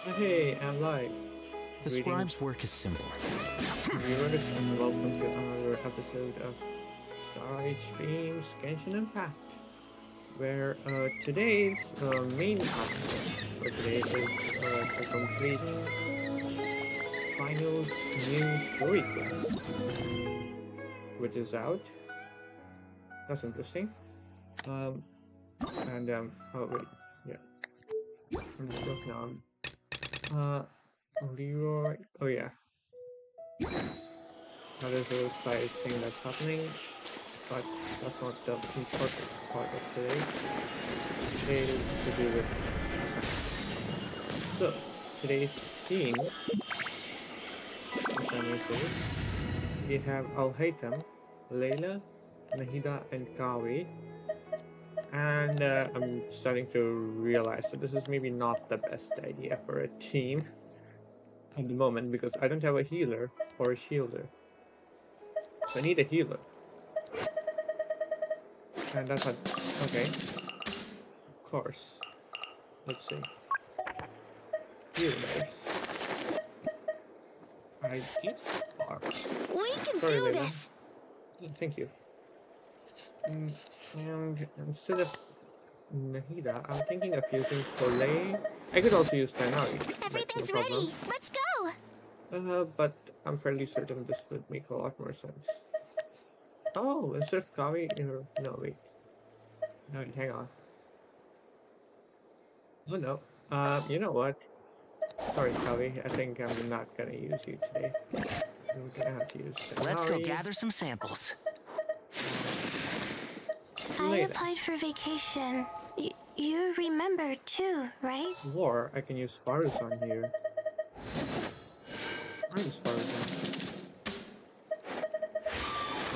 Hey, I'm live. The Greetings, scribe's work is simple. viewers, and welcome to another episode of Stareyed Streams Genshin Impact, where today's main task for today is to complete Cyno's new story quest, which is out. That's interesting. Um, oh wait, yeah, I'm just looking on. Leroy. Oh yeah, that is a side thing that's happening, but that's not the important part of today. Today is to do with Asana. So, today's team, if I may say, we have Al-Haytham, Layla, Nahida, and Kawi. And I'm starting to realize that this is maybe not the best idea for a team at the moment because I don't have a healer or a shielder. So I need a healer. And that's a... okay. Of course. Let's see. Healers. I guess are. We can Sorry, do Layla. this! Thank you. And instead of Nahida, I'm thinking of using Tole. I could also use Tanari, but no Everything's problem. ready! Let's go! But I'm fairly certain this would make a lot more sense. Oh, instead of Kawi, no, wait. No, wait, hang on. Oh no. You know what? Sorry, Kawi. I think I'm not gonna use you today. I'm gonna have to use Let's go Tanari. gather some samples. I Later. applied for vacation. You remember too, right? Or I can use Faruzan here. I use Faruzan.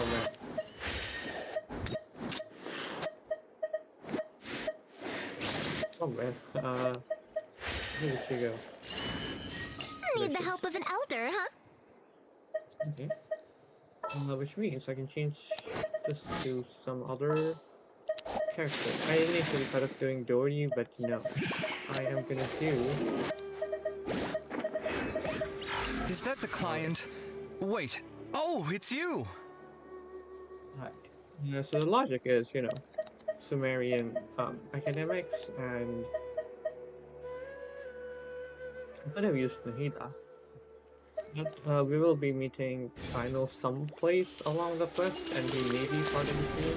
Oh man. Oh man. Where did she go? Need the Delicious. help of an elder, huh? Okay. Which means I can change this to some other character. I initially thought of doing Dory, but no. I am gonna do... Is that the client? Wait. Oh, it's you! Right. Yeah, so the logic is, Sumerian academics, and I could have used Nahida. But we will be meeting Cyno someplace along the quest, and he may be part of the team.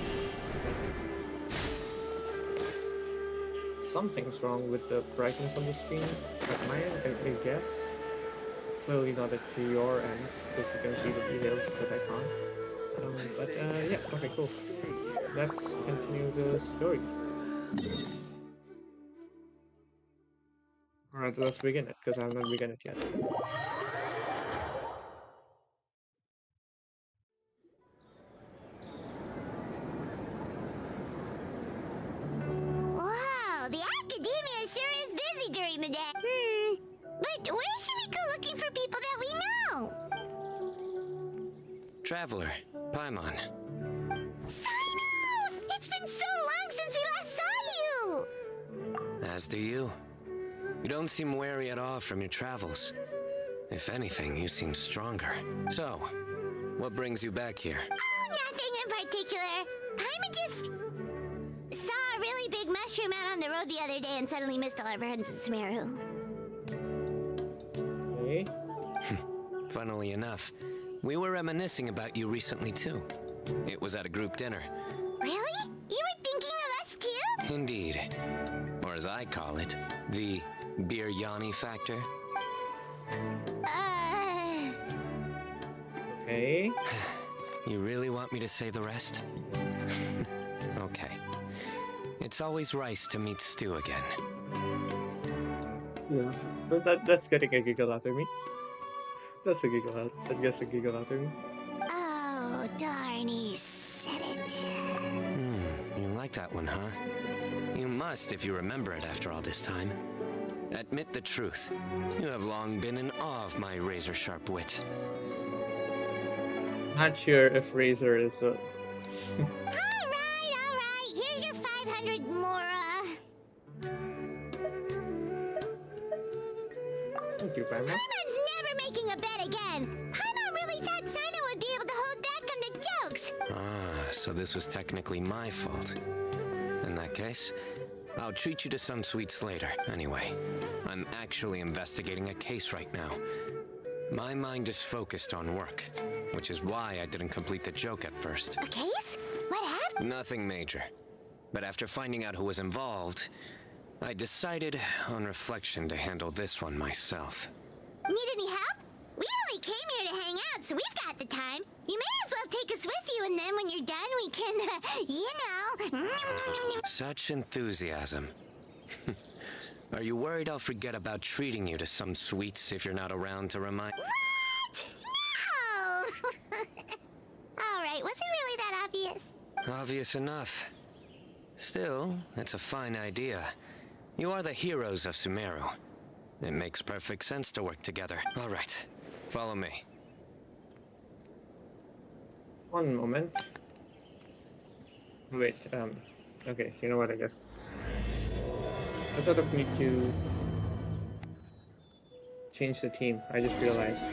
Something's wrong with the brightness of the screen at my end, I guess. Clearly not at your ends, because you can see the details, but I can't. Yeah, okay, cool. Let's continue the story. Alright, let's begin it, because I have not begun it yet. Wow, the academia sure is busy during the day. But where should we go looking for people that we know? Traveler, Paimon. Cyno! It's been so long since we last saw you! As do you. You don't seem weary at all from your travels. If anything, you seem stronger. So, what brings you back here? Oh, nothing in particular. I just saw a really big mushroom out on the road the other day and suddenly missed all our friends in Sumeru. Okay. Funnily enough, we were reminiscing about you recently too. It was at a group dinner. Really? You were thinking of us too? Indeed. Or as I call it, the biryani factor. Okay. You really want me to say the rest? Okay. It's always rice to meet stew again. Yeah, that's getting a giggle out of me. That's a giggle out. That gets a giggle out of me. Oh, darn, he said it. You like that one, huh? You must if you remember it after all this time. Admit the truth. You have long been in awe of my razor-sharp wit. Not sure if Razor is a... Alright. Here's your 500 Mora. Thank you, Paimon. Paimon's never making a bet again. Paimon really thought Cyno would be able to hold back on the jokes. Ah, so this was technically my fault. In that case, I'll treat you to some sweets later. Anyway, I'm actually investigating a case right now. My mind is focused on work, which is why I didn't complete the joke at first. A case? What happened? Nothing major. But after finding out who was involved, I decided, on reflection, to handle this one myself. Need any help? We only came here to hang out, so we've got the time. You may as well take us with you, and then when you're done, we can, you know... Such enthusiasm. Are you worried I'll forget about treating you to some sweets if you're not around to remind... What? No! Alright, was it really that obvious? Obvious enough. Still, it's a fine idea. You are the heroes of Sumeru. It makes perfect sense to work together. All right, follow me. One moment. Wait, okay, you know what, I guess. I sort of need to change the team. I just realized.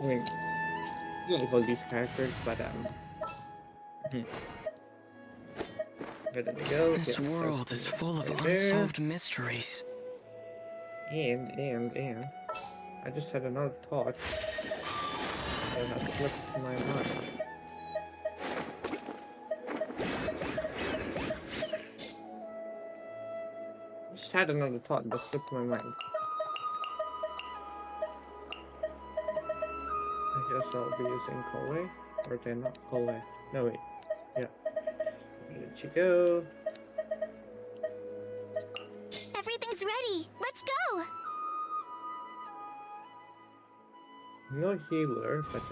I mean, beautiful these characters, but ready to go. This world is full of unsolved mysteries. And I just had another thought that has slipped my mind. Just had another thought that slipped my mind. I guess I'll be using Koei, or then not Koei. No wait, yeah. Where did you go? Everything's ready. Let's go. No healer, but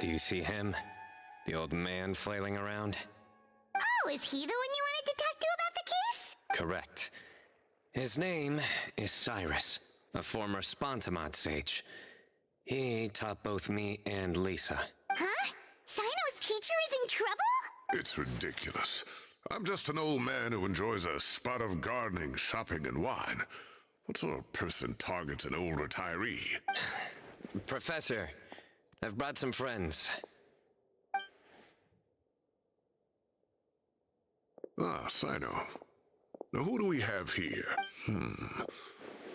Do you see him? The old man flailing around? Oh, is he the one you wanted to talk to about the case? Correct. His name is Cyrus, a former Spontamod sage. He taught both me and Lisa. Huh? Cyno's teacher is in trouble? It's ridiculous. I'm just an old man who enjoys a spot of gardening, shopping, and wine. What sort of person targets an old retiree? Professor, I've brought some friends. Ah, Cyno. Now who do we have here?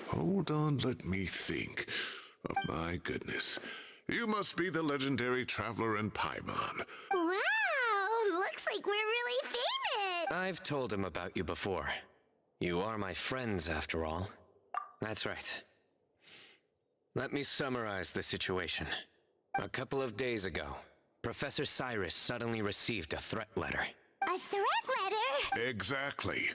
Hold on, let me think. Oh my goodness. You must be the legendary traveler in Paimon. Wow, looks like we're really famous. I've told him about you before. You are my friends, after all. That's right. Let me summarize the situation. A couple of days ago, Professor Cyrus suddenly received a threat letter. A threat letter? Exactly.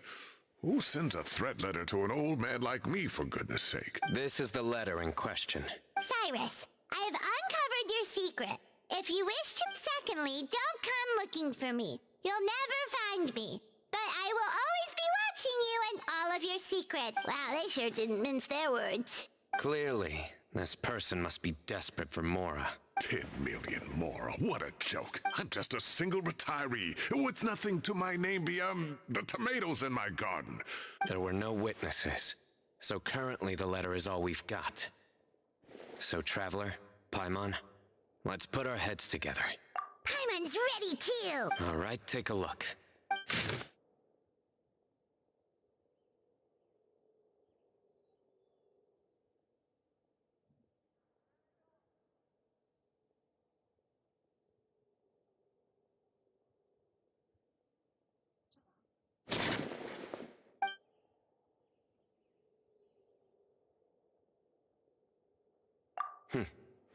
Who sends a threat letter to an old man like me, for goodness sake? This is the letter in question. Cyrus, I have uncovered your secret. If you wish to, secondly, don't come looking for me. You'll never find me. But I will always be watching you and all of your secret. Wow, they sure didn't mince their words. Clearly, this person must be desperate for Mora. 10 million more. What a joke. I'm just a single retiree with nothing to my name beyond the tomatoes in my garden. There were no witnesses, so currently the letter is all we've got. So, Traveler, Paimon, let's put our heads together. Paimon's ready too. All right, take a look.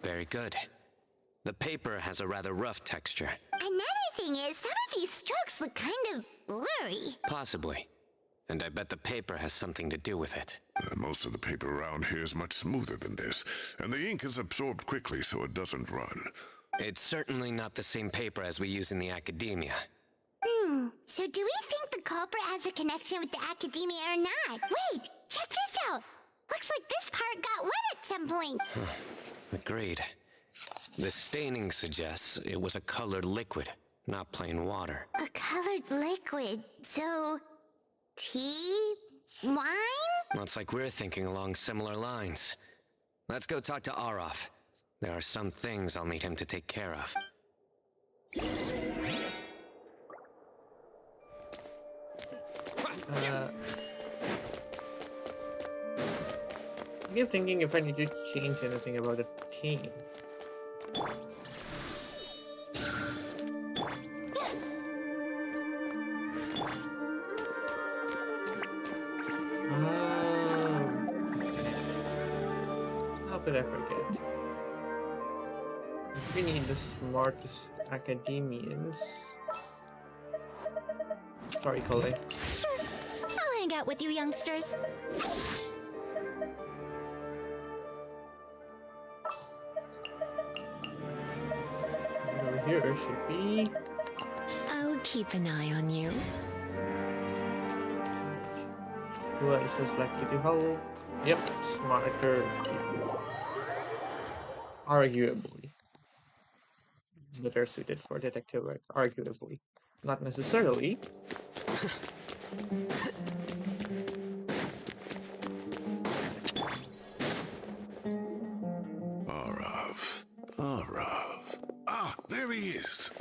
Very good. The paper has a rather rough texture. Another thing is, some of these strokes look kind of blurry. Possibly. And I bet the paper has something to do with it. Most of the paper around here is much smoother than this, and the ink is absorbed quickly so it doesn't run. It's certainly not the same paper as we use in the academia. So do we think the culprit has a connection with the academia or not? Wait, check this out. Looks like this part got wet at some point. Agreed. The staining suggests it was a colored liquid, not plain water. A colored liquid. So, tea? Wine? Looks like we're thinking along similar lines. Let's go talk to Aureas. There are some things I'll need him to take care of. I keep thinking if I need to change anything about the team. How could I forget? We need the smartest academians. Sorry, Cole. Sure, I'll hang out with you youngsters. Over here should be. I'll keep an eye on you. Who else is likely to help? Yep, smarter people. Arguably. Better suited for detective work, arguably. Not necessarily. Aureas. Ah, there he is.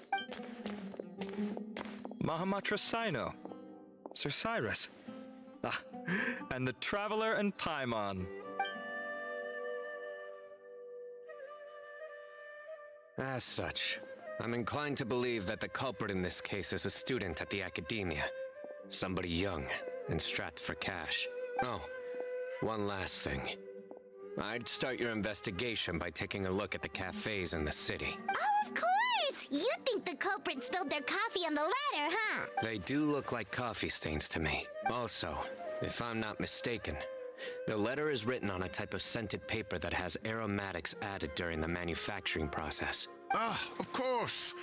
Mahamatra Cyno. Sir Cyrus. Ah, and the Traveler and Paimon. As such, I'm inclined to believe that the culprit in this case is a student at the academia. Somebody young and strapped for cash. Oh, one last thing. I'd start your investigation by taking a look at the cafes in the city. Oh, of course! You think the culprit spilled their coffee on the ladder, huh? They do look like coffee stains to me. Also, if I'm not mistaken, the letter is written on a type of scented paper that has aromatics added during the manufacturing process. Ah, of course.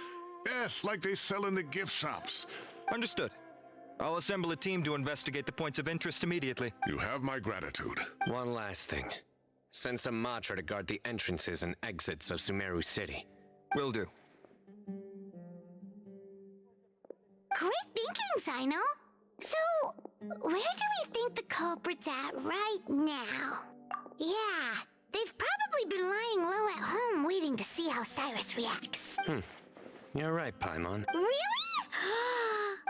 Yes, like they sell in the gift shops. Understood. I'll assemble a team to investigate the points of interest immediately. You have my gratitude. One last thing. Send some Matra to guard the entrances and exits of Sumeru City. Will do. Great thinking, Cyno. So, where do we think the culprit's at right now? Yeah, they've probably been lying low at home waiting to see how Cyrus reacts. You're right, Paimon. Really?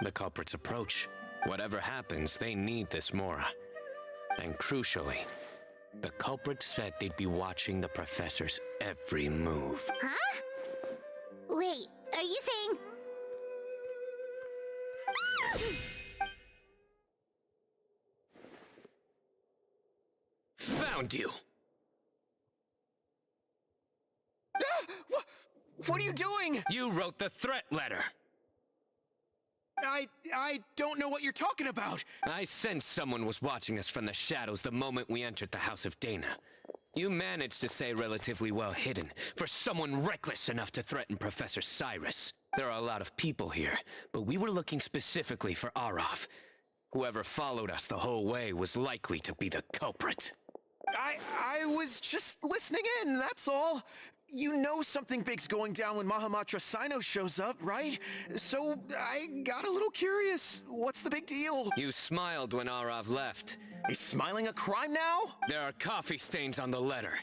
The culprits approach. Whatever happens, they need this Mora. And crucially, the culprits said they'd be watching the professor's every move. Huh? Wait, are you saying... Found you! What are you doing? You wrote the threat letter! I don't know what you're talking about. I sensed someone was watching us from the shadows the moment we entered the House of Dana. You managed to stay relatively well hidden for someone reckless enough to threaten Professor Cyrus. There are a lot of people here, but we were looking specifically for Aureas. Whoever followed us the whole way was likely to be the culprit. I was just listening in, that's all. You know something big's going down when Mahamatra Cyno shows up, right? So I got a little curious. What's the big deal? You smiled when Aureas left. Is smiling a crime now? There are coffee stains on the letter.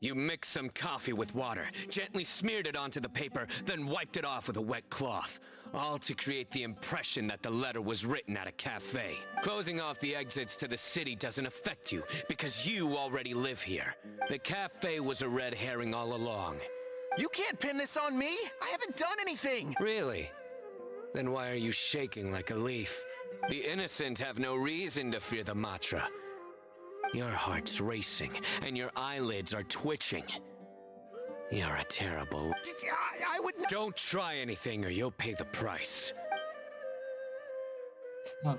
You mixed some coffee with water, gently smeared it onto the paper, then wiped it off with a wet cloth. All to create the impression that the letter was written at a cafe. Closing off the exits to the city doesn't affect you, because you already live here. The cafe was a red herring all along. You can't pin this on me! I haven't done anything! Really? Then why are you shaking like a leaf? The innocent have no reason to fear the Matra. Your heart's racing, and your eyelids are twitching. You're a terrible... I would... Don't try anything or you'll pay the price. Huh.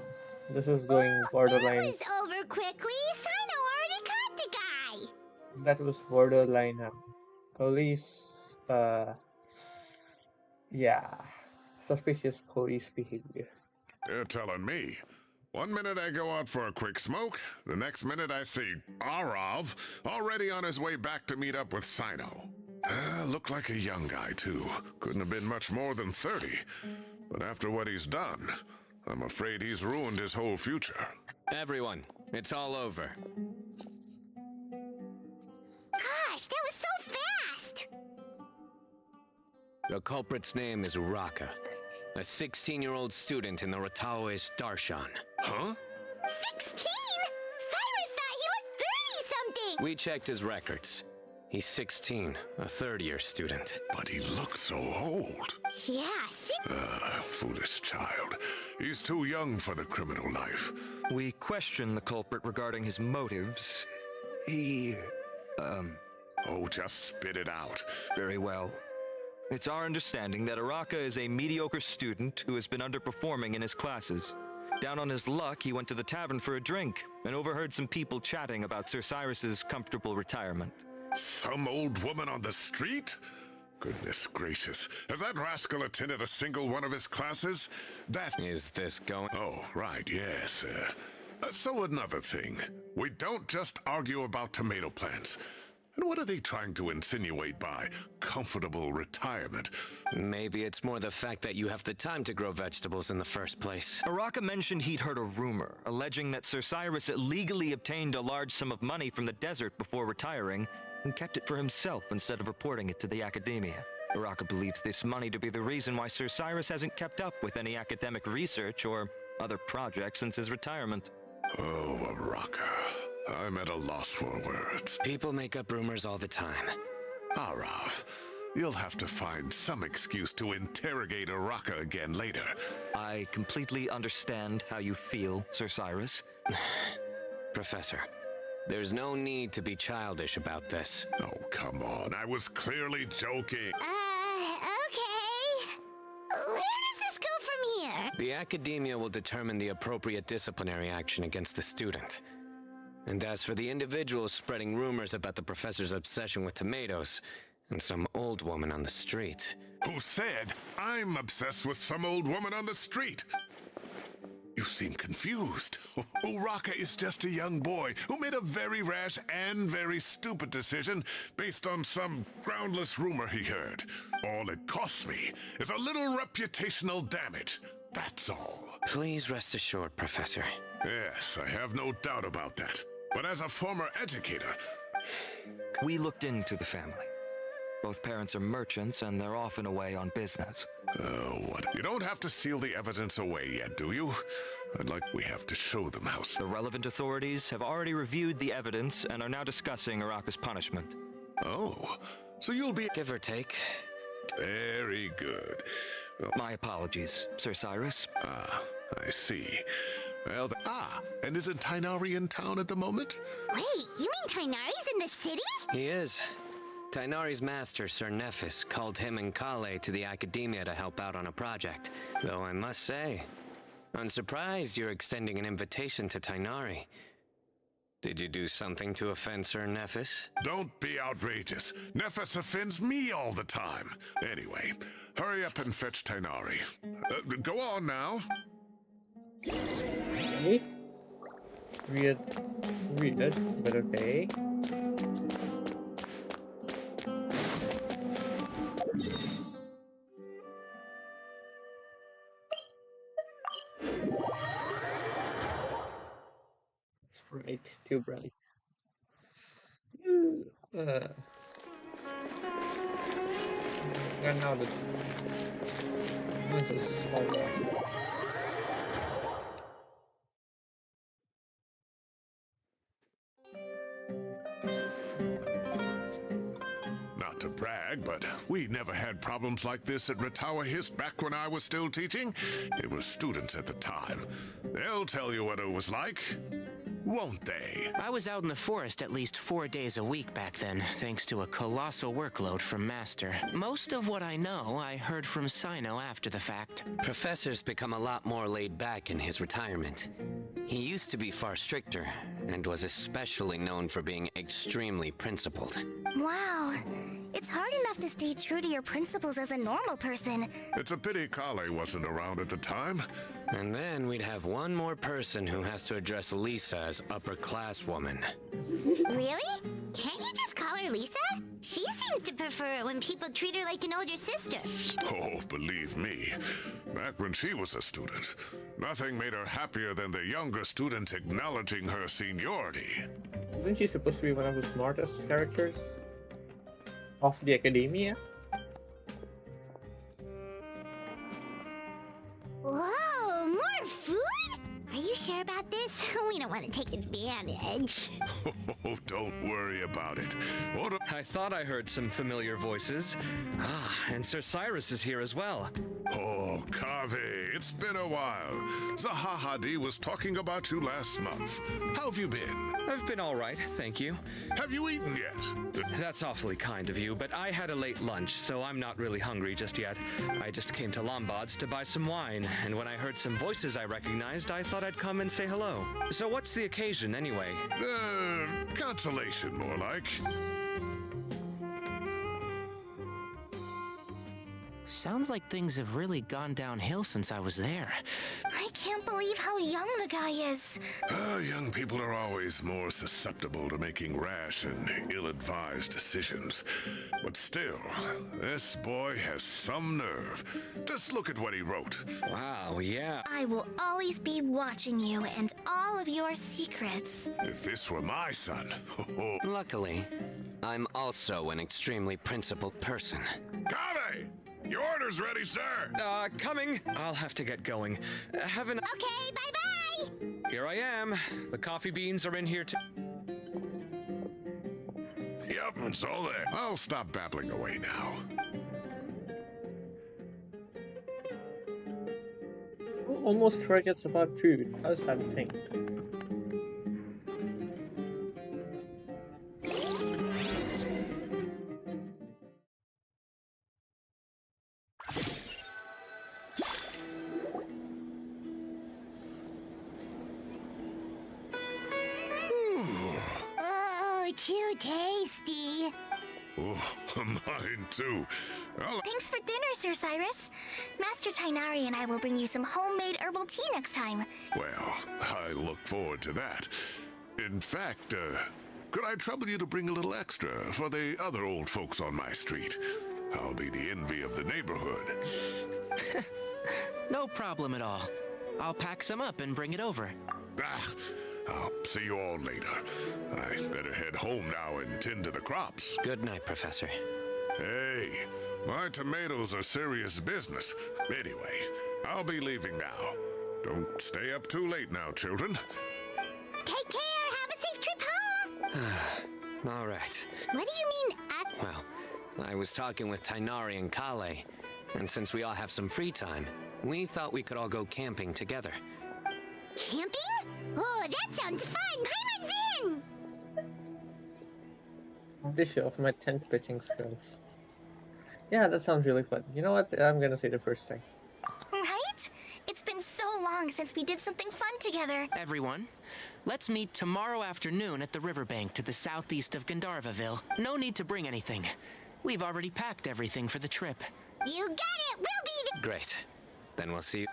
This is going borderline. That was over quickly. Cyno already caught the guy. That was borderline. Police. Yeah. Suspicious police behavior. You're telling me. One minute I go out for a quick smoke, the next minute I see Arav already on his way back to meet up with Cyno. Looked like a young guy, too. Couldn't have been much more than 30. But after what he's done, I'm afraid he's ruined his whole future. Everyone, it's all over. Gosh, that was so fast! The culprit's name is Uraka, a 16-year-old student in the Ratao's Darshan. Huh? 16? Cyrus thought he looked 30-something! We checked his records. He's 16, a third-year student. But he looks so old. Yeah, Foolish child. He's too young for the criminal life. We questioned the culprit regarding his motives. Oh, just spit it out. Very well. It's our understanding that Uraka is a mediocre student who has been underperforming in his classes. Down on his luck, he went to the tavern for a drink and overheard some people chatting about Sir Cyrus's comfortable retirement. Some old woman on the street? Goodness gracious. Has that rascal attended a single one of his classes? That... Is this going... Oh, right, yes. So another thing. We don't just argue about tomato plants. And what are they trying to insinuate by comfortable retirement? Maybe it's more the fact that you have the time to grow vegetables in the first place. Uraka mentioned he'd heard a rumor, alleging that Sir Cyrus illegally obtained a large sum of money from the desert before retiring, and kept it for himself instead of reporting it to the academia. Uraka believes this money to be the reason why Sir Cyrus hasn't kept up with any academic research or other projects since his retirement. Oh, Uraka. I'm at a loss for words. People make up rumors all the time. Arav, you'll have to find some excuse to interrogate Uraka again later. I completely understand how you feel, Sir Cyrus. Professor, there's no need to be childish about this. Oh, come on. I was clearly joking. Okay. Where does this go from here? The academia will determine the appropriate disciplinary action against the student. And as for the individuals spreading rumors about the professor's obsession with tomatoes and some old woman on the street... Who said I'm obsessed with some old woman on the street? You seem confused. Uraka is just a young boy who made a very rash and very stupid decision based on some groundless rumor he heard. All it costs me is a little reputational damage. That's all. Please rest assured, Professor. Yes, I have no doubt about that. But as a former educator... We looked into the family. Both parents are merchants, and they're often away on business. Oh, what? You don't have to seal the evidence away yet, do you? We have to show them how... The relevant authorities have already reviewed the evidence and are now discussing Uraka's punishment. Oh, so you'll be... Give or take. Very good. Well, my apologies, Sir Cyrus. Ah, I see. Well, and isn't Tighnari in town at the moment? Wait, you mean Tighnari's in the city? He is. Tighnari's master, Sir Nephis, called him and Kale to the academia to help out on a project. Though I must say, I'm surprised you're extending an invitation to Tighnari. Did you do something to offend Sir Nephis? Don't be outrageous. Nephis offends me all the time. Anyway, hurry up and fetch Tighnari. Go on now. Okay. Weird, but okay. Right, too bright. And now this is all done. Not to brag, but we never had problems like this at Ratawa Hist back when I was still teaching. It was students at the time. They'll tell you what it was like. Won't they? I was out in the forest at least 4 days a week back then, thanks to a colossal workload from Master. Most of what I know, I heard from Cyno after the fact. Professor's become a lot more laid back in his retirement. He used to be far stricter, and was especially known for being extremely principled. Wow. It's hard enough to stay true to your principles as a normal person. It's a pity Kale wasn't around at the time. And then we'd have one more person who has to address Lisa as upper class woman. Really? Can't you just call her Lisa? She seems to prefer it when people treat her like an older sister. Oh, believe me, back when she was a student, nothing made her happier than the younger students acknowledging her seniority. Isn't she supposed to be one of the smartest characters of the academia? Whoa, more food? Are you sure about this? We don't want to take advantage. Oh, don't worry about it. What a- I thought I heard some familiar voices. Ah, and Sir Cyrus is here as well. Oh, Kaveh, it's been a while. Zahahadi was talking about you last month. How have you been? I've been all right, thank you. Have you eaten yet? That's awfully kind of you, but I had a late lunch, so I'm not really hungry just yet. I just came to Lombard's to buy some wine, and when I heard some voices I recognized, I thought I'd come and say hello. So what's the occasion, anyway? Consolation, more like. Sounds like things have really gone downhill since I was there. I can't believe how young the guy is. Young people are always more susceptible to making rash and ill-advised decisions. But still, this boy has some nerve. Just look at what he wrote. Wow, yeah. I will always be watching you and all of your secrets. If this were my son, Luckily, I'm also an extremely principled person. Kaveh! Your order's ready, sir! Coming. I'll have to get going. Have an... Okay, bye-bye! Here I am. The coffee beans are in here too. Yep, it's all there. I'll stop babbling away now. Who almost forgets about food? How's that thing? Oh, too tasty. Oh, mine too. Thanks for dinner, Sir Cyrus. Master Tainari and I will bring you some homemade herbal tea next time. Well, I look forward to that. In fact, could I trouble you to bring a little extra for the other old folks on my street? I'll be the envy of the neighborhood. No problem at all. I'll pack some up and bring it over. I'll see you all later. I better head home now and tend to the crops. Good night, Professor. Hey, my tomatoes are serious business. Anyway, I'll be leaving now. Don't stay up too late now, children. Take care. Have a safe trip home. All right. What do you mean, Well, I was talking with Tainari and Kale, and since we all have some free time, we thought we could all go camping together. camping? Oh, that sounds fun. Paimon's in! I want to show off my tent pitching skills. Yeah, that sounds really fun. You know what? I'm gonna say the first thing. Right? It's been so long since we did something fun together. Everyone, let's meet tomorrow afternoon at the riverbank to the southeast of Gandharvaville. No need to bring anything. We've already packed everything for the trip. You got it. We'll be there. Great. Then we'll see you.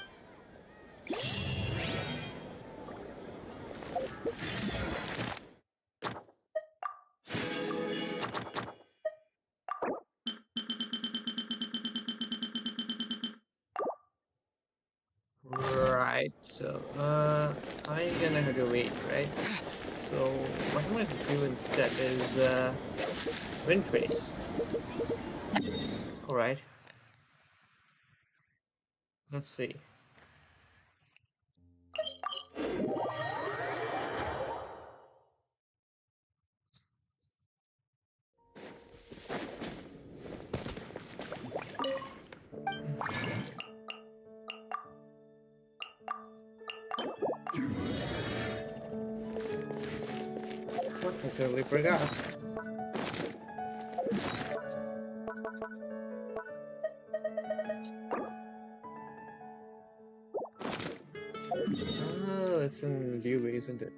Right, so, I'm gonna have to wait, right? So, what I'm gonna do instead is, Windtrace. Alright. Let's see. What? I totally forgot. Oh, it's in Liu, isn't it?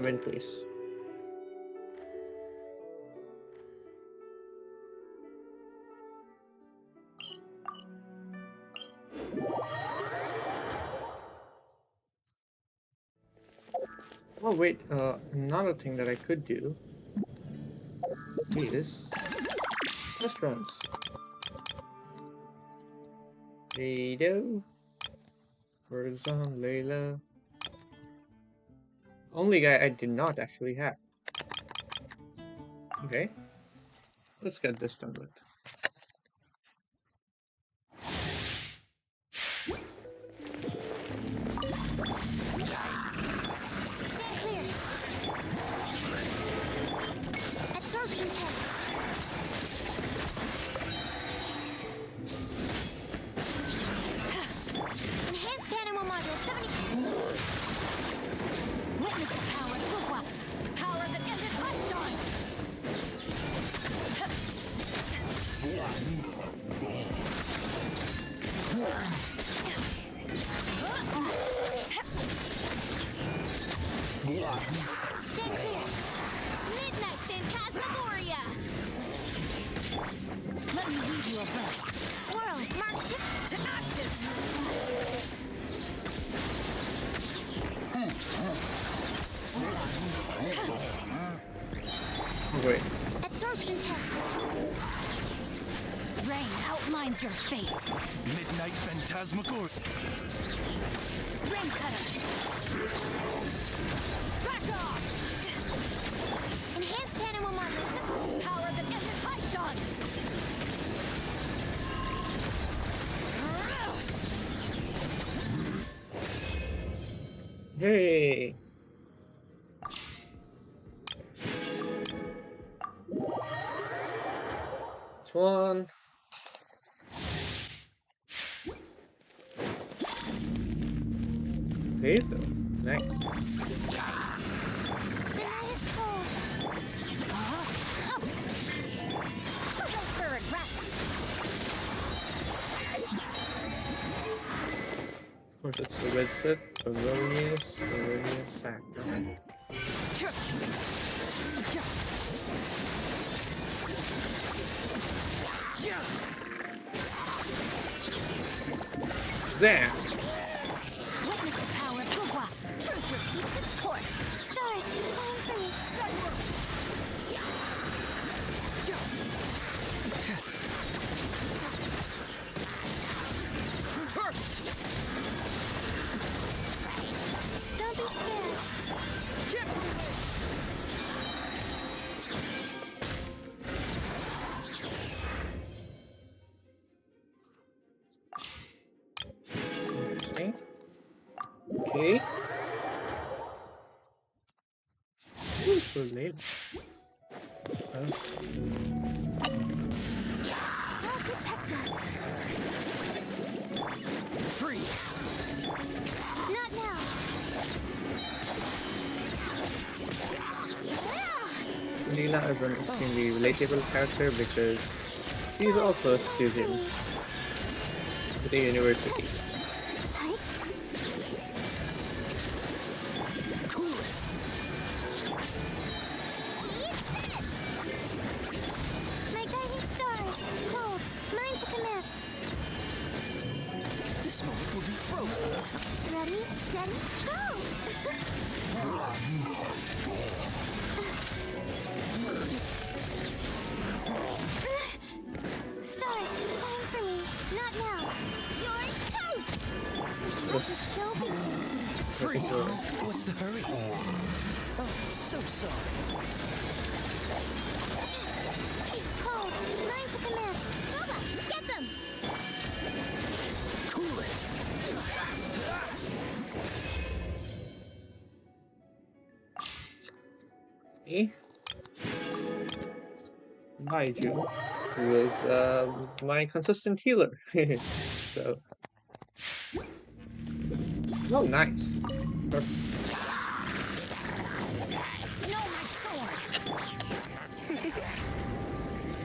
Windtrace. Oh wait, another thing that I could do is test runs. Rado, Verzon, Layla. Only guy I did not actually have. Okay, let's get this done with. Absorption test. Enhanced animal module 70. Witness the power of Kukwa. Power that ended Python. Stand clear. Midnight Phantasmagoria. Let me read you a book. Swirl, mark to ashes. Oh wait, Absorption test. Rain outlines your fate. Midnight Phantasmagoria. Rain cutter. Back off! Enhanced animal module. Power that ended Python. hey! This one. Okay, so next. The night is cold. Bird rest. Of course, it's the red set. Aureas sack. Okay. Zam! Witness the power of Kukwa. Truth repeats its course. Stars, shine for me. Don't be scared. Interesting. Okay. Who's for late? They'll protect us. Freeze. Not now. Leela is an extremely relatable character because she's also a student at the university. My guiding stars. Cold. Mine to command. This moment will be frozen in time. Ready, steady, go! Stars, shine for me. Not now. You're toast! The show begins. Freeze. What's the hurry? Oh, so sorry. Cold. Mine to command. Boba, get them! Cool it. Baiju, who is my consistent healer. So, oh, nice. Perfect. No, my sword!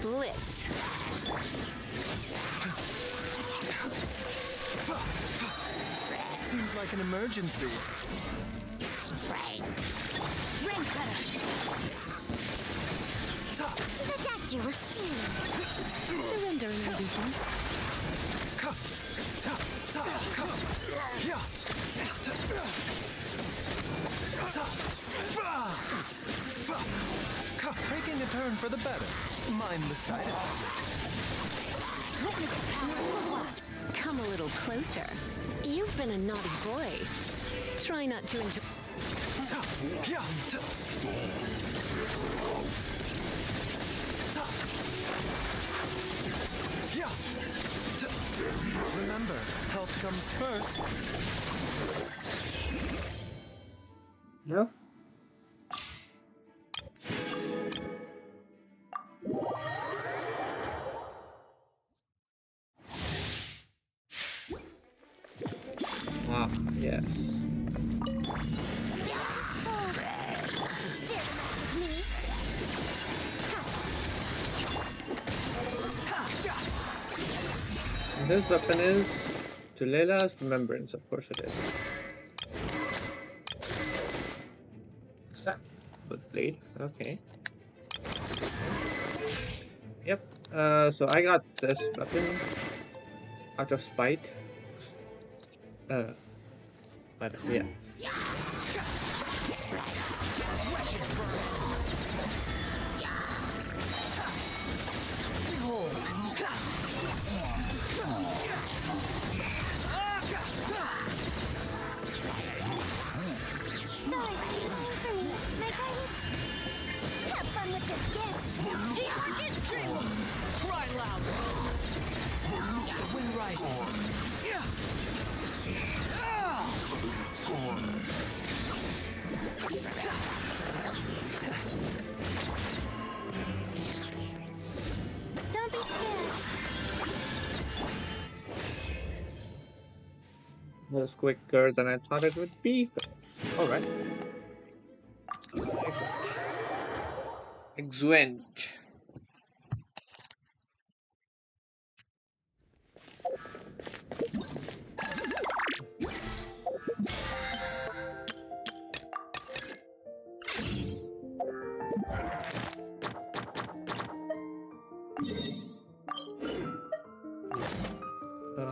Blitz. Seems like an emergency. Right. Ring cutter. The doctor will see you. Surrender in everything. Taking a turn for the better. Mindless item. Come a little closer. You've been a naughty boy. Try not to enjoy. Remember, health comes first. No? Ah, yes. And this weapon is to Layla's remembrance, of course it is. But blade, okay. Yep. So I got this weapon out of spite. But yeah. Stars, for me, my party. Have fun with this gift. Dreamwork is dream. Cry louder. The wind rises. Don't be scared. That was quicker than I thought it would be, but alright. Excellent. Excellent.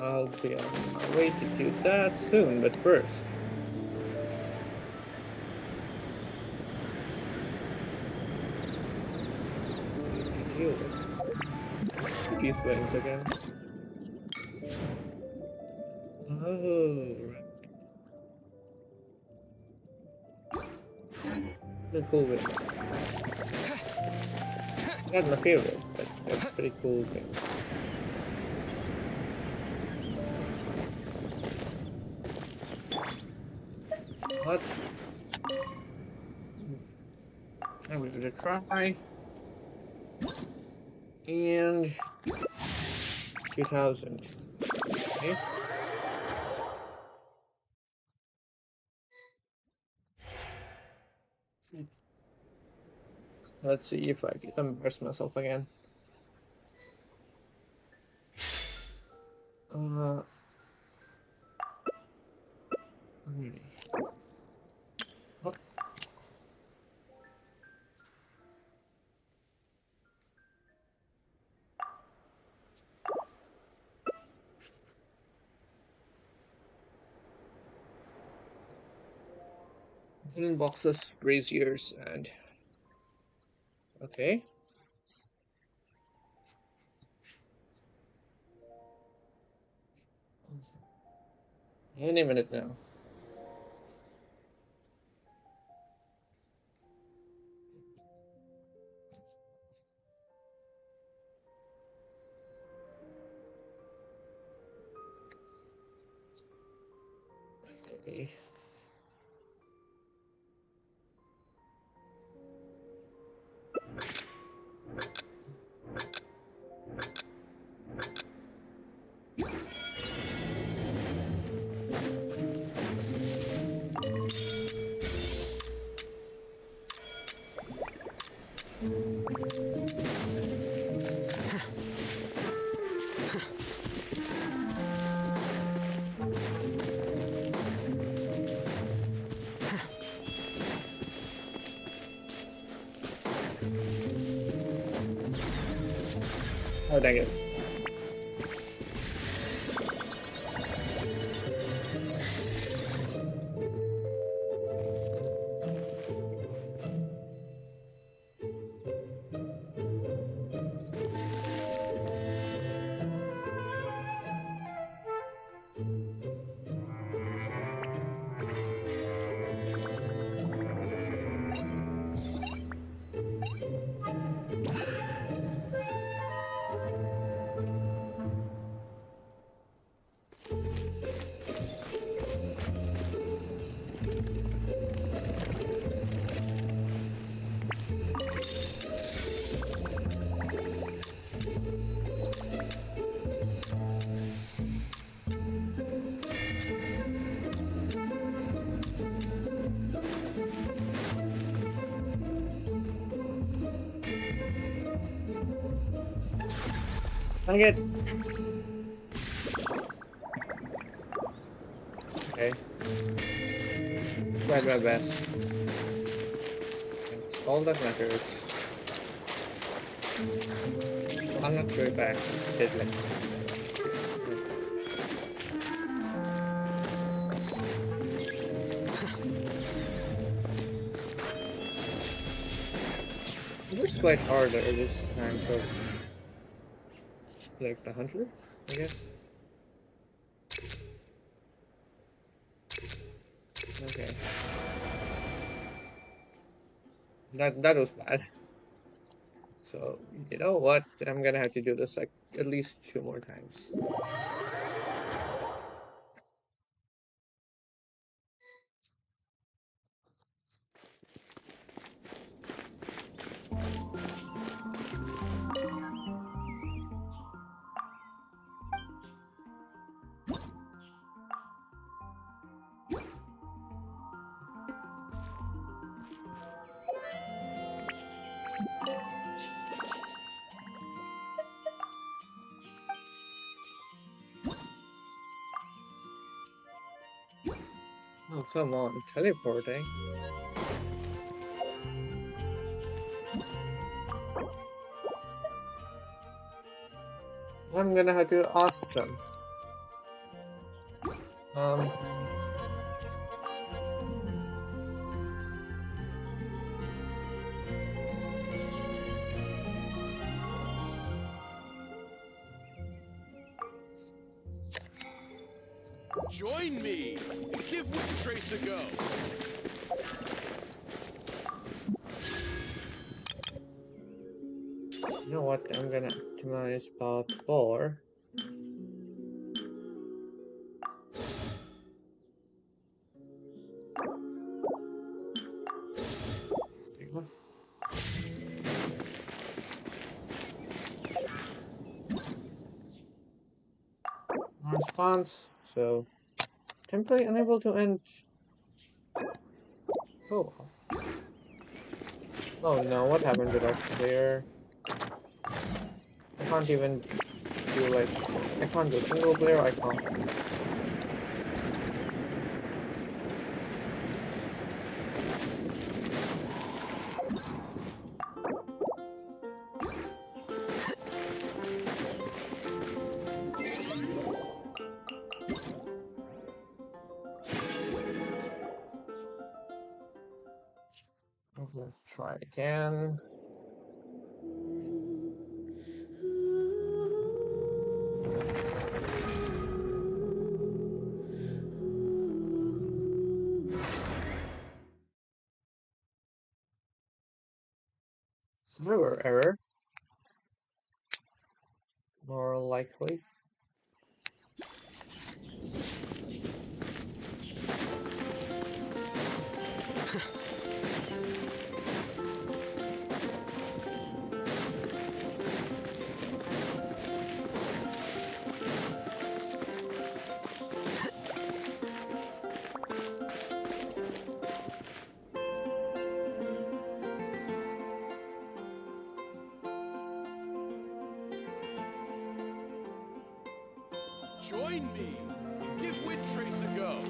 I'll be on my way to do that soon, but first. Deal with these wings again. Oh, right. The cool wings. Not my favorite, but they're pretty cool wings. What? I'm gonna give it a try. And 2000. Okay. Let's see if I can embarrass myself again. Really. Oh. Hidden boxes, braziers, and okay. Any minute now. Okay. Oh, dang it. Dang it. Okay. Tried my best. It's all that matters. I'm not sure if I actually did it. It was quite harder this time, so like the hunter, I guess. Okay. That was bad. So you know what? I'm gonna have to do this like at least 2 more times. Oh, come on, teleporting. I'm gonna have to ask them. Um, Join me and give Windtrace a go. you know what? I'm gonna optimize path 4. Response. So, template unable to end. Oh. Oh no, what happened to that player? I can't even do like, I can't do single player, I can't. Okay, try again. Server error, more likely. Join me and give Windtrace a go.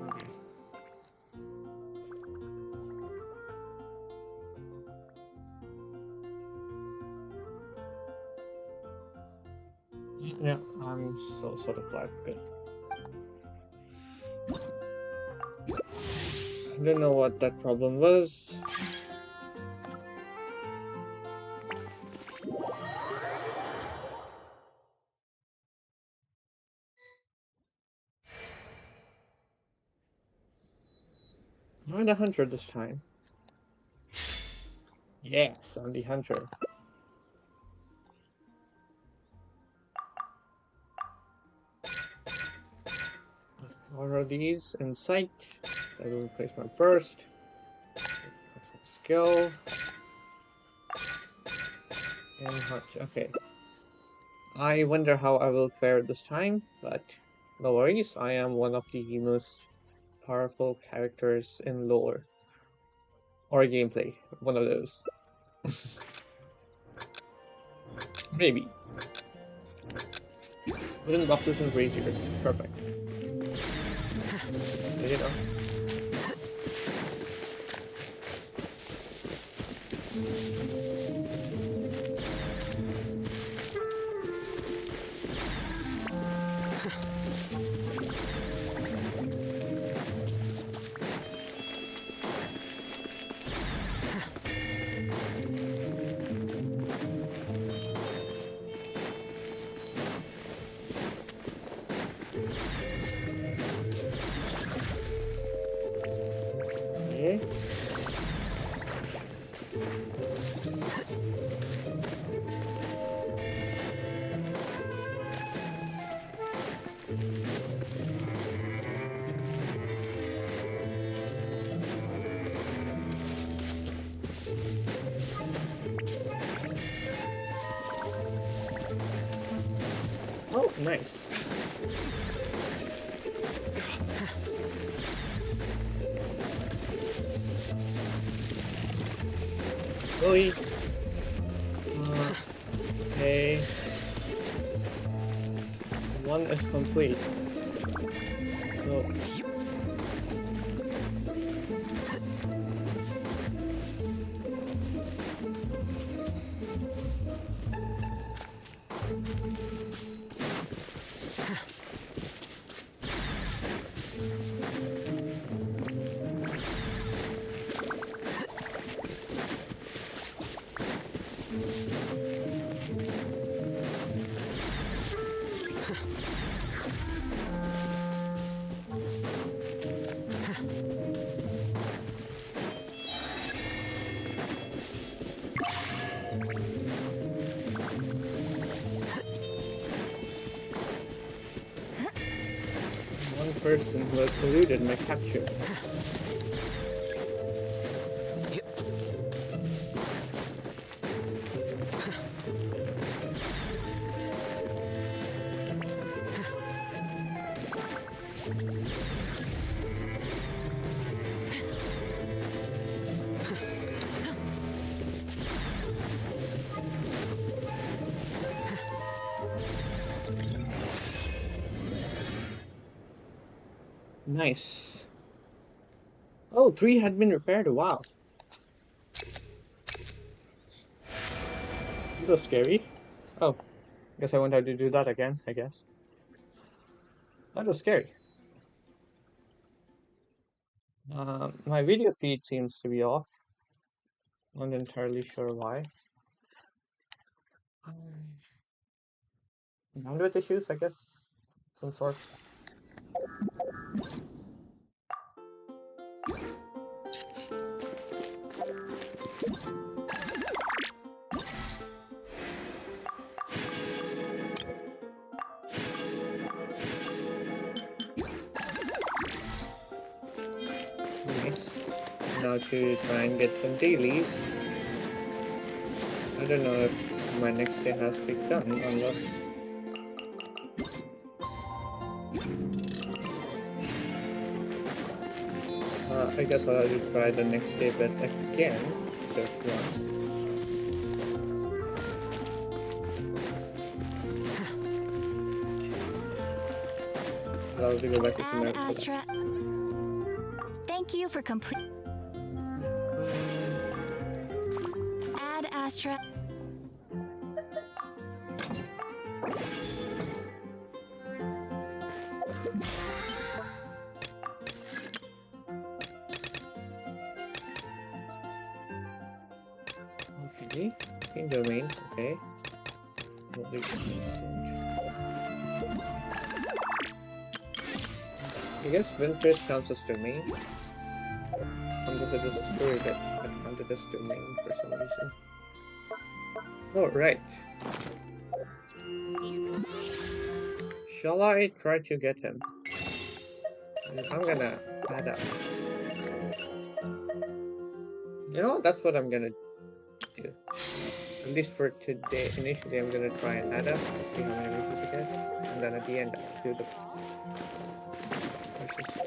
Okay. Yeah, I'm so sort of like good. I don't know what that problem was. I'm the hunter this time. Yes, I'm the hunter. What are these in sight? I will replace my burst. Skill. And hunch. Okay. I wonder how I will fare this time, but no worries. I am one of the most powerful characters in lore. Or gameplay. One of those. Maybe. Wooden boxes and braziers. Perfect. So, you know. Okay. Oh, nice. Really? Okay. One is complete. So. One person who has eluded my capture. Nice. Oh, 3 had been repaired. Wow. That was scary. Oh, guess I won't have to do that again, I guess. That was scary. My video feed seems to be off. Not entirely sure why. Bandwidth issues, I guess. Some sort. Nice. Now to try and get some dailies. I don't know if my next day has begun unless. I guess I'll have to try the next day but again, just once. I'll have to go back to some Astra. Thank you for complete. Add Astra. Okay, 15 domains, okay. Holy message. I guess Windtrace counts as domain. Unless it is a story that counted as domain for some reason. Oh, right. Shall I try to get him? I'm gonna add up. You know, that's what I'm gonna do. At least for today. Initially, I'm gonna try and add up and see how many wishes I get. And then at the end, I'll do the wishes.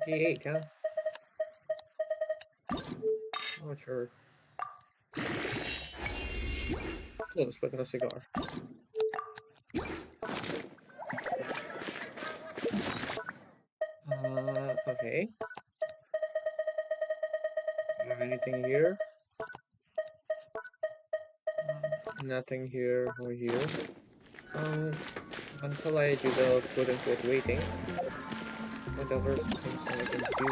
D8, huh? Not sure. Close, but no cigar. Okay. Do you have anything here? Nothing here or here. Until I do the quote-unquote waiting. What other things I can do?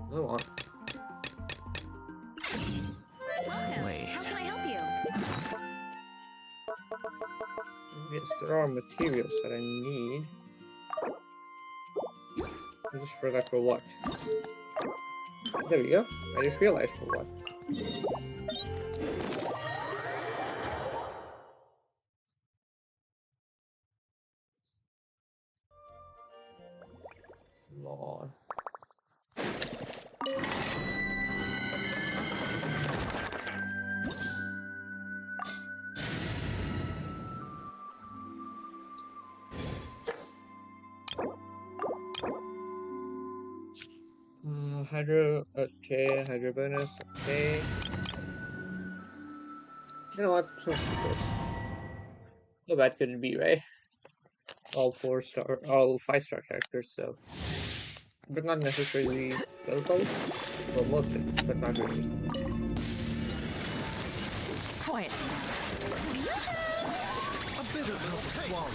Go on. Wait. How can I help you? Yes, there are materials that I need. I just forgot for what. There we go. I just realized for what. Come on. Hydro, okay, hydro bonus, okay. You know what? Let's do this. How bad could it be, right? All 5-star characters, so. But not necessarily difficult. Well, mostly, but not really. Quiet. A bitter pill to swallow.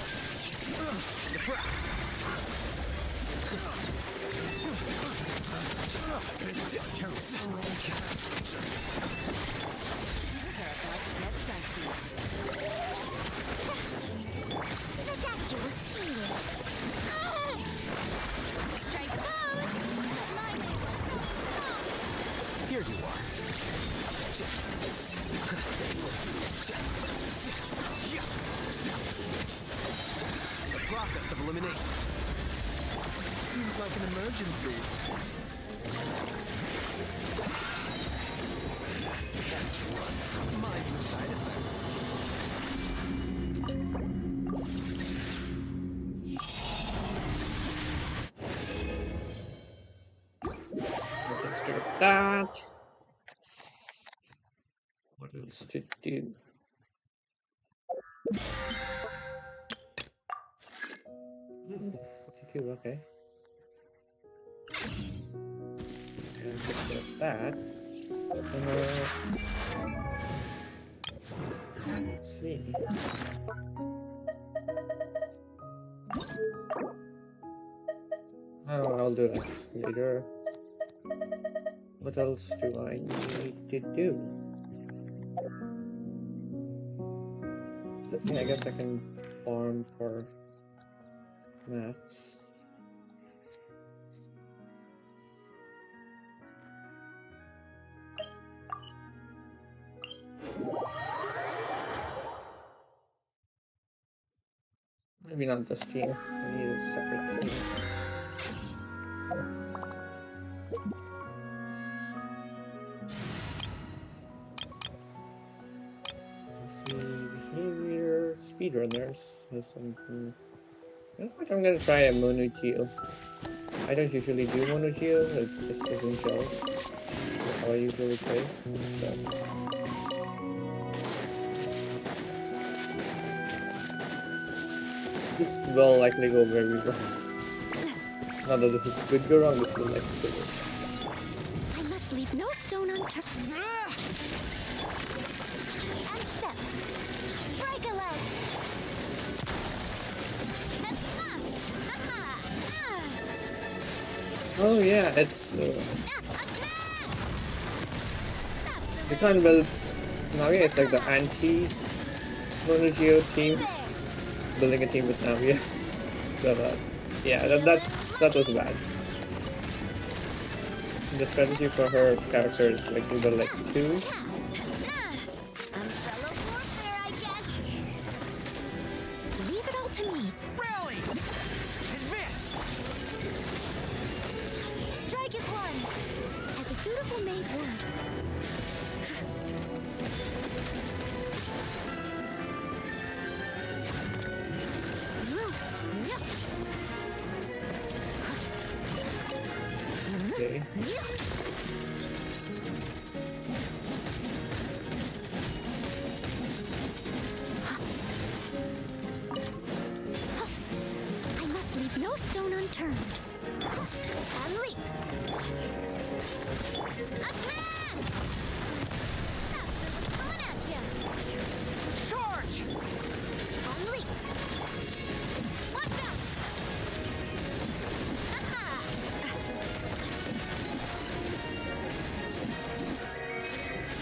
Here you are. The process of elimination. Seems like an emergency. Can't run from mindless side effects. Let's start that. What else to do? 42, okay. And get that. Let's see. Oh, I'll do that later. What else do I need to do? I guess I can farm for mats. Maybe not this team. I need a separate team. Let's see, behavior, speedrunners has something. I think I'm gonna try a Mono Geo. I don't usually do Mono Geo, it just doesn't show how I usually play. So. This will likely go very wrong. Not that this is good go wrong, this will likely go wrong. I must leave no stone unturned. And step. Break a leg. Oh yeah, it's you can't build. Navia is like the anti-Monogeo team, building a team with Navia. So yeah, that was bad. The strategy for her character is like to build like 2. Leave it all to me. Rally! Advance! Strike is one. As a dutiful maid would. Okay. I must leave no stone unturned. And leap. Attack! Coming at you. Charge! And leap. Watch out! Aha!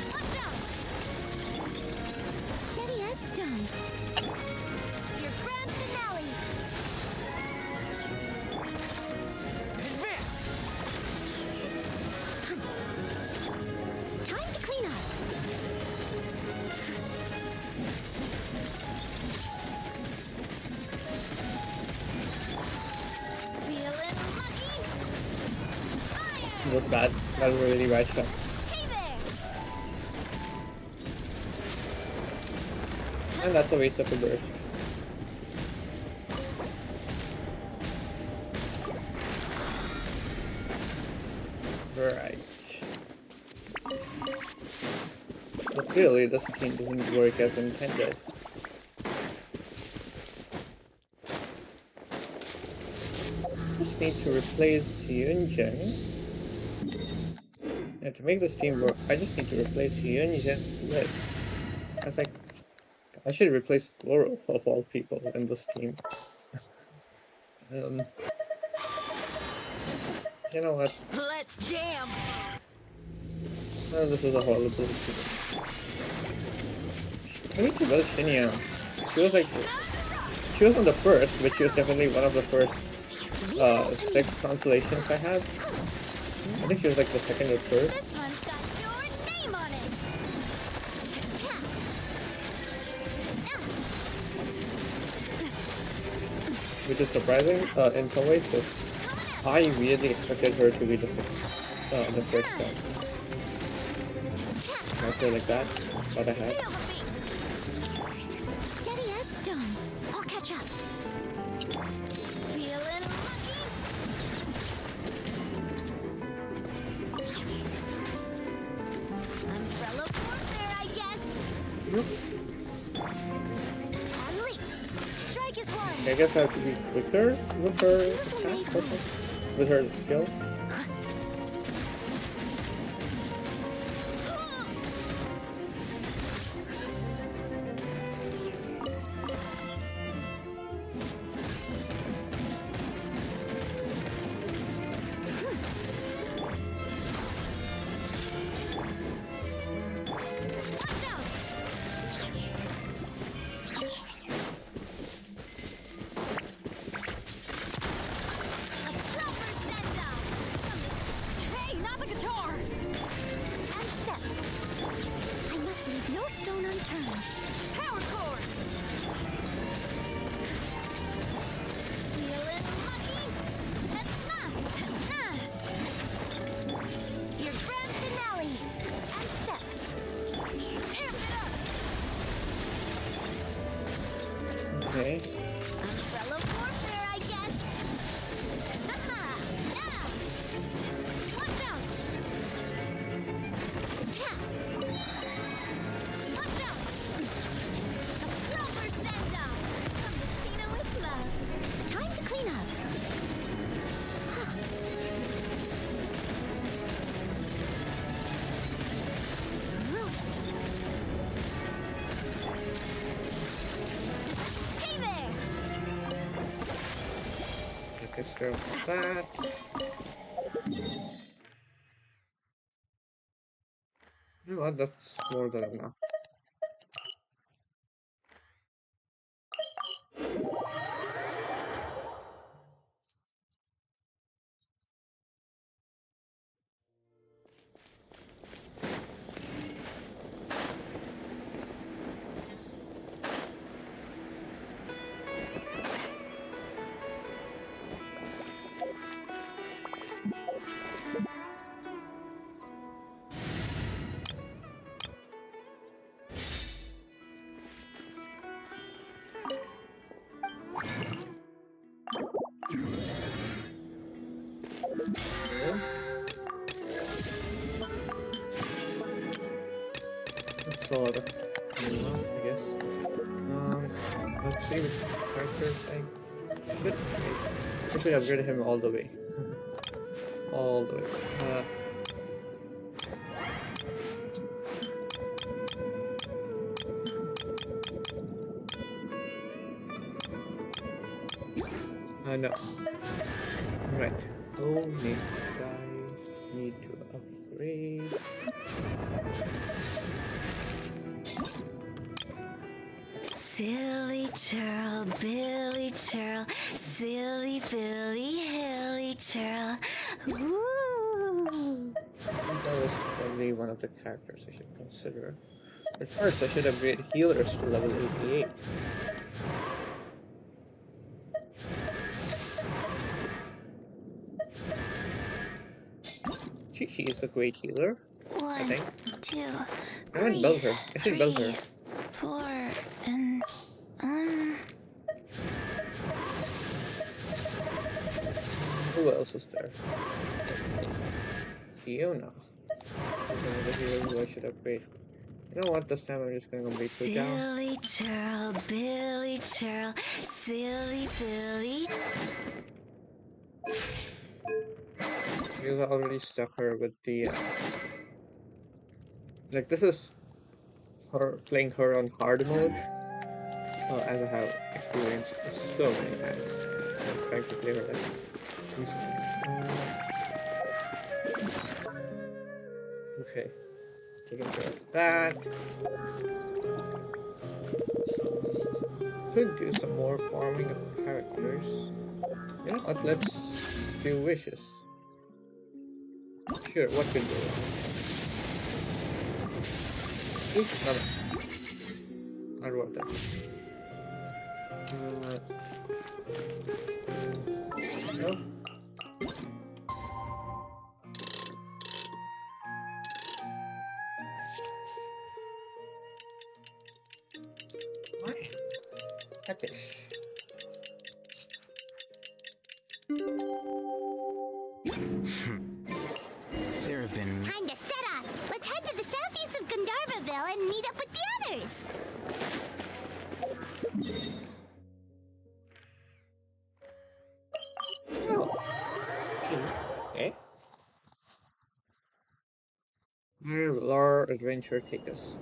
Watch out! Steady as stone. Your grand finale. Advance! Time to clean up. Feeling lucky? Fire! That was bad. That was a really bad shot. Hey there! And that's a waste of a burst. Right. So clearly this team doesn't work as intended. Just need to replace Yunjin. And to make this team work, I just need to replace Yunjin with... I was like, I should replace Goro of all people in this team. You know what? Let's jam! Oh, this is a horrible team. I need to build Shinya. She wasn't the first, but she was definitely one of the first 6 constellations I had. I think she was like the second or third. This one's got your name on it! Which is surprising in some ways, because I really expected her to be the first one. Not so like that, but I had. Feel the beat! Steady as stone. I'll catch up. Feeling lucky? Umbrella warfare, I guess. Yep. And leap. Strike is one. I guess I have to be quicker with her attack or something. With her skill. Watch out! A proper send-off! Hey, not the guitar! And step. I must leave no stone unturned. Power chord! Feeling lucky? Your grand finale! And step. Amp it up! Okay. Umbrella warfare, I guess. Haha! Now! Watch out! Tap! Watch out! care of that. You know what? That's more than enough. That's all of I guess. Let's see which characters I should upgrade. I should upgrade him all the way. All the way. No. Right. Oh, I need to upgrade. Silly churl, Billy churl, silly Billy, hilly churl. Ooh. I think that was probably one of the characters I should consider. But first, I should upgrade healers to level 88. She is a great healer. I think. 1, 2, I haven't built her. I should build her. 4, and Who else is there? Fiona. Another healer who I should upgrade. You know what? This time I'm just gonna upgrade her down. Silly churl, Billy churl, silly Billy. We've already stuck her with the like this is her playing her on hard mode, as I have experienced so many times. I'm trying to play her like okay, taking care of that. Could do some more farming of characters. You know what? Let's do wishes. Sure, what could do? Oops, no. Not worth it. No. Why? Epish. There have been... time to set off. Let's head to the southeast of Gandharvaville and meet up with the others. Oh. Okay. Where will our adventure take us?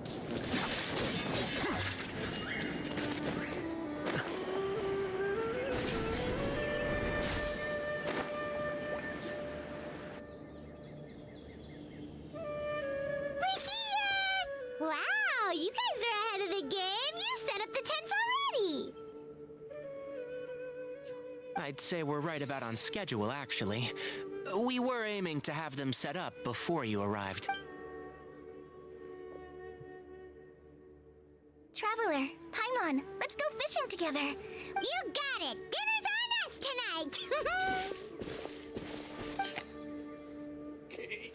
Wow, you guys are ahead of the game. You set up the tents already. I'd say we're right about on schedule, actually. We were aiming to have them set up before you arrived. Traveler, Paimon, let's go fishing together. You got it. Dinner's on us tonight. Okay.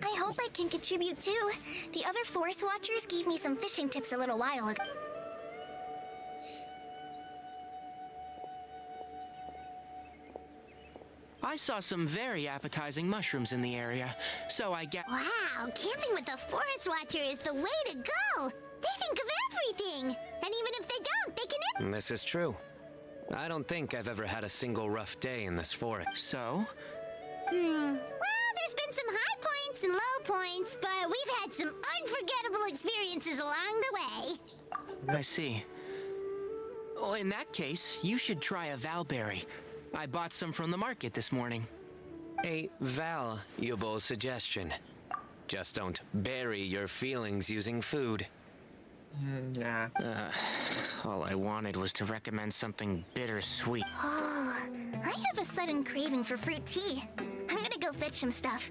I hope I can contribute too. The other forest watchers gave me some fishing tips a little while ago. I saw some very appetizing mushrooms in the area, so I get... Wow, camping with a forest watcher is the way to go. They think of everything. And even if they don't, they can... This is true. I don't think I've ever had a single rough day in this forest. So? Well, there's been some high points and low points, but we've had some unforgettable experiences along the way. I see. Oh, in that case, you should try a Valberry. I bought some from the market this morning. A valuable suggestion. Just don't bury your feelings using food. Nah. All I wanted was to recommend something bittersweet. Oh, I have a sudden craving for fruit tea. I'm gonna go fetch some stuff.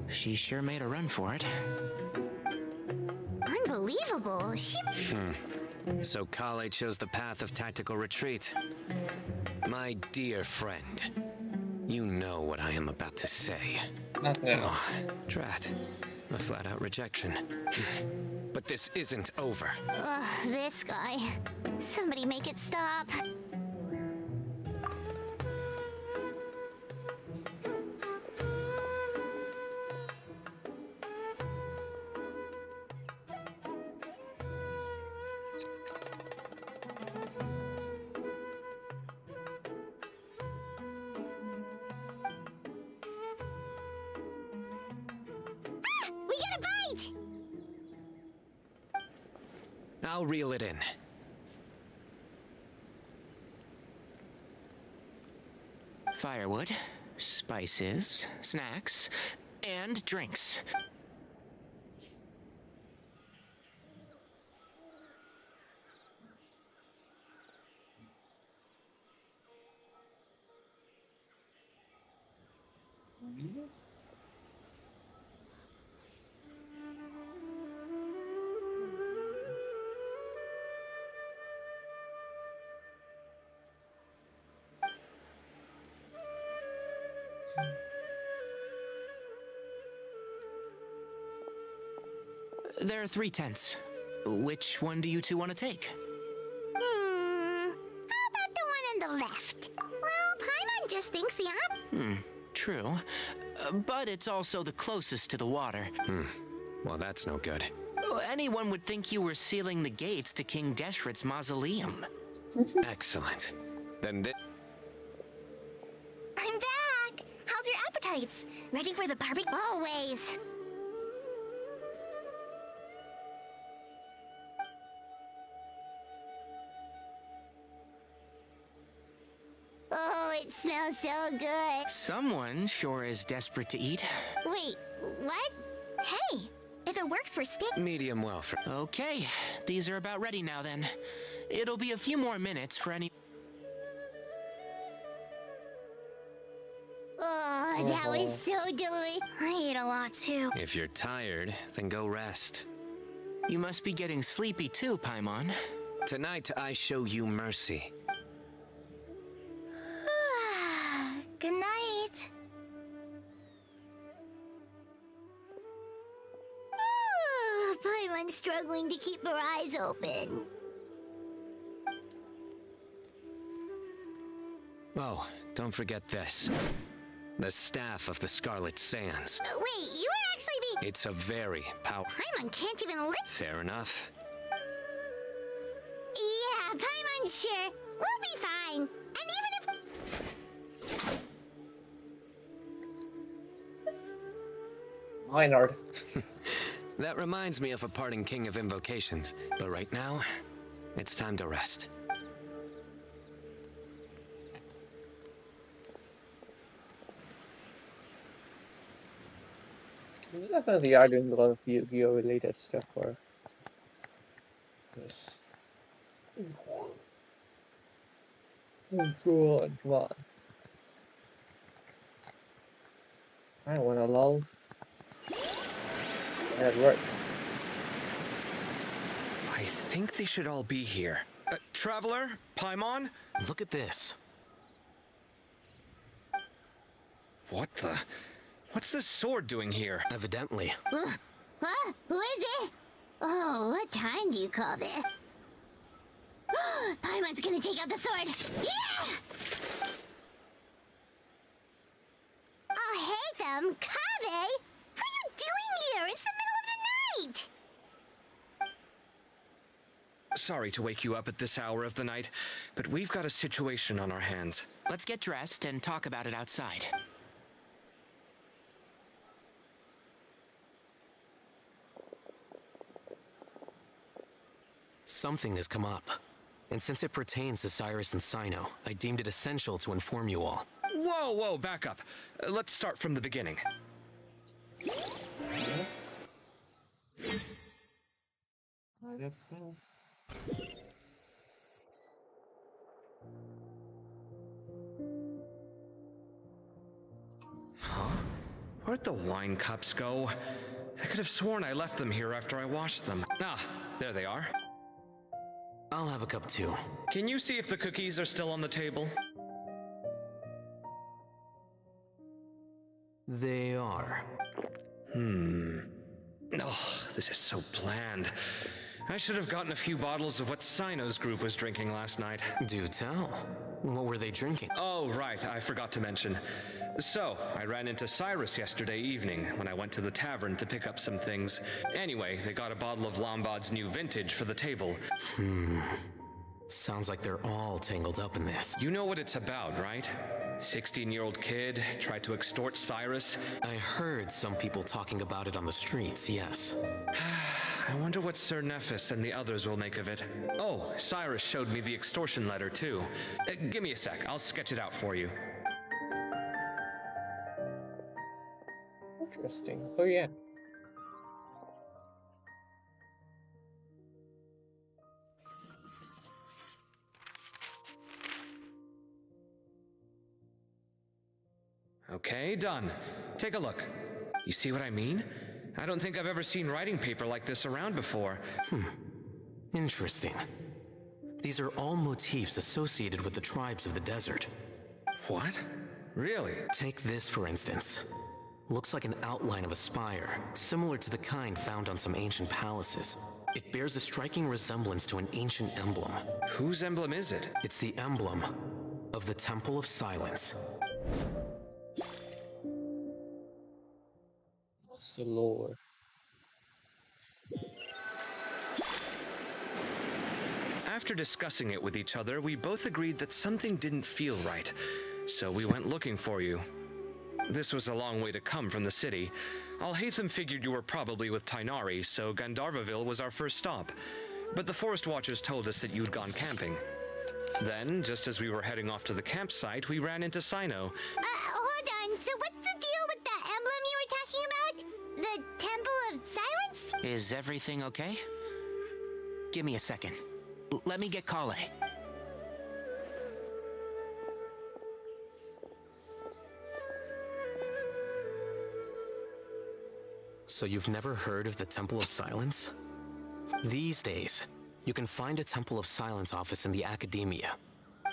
She sure made a run for it. Unbelievable. So Kale chose the path of tactical retreat. My dear friend, you know what I am about to say. Oh, drat. A flat-out rejection. But this isn't over. Ugh, this guy. Somebody make it stop. We got a bite! I'll reel it in. Firewood, spices, snacks, and drinks. There are 3 tents. Which one do you two want to take? How about the one on the left? Well, Paimon just thinks the op. True. But it's also the closest to the water. Well, that's no good. Anyone would think you were sealing the gates to King Deshret's mausoleum. Excellent. Then I'm back! How's your appetites? Ready for the barbecue? Always! Oh, it smells so good. Someone sure is desperate to eat. Wait, what? Hey, if it works for steak... medium well for... Okay, these are about ready now then. It'll be a few more minutes for any... Oh, that was so delicious. I ate a lot too. If you're tired, then go rest. You must be getting sleepy too, Paimon. Tonight, I show you mercy. Good night. Paimon's struggling to keep her eyes open. Oh, don't forget this. The Staff of the Scarlet Sands. Wait, you were actually being... It's a very Paimon can't even lift... Fair enough. Yeah, Paimon, sure. We'll be fine. And even if... Maynard. That reminds me of a parting king of invocations. But right now, it's time to rest. We definitely are doing a lot of Yu-Gi-Oh! Related stuff for this. Cool, and come on. I wanna lull. That worked. I think they should all be here. Traveler? Paimon? Look at this. What the? What's this sword doing here? Evidently. Huh? Who is it? Oh, what time do you call this? Paimon's gonna take out the sword. Yeah! I'll hate them. Kave? What are you doing here? It's the middle of the night! Sorry to wake you up at this hour of the night, but we've got a situation on our hands. Let's get dressed and talk about it outside. Something has come up. And since it pertains to Cyrus and Cyno, I deemed it essential to inform you all. Whoa, back up. Let's start from the beginning. Huh? Where'd the wine cups go? I could have sworn I left them here after I washed them. Ah, there they are. I'll have a cup too. Can you see if the cookies are still on the table? They are. Oh, this is so bland. I should have gotten a few bottles of what Cyno's group was drinking last night. Do tell. What were they drinking? Oh, right, I forgot to mention. So, I ran into Cyrus yesterday evening when I went to the tavern to pick up some things. Anyway, they got a bottle of Lombard's new vintage for the table. Sounds like they're all tangled up in this. You know what it's about, right? 16-year-old kid tried to extort Cyrus. I heard some people talking about it on the streets, yes. I wonder what Sir Nephis and the others will make of it. Oh, Cyrus showed me the extortion letter, too. Give me a sec, I'll sketch it out for you. Interesting. Oh, yeah. Okay, done. Take a look. You see what I mean? I don't think I've ever seen writing paper like this around before. Interesting. These are all motifs associated with the tribes of the desert. What? Really? Take this, for instance. Looks like an outline of a spire, similar to the kind found on some ancient palaces. It bears a striking resemblance to an ancient emblem. Whose emblem is it? It's the emblem of the Temple of Silence. What's the lore? After discussing it with each other, we both agreed that something didn't feel right, so we went looking for you. This was a long way to come from the city. Alhaitham figured you were probably with Tainari, so Gandharvaville was our first stop. But the Forest Watchers told us that you'd gone camping. Then, just as we were heading off to the campsite, we ran into Cyno. Hold on, so what's the deal with that emblem you were talking about? The Temple of Silence? Is everything okay? Give me a second. Let me get Kale. So you've never heard of the Temple of Silence? These days, you can find a Temple of Silence office in the academia.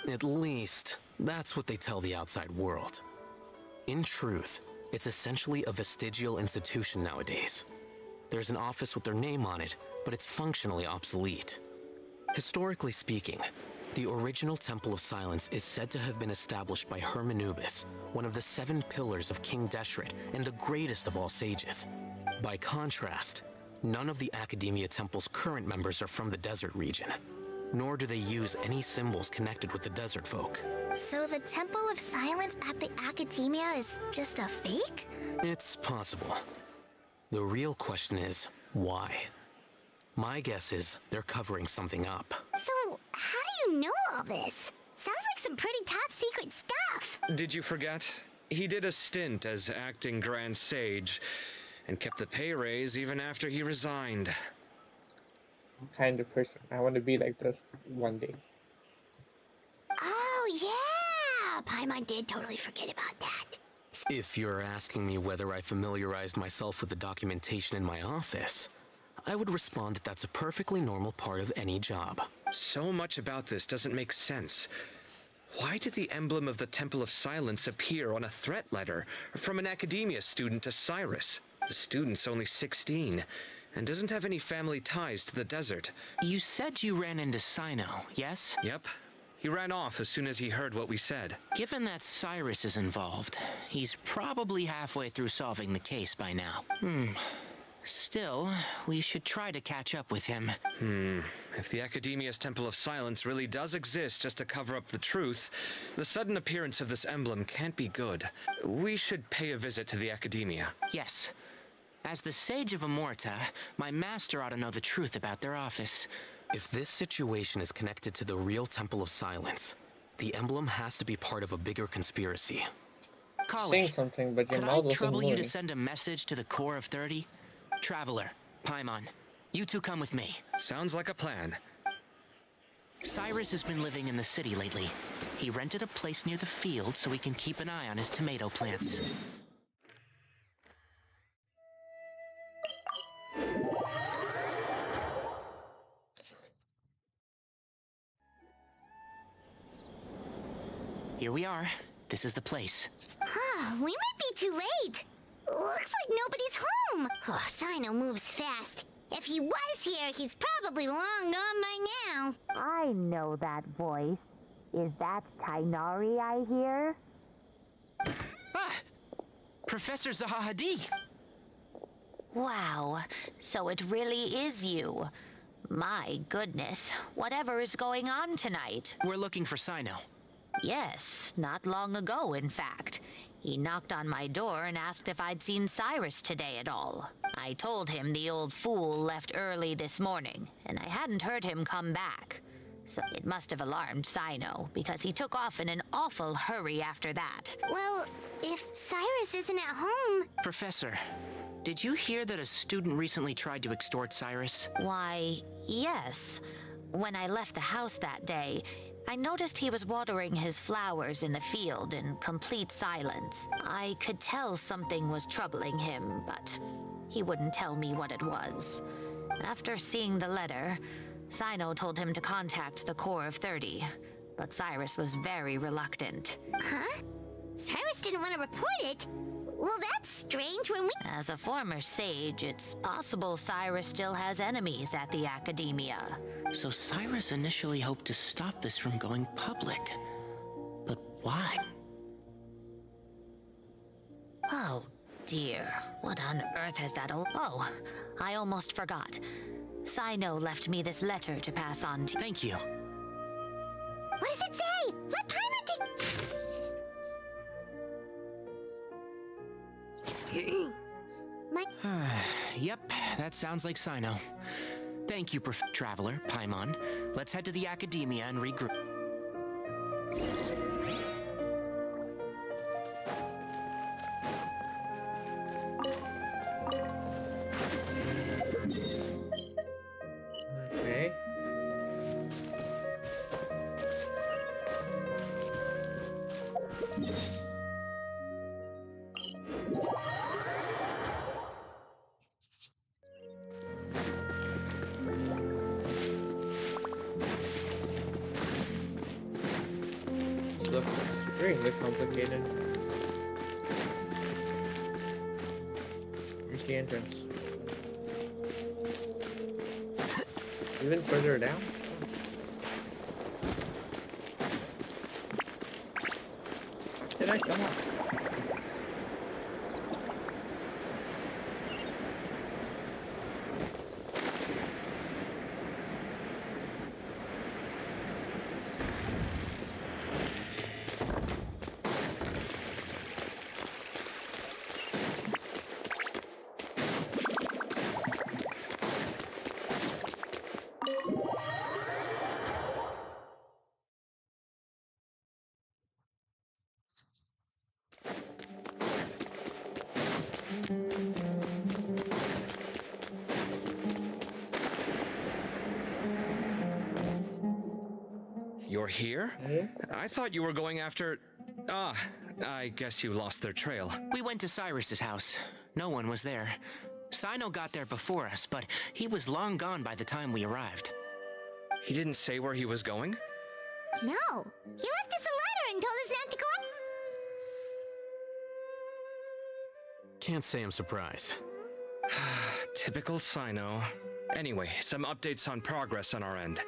At least, that's what they tell the outside world. In truth, it's essentially a vestigial institution nowadays. There's an office with their name on it, but it's functionally obsolete. Historically speaking, the original Temple of Silence is said to have been established by Hermanubis, one of the 7 pillars of King Deshret and the greatest of all sages. By contrast, none of the Academia Temple's current members are from the desert region, nor do they use any symbols connected with the desert folk. So the Temple of Silence at the Academia is just a fake? It's possible. The real question is, why? My guess is they're covering something up. So, how do you know all this? Sounds like some pretty top secret stuff. Did you forget? He did a stint as acting Grand Sage, and kept the pay raise even after he resigned. What kind of person? I want to be like this one day. Oh, yeah! Paimon did totally forget about that. If you're asking me whether I familiarized myself with the documentation in my office, I would respond that that's a perfectly normal part of any job. So much about this doesn't make sense. Why did the emblem of the Temple of Silence appear on a threat letter from an Academia student to Cyrus? The student's only 16 and doesn't have any family ties to the desert. You said you ran into Cyno, yes? Yep. He ran off as soon as he heard what we said. Given that Cyrus is involved, he's probably halfway through solving the case by now. Still, we should try to catch up with him. If the Academia's Temple of Silence really does exist just to cover up the truth, the sudden appearance of this emblem can't be good. We should pay a visit to the Academia. Yes. As the Sage of Amorta, my master ought to know the truth about their office. If this situation is connected to the real Temple of Silence, the emblem has to be part of a bigger conspiracy. Saying something, but your could mouth I wasn't trouble you to moving. send a message to the core of 30? Traveler, Paimon, you two come with me. Sounds like a plan. Cyrus has been living in the city lately. He rented a place near the field so he can keep an eye on his tomato plants. Here we are. This is the place. We might be too late. Looks like nobody's home. Oh, Cyno moves fast. If he was here, he's probably long gone by now. I know that voice. Is that Tainari I hear? Ah! Professor Zahahadi! Wow, so it really is you. My goodness, whatever is going on tonight? We're looking for Cyno. Yes, not long ago, in fact. He knocked on my door and asked if I'd seen Cyrus today at all. I told him the old fool left early this morning, and I hadn't heard him come back. So it must have alarmed Cyno, because he took off in an awful hurry after that. Well, if Cyrus isn't at home... Professor, did you hear that a student recently tried to extort Cyrus? Why, yes. When I left the house that day, I noticed he was watering his flowers in the field in complete silence. I could tell something was troubling him, but he wouldn't tell me what it was. After seeing the letter, Cyno told him to contact the Core of 30, but Cyrus was very reluctant. Huh? Cyrus didn't want to report it? Well, that's strange when we... As a former sage, it's possible Cyrus still has enemies at the Academia. So Cyrus initially hoped to stop this from going public. But why? Oh, dear. What on earth has that old... Oh, I almost forgot. Cyno left me this letter to pass on to... Thank you. What does it say? Let Paimon take... Yep, that sounds like Cyno. Thank you, Traveler, Paimon. Let's head to the Academia and regroup. Okay. This looks extremely complicated. Where's the entrance? Even further down? Did I come up? You're here? I thought you were going after... Ah, I guess you lost their trail. We went to Cyrus's house. No one was there. Cyno got there before us, but he was long gone by the time we arrived. He didn't say where he was going? No, he left us a letter and told us not to go up. Can't say I'm surprised. Typical Cyno. Anyway, some updates on progress on our end.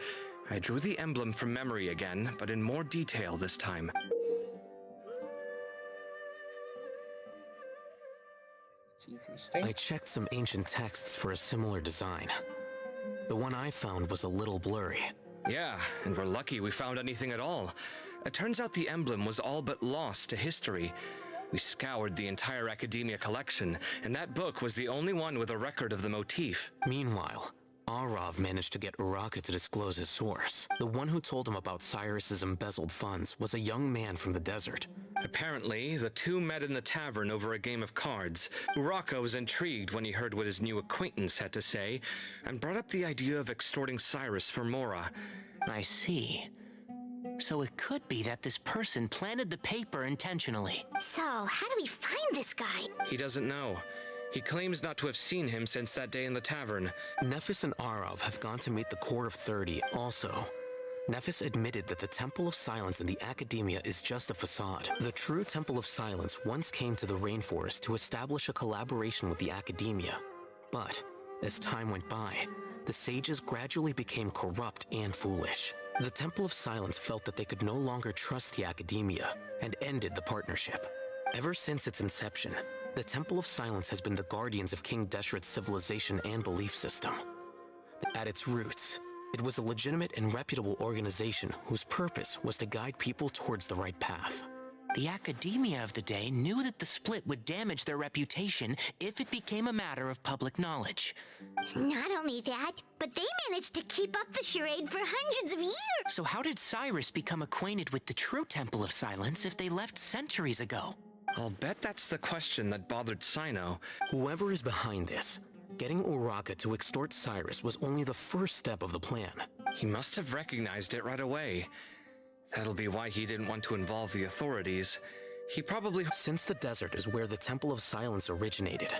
I drew the emblem from memory again, but in more detail this time. It's interesting. I checked some ancient texts for a similar design. The one I found was a little blurry. Yeah, and we're lucky we found anything at all. It turns out the emblem was all but lost to history. We scoured the entire Academia collection, and that book was the only one with a record of the motif. Meanwhile, Arav managed to get Uraka to disclose his source. The one who told him about Cyrus's embezzled funds was a young man from the desert. Apparently, the two met in the tavern over a game of cards. Uraka was intrigued when he heard what his new acquaintance had to say, and brought up the idea of extorting Cyrus for Mora. I see. So it could be that this person planted the paper intentionally. So, how do we find this guy? He doesn't know. He claims not to have seen him since that day in the tavern. Nephis and Arav have gone to meet the Core of 30 also. Nephis admitted that the Temple of Silence in the Academia is just a facade. The true Temple of Silence once came to the rainforest to establish a collaboration with the Academia. But, as time went by, the sages gradually became corrupt and foolish. The Temple of Silence felt that they could no longer trust the Academia and ended the partnership. Ever since its inception, the Temple of Silence has been the guardians of King Deshret's civilization and belief system. At its roots, it was a legitimate and reputable organization whose purpose was to guide people towards the right path. The academia of the day knew that the split would damage their reputation if it became a matter of public knowledge. Not only that, but they managed to keep up the charade for hundreds of years! So how did Cyrus become acquainted with the true Temple of Silence if they left centuries ago? I'll bet that's the question that bothered Cyno. Whoever is behind this, getting Uraka to extort Cyrus was only the first step of the plan. He must have recognized it right away. That'll be why he didn't want to involve the authorities. He probably... Since the desert is where the Temple of Silence originated,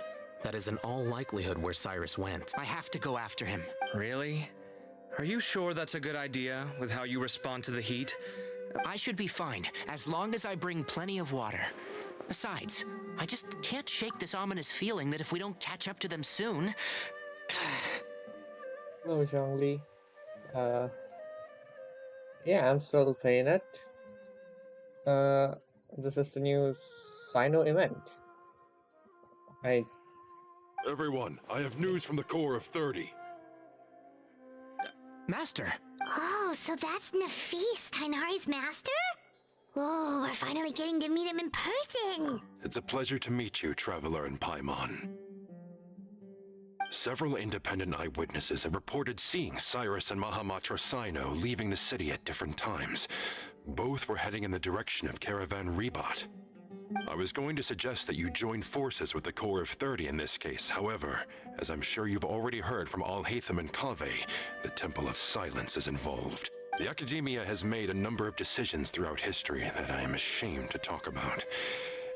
that is in all likelihood where Cyrus went. I have to go after him. Really? Are you sure that's a good idea, with how you respond to the heat? I should be fine, as long as I bring plenty of water. Besides, I just can't shake this ominous feeling that if we don't catch up to them soon... Hello, Zhongli. Yeah, I'm still playing it. This is the new Cyno event. Everyone, I have news from the Core of 30. Master! Oh, so that's Nafis, Tainari's master? Oh, we're finally getting to meet him in person! It's a pleasure to meet you, Traveler in Paimon. Several independent eyewitnesses have reported seeing Cyrus and Mahamatra Cyno leaving the city at different times. Both were heading in the direction of Caravan Rebat. I was going to suggest that you join forces with the Core of 30 in this case. However, as I'm sure you've already heard from Alhaitham and Kaveh, the Temple of Silence is involved. The Academia has made a number of decisions throughout history that I am ashamed to talk about.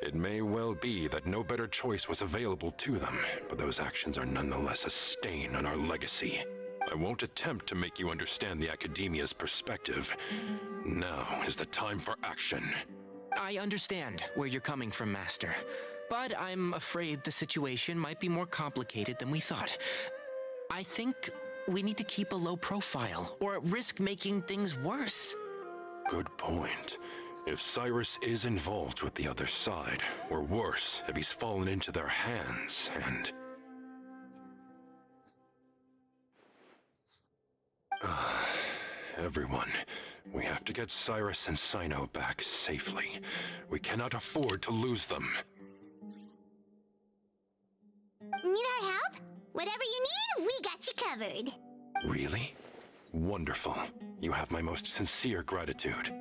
It may well be that no better choice was available to them, but those actions are nonetheless a stain on our legacy. I won't attempt to make you understand the Academia's perspective. Now is the time for action. I understand where you're coming from, Master. But I'm afraid the situation might be more complicated than we thought. I think we need to keep a low profile, or risk making things worse. Good point. If Cyrus is involved with the other side, or worse, if he's fallen into their hands, and... Everyone, we have to get Cyrus and Cyno back safely. We cannot afford to lose them. Need our help? Whatever you need, we got you covered. Really? Wonderful. You have my most sincere gratitude.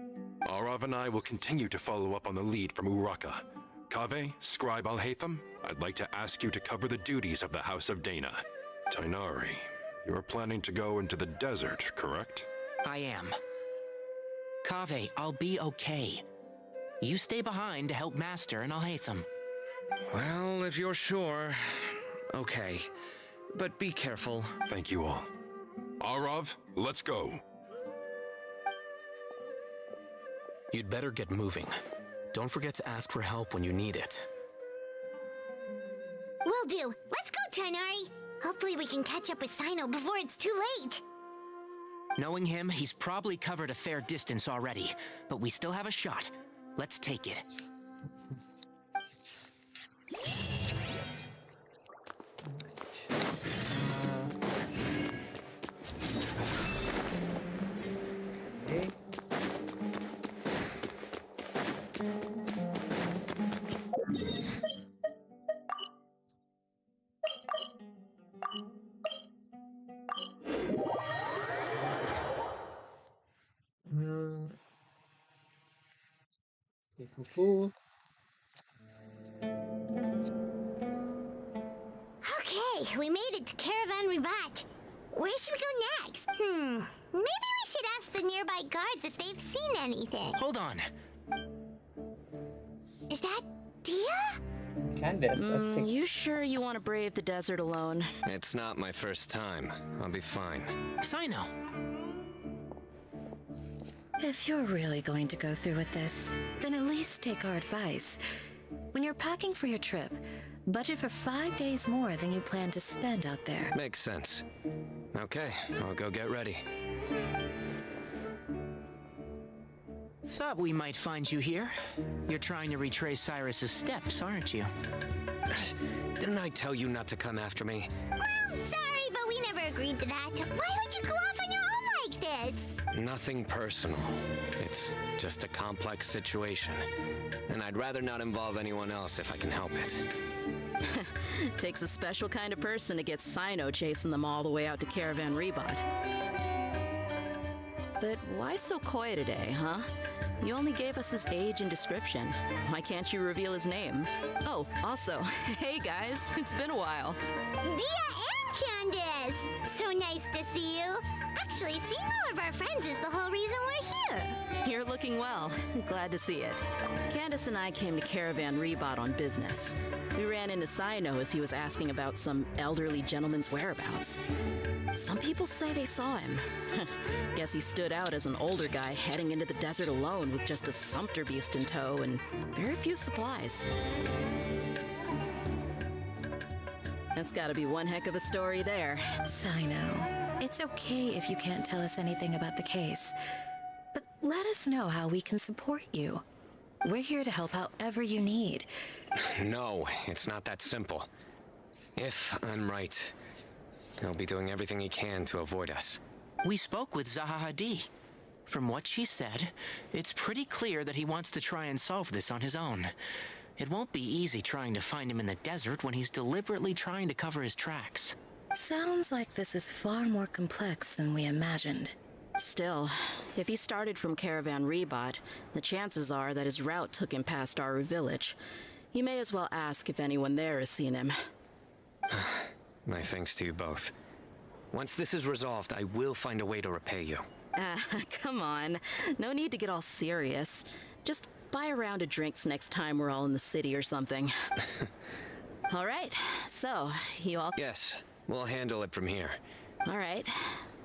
Arav and I will continue to follow up on the lead from Uraka. Kaveh, Scribe Alhaitham, I'd like to ask you to cover the duties of the House of Dana. Tainari, you're planning to go into the desert, correct? I am. Kaveh, I'll be okay. You stay behind to help Master and Alhaitham. Well, if you're sure... Okay. But be careful. Thank you all. Arav, let's go. You'd better get moving. Don't forget to ask for help when you need it. Will do. Let's go, Tainari. Hopefully we can catch up with Cyno before it's too late. Knowing him, he's probably covered a fair distance already, but we still have a shot. Let's take it. Okay. Foo-foo-foo. Okay, we made it to Caravan Ribat. Where should we go next? Maybe we should ask the nearby guards if they've seen anything. Hold on. Is that Dia? Candace, I think. You sure you want to brave the desert alone? It's not my first time. I'll be fine. Cyno. If you're really going to go through with this, then at least take our advice. When you're packing for your trip, budget for 5 days more than you plan to spend out there. Makes sense. Okay, I'll go get ready. Thought we might find you here. You're trying to retrace Cyrus's steps, aren't you? Didn't I tell you not to come after me? Well, sorry, but we never agreed to that. Why would you go off on your own like this? Nothing personal. It's just a complex situation. And I'd rather not involve anyone else if I can help it. Takes a special kind of person to get Cyno chasing them all the way out to Caravan Ribat. But why so coy today, huh? You only gave us his age and description. Why can't you reveal his name? Oh, also, hey guys, it's been a while. Dia and Candace! So nice to see you. Actually, seeing all of our friends is the whole reason we're here. You're looking well. Glad to see it. Candace and I came to Caravan Ribat on business. We ran into Cyno as he was asking about some elderly gentleman's whereabouts. Some people say they saw him. Guess he stood out as an older guy heading into the desert alone with just a sumpter beast in tow and very few supplies. That's gotta be one heck of a story there. Cyno, it's okay if you can't tell us anything about the case. But let us know how we can support you. We're here to help however you need. No, it's not that simple. If I'm right, he'll be doing everything he can to avoid us. We spoke with Zaha Hadid. From what she said, it's pretty clear that he wants to try and solve this on his own. It won't be easy trying to find him in the desert when he's deliberately trying to cover his tracks. Sounds like this is far more complex than we imagined. Still, if he started from Caravan Ribat, the chances are that his route took him past our village. You may as well ask if anyone there has seen him. My thanks to you both. Once this is resolved, I will find a way to repay you. Come on. No need to get all serious. Just buy a round of drinks next time we're all in the city or something. All right, so, you all... Yes, we'll handle it from here. All right,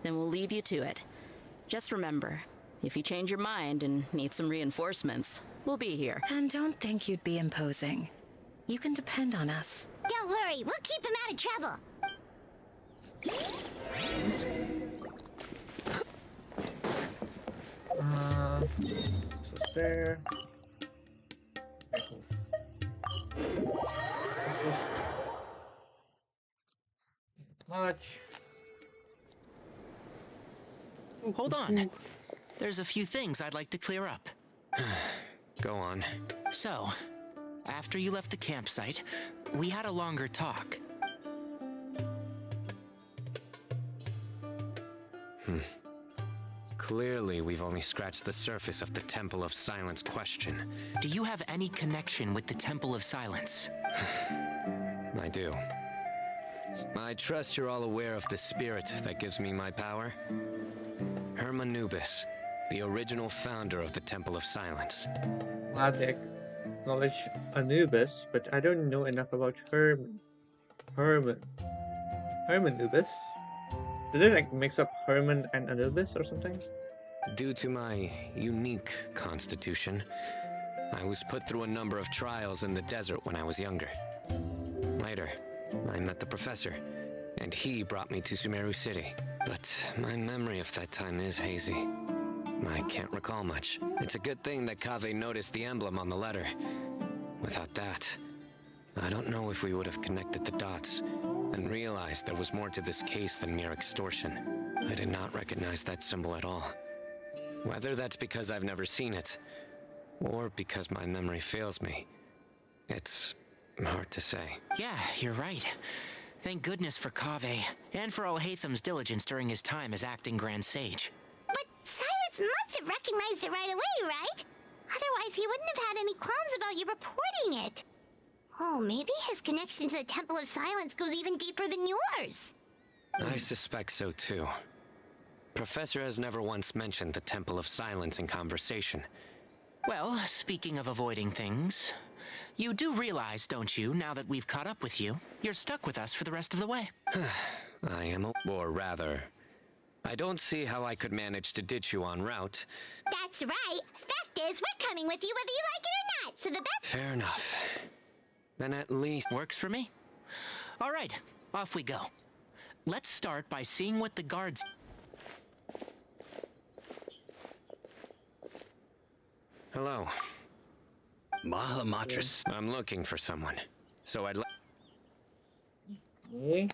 then we'll leave you to it. Just remember, if you change your mind and need some reinforcements, we'll be here. And don't think you'd be imposing. You can depend on us. Don't worry, we'll keep him out of trouble. This is there. Much. Hold on. There's a few things I'd like to clear up. Go on. So, after you left the campsite, we had a longer talk. Clearly, we've only scratched the surface of the Temple of Silence question. Do you have any connection with the Temple of Silence? I do. I trust you're all aware of the spirit that gives me my power. Hermanubis, the original founder of the Temple of Silence. Glad they acknowledge Anubis, but I don't know enough about Hermanubis. Did they like mix up Herman and Anubis or something? Due to my unique constitution, I was put through a number of trials in the desert when I was younger. Later, I met the professor, and he brought me to Sumeru City. But my memory of that time is hazy. I can't recall much. It's a good thing that Kaveh noticed the emblem on the letter. Without that, I don't know if we would have connected the dots and realized there was more to this case than mere extortion. I did not recognize that symbol at all. Whether that's because I've never seen it, or because my memory fails me, it's hard to say. Yeah, you're right. Thank goodness for Kaveh, and for Alhaitham's diligence during his time as acting Grand Sage. But Cyrus must have recognized it right away, right? Otherwise, he wouldn't have had any qualms about you reporting it. Oh, maybe his connection to the Temple of Silence goes even deeper than yours. I suspect so too. Professor has never once mentioned the Temple of Silence in conversation. Well, speaking of avoiding things, you do realize, don't you, now that we've caught up with you, you're stuck with us for the rest of the way. I am, or rather, I don't see how I could manage to ditch you en route. That's right. Fact is, we're coming with you whether you like it or not, so the best— Fair enough. Then at least... Works for me. All right, off we go. Let's start by seeing what the guards... Hello. Mahamatra. I'm looking for someone, so I'd like... Okay.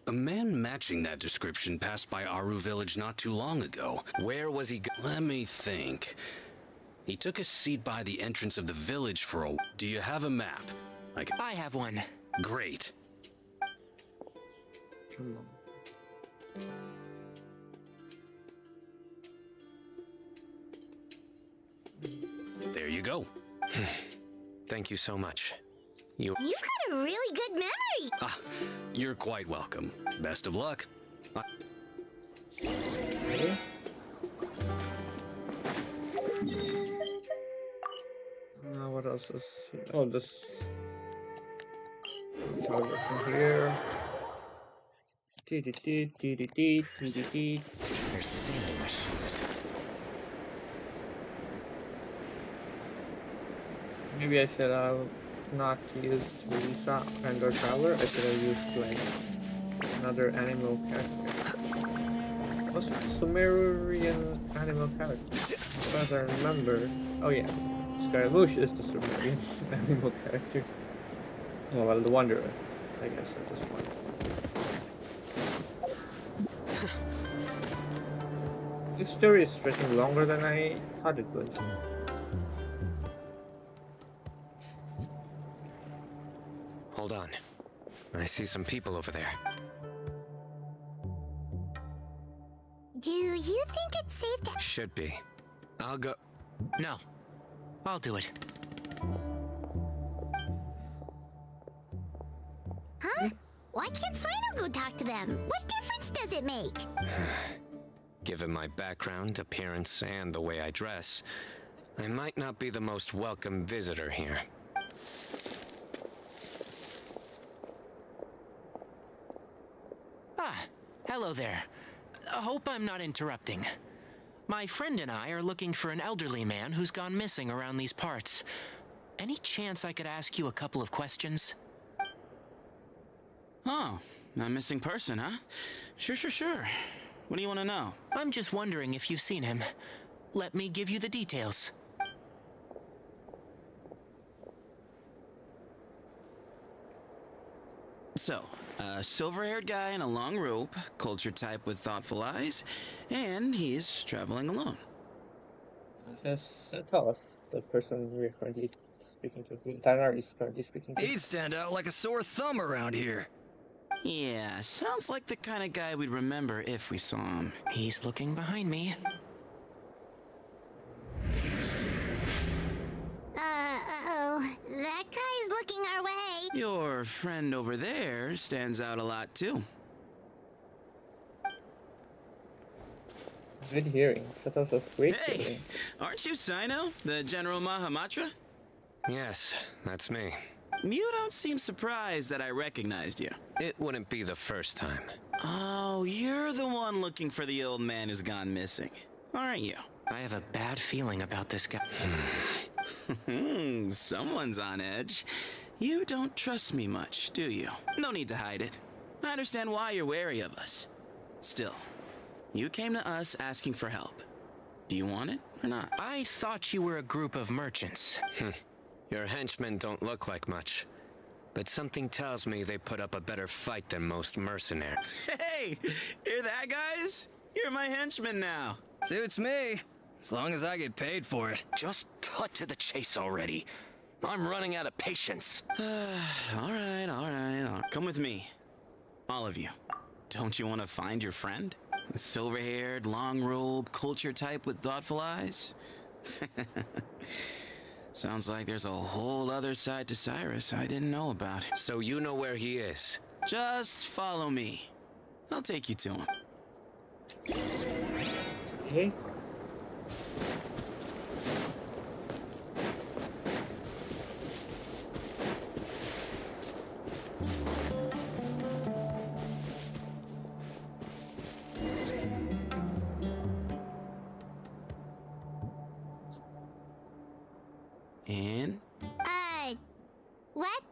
A man matching that description passed by Aru village not too long ago. Where was he Let me think. He took a seat by the entrance of the village for a... Do you have a map? I have one. Great. Come on. There you go. Thank you so much. You've got a really good memory! Ah, you're quite welcome. Best of luck. Okay. What else is... Oh, this... I'll go from here. They're saying my shoes. Maybe I should have not used Lisa and or Traveler. I should have used like another animal character. What's a Sumerian animal character? As far as I remember. Oh yeah, Scaramouche is the Sumerian animal character. Oh well, the Wanderer, I guess at this point. This story is stretching longer than I thought it would. Hold on. I see some people over there. Do you think it's safe to— Should be. I'll go... No. I'll do it. Huh? Why can't Cyno go talk to them? What difference does it make? Given my background, appearance, and the way I dress, I might not be the most welcome visitor here. Ah, hello there. Hope I'm not interrupting. My friend and I are looking for an elderly man who's gone missing around these parts. Any chance I could ask you a couple of questions? Oh, a missing person, huh? Sure. What do you want to know? I'm just wondering if you've seen him. Let me give you the details. So, a silver-haired guy in a long robe, culture type with thoughtful eyes, and he's traveling alone. Just tell us the person we're currently speaking to, Tanar is currently speaking to. He'd stand out like a sore thumb around here. Yeah, sounds like the kind of guy we'd remember if we saw him. He's looking behind me. Uh-oh. That guy's looking our way. Your friend over there stands out a lot, too. Good hearing. That was great Hey, hearing. aren't you Cyno, the General Mahamatra? Yes, that's me. You don't seem surprised that I recognized you. It wouldn't be the first time. Oh, you're the one looking for the old man who's gone missing, aren't you? I have a bad feeling about this guy. Someone's on edge. You don't trust me much, do you? No need to hide it. I understand why you're wary of us. Still, you came to us asking for help. Do you want it or not? I thought you were a group of merchants. Your henchmen don't look like much, but something tells me they put up a better fight than most mercenaries. Hey, hear that, guys? You're my henchman now. Suits me, as long as I get paid for it. Just cut to the chase already. I'm running out of patience. All right. Come with me. All of you. Don't you want to find your friend? Silver-haired, long-robed, culture type with thoughtful eyes? Sounds like there's a whole other side to Cyrus I didn't know about. So you know where he is? Just follow me. I'll take you to him. Okay. And? What?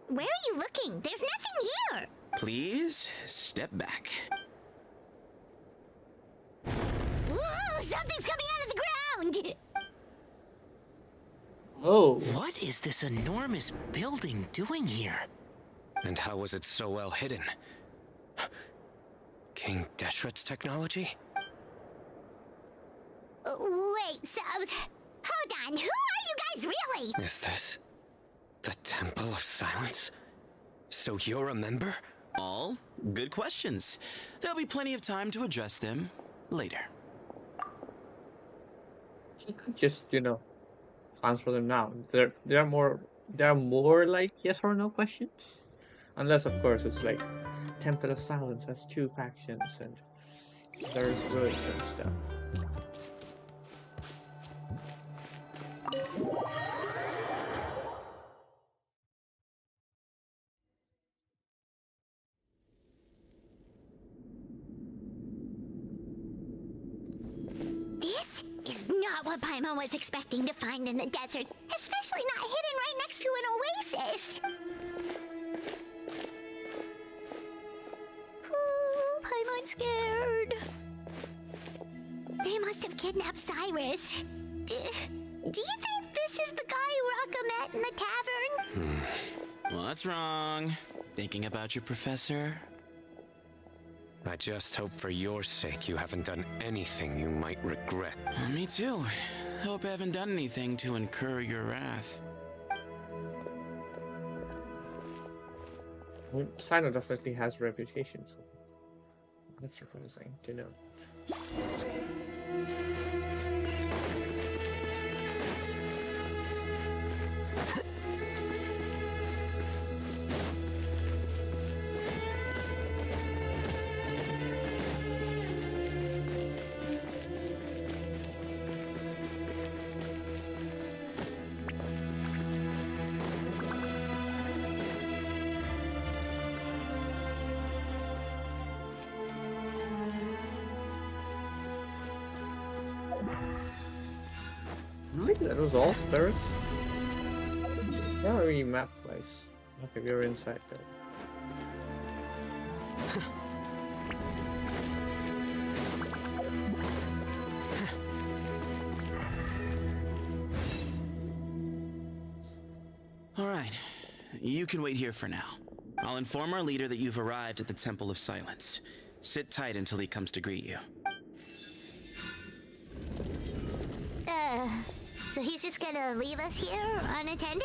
Where are you looking? There's nothing here! Please, step back. Whoa! Something's coming out of the ground! Oh. What is this enormous building doing here? And how was it so well hidden? King Deshret's technology? Wait, so... Hold on, who are you guys really? Is this the Temple of Silence? So you're a member? All good questions. There'll be plenty of time to address them later. You could just, answer them now. They're more like yes or no questions. Unless of course it's like Temple of Silence has 2 factions and there's roads and stuff. This is not what Paimon was expecting to find in the desert, especially not hidden right next to an oasis. Oh, Paimon's scared. They must have kidnapped Cyrus. Do you think this is the guy Raka met in the tavern? What's wrong? Thinking about your professor? I just hope for your sake you haven't done anything you might regret. Me too. Hope I haven't done anything to incur your wrath. Well, Cyno definitely has a reputation, so that's surprising to know. Really? That was all? Paris? Where are we map-wise? Okay, we're inside there. All right. You can wait here for now. I'll inform our leader that you've arrived at the Temple of Silence. Sit tight until he comes to greet you. So he's just gonna leave us here unattended?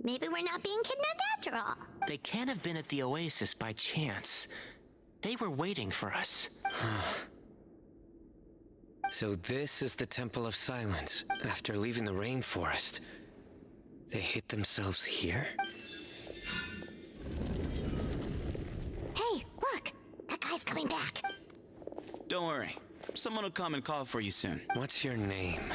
Maybe we're not being kidnapped after all. They can't have been at the oasis by chance. They were waiting for us. So this is the Temple of Silence. After leaving the rainforest, they hid themselves here? Hey, look! That guy's coming back. Don't worry. Someone will come and call for you soon. What's your name?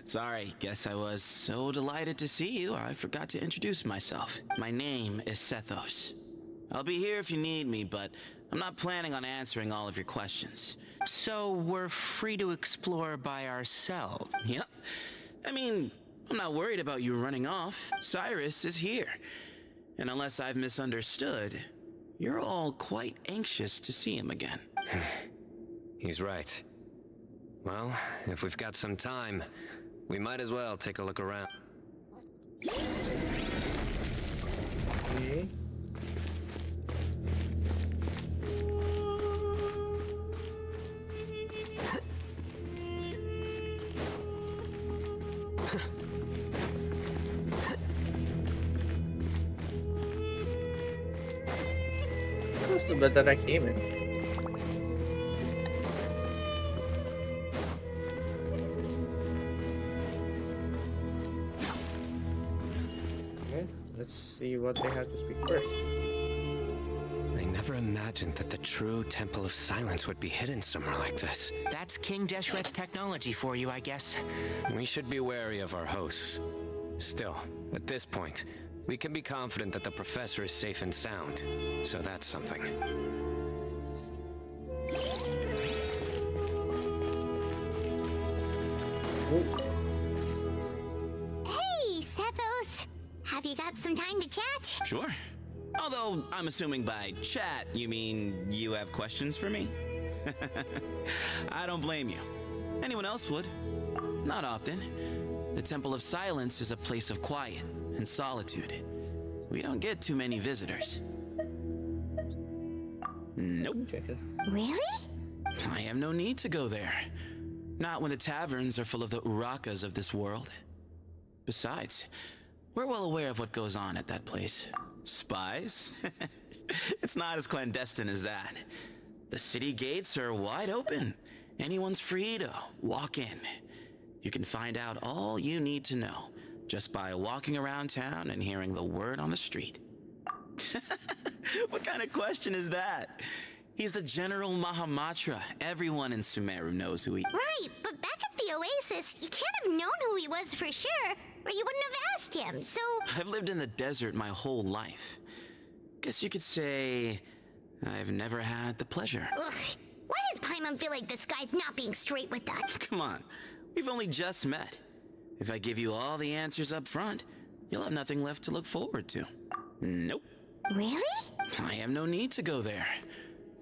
Sorry, guess I was so delighted to see you, I forgot to introduce myself. My name is Sethos. I'll be here if you need me, but I'm not planning on answering all of your questions. So we're free to explore by ourselves? Yep. I mean, I'm not worried about you running off. Cyrus is here. And unless I've misunderstood, you're all quite anxious to see him again. He's right. Well, if we've got some time, we might as well take a look around. Okay. understood that I came in. Okay, let's see what they have to speak first. I never imagined that the true Temple of Silence would be hidden somewhere like this. That's King Deshret's technology for you, I guess. We should be wary of our hosts. Still, at this point, we can be confident that the professor is safe and sound, so that's something. Hey, Sethos! Have you got some time to chat? Sure. Although, I'm assuming by chat, you mean you have questions for me? I don't blame you. Anyone else would. Not often. The Temple of Silence is a place of quiet and solitude. We don't get too many visitors. Nope. Really? I have no need to go there. Not when the taverns are full of the Urakas of this world. Besides, we're well aware of what goes on at that place. Spies? It's not as clandestine as that. The city gates are wide open. Anyone's free to walk in. You can find out all you need to know just by walking around town and hearing the word on the street. What kind of question is that? He's the General Mahamatra. Everyone in Sumeru knows who he is. Right, but back at the Oasis, you can't have known who he was for sure, or you wouldn't have asked him, so... I've lived in the desert my whole life. Guess you could say I've never had the pleasure. Ugh, why does Paimon feel like this guy's not being straight with that? Come on, we've only just met. If I give you all the answers up front, you'll have nothing left to look forward to. Nope. Really? I have no need to go there.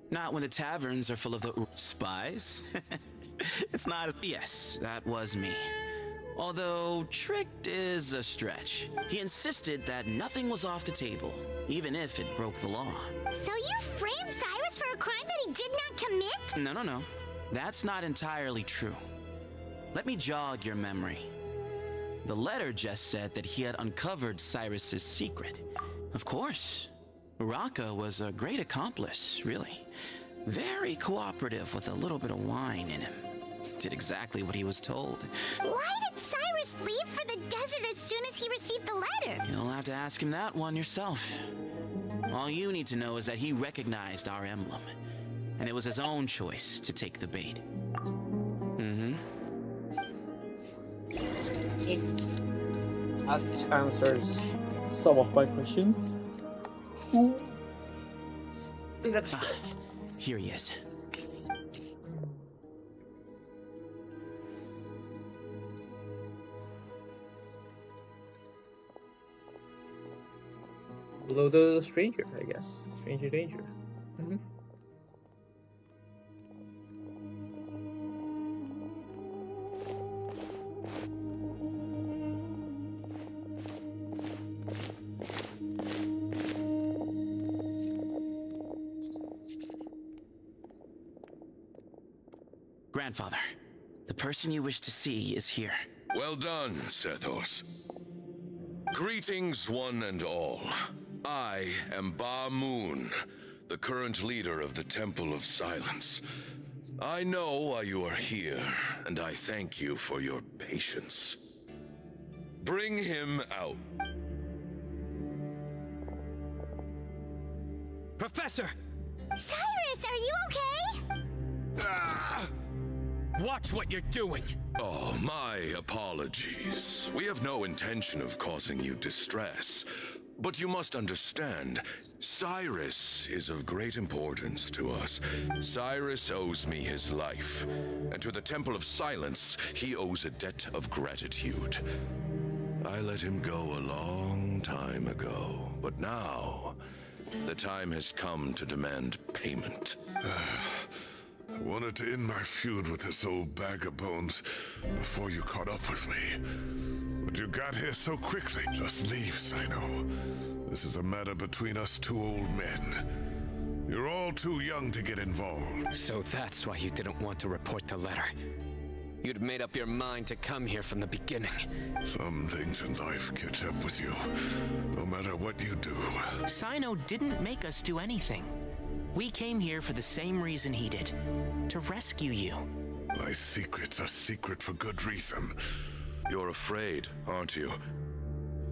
Not when the taverns are full of the spies. It's not as... Yes, that was me. Although, tricked is a stretch. He insisted that nothing was off the table, even if it broke the law. So you framed Cyrus for a crime that he did not commit? No. That's not entirely true. Let me jog your memory. The letter just said that he had uncovered Cyrus's secret. Of course. Uraka was a great accomplice, really. Very cooperative with a little bit of wine in him. Did exactly what he was told. Why did Cyrus leave for the desert as soon as he received the letter? You'll have to ask him that one yourself. All you need to know is that he recognized our emblem, and it was his own choice to take the bait. That answers some of my questions. Let's go. Here he is. Below the stranger, I guess. Stranger danger. Grandfather, the person you wish to see is here. Well done, Sethos. Greetings, one and all. I am Ba Moon, the current leader of the Temple of Silence. I know why you are here, and I thank you for your patience. Bring him out. Professor! Cyrus, are you okay? Watch what you're doing! Oh, my apologies. We have no intention of causing you distress. But you must understand, Cyrus is of great importance to us. Cyrus owes me his life, and to the Temple of Silence, he owes a debt of gratitude. I let him go a long time ago, but now, the time has come to demand payment. I wanted to end my feud with this old bag of bones before you caught up with me. But you got here so quickly. Just leave, Cyno. This is a matter between us two old men. You're all too young to get involved. So that's why you didn't want to report the letter. You'd made up your mind to come here from the beginning. Some things in life catch up with you, no matter what you do. Cyno didn't make us do anything. We came here for the same reason he did. To rescue you. My secrets are secret for good reason. You're afraid, aren't you?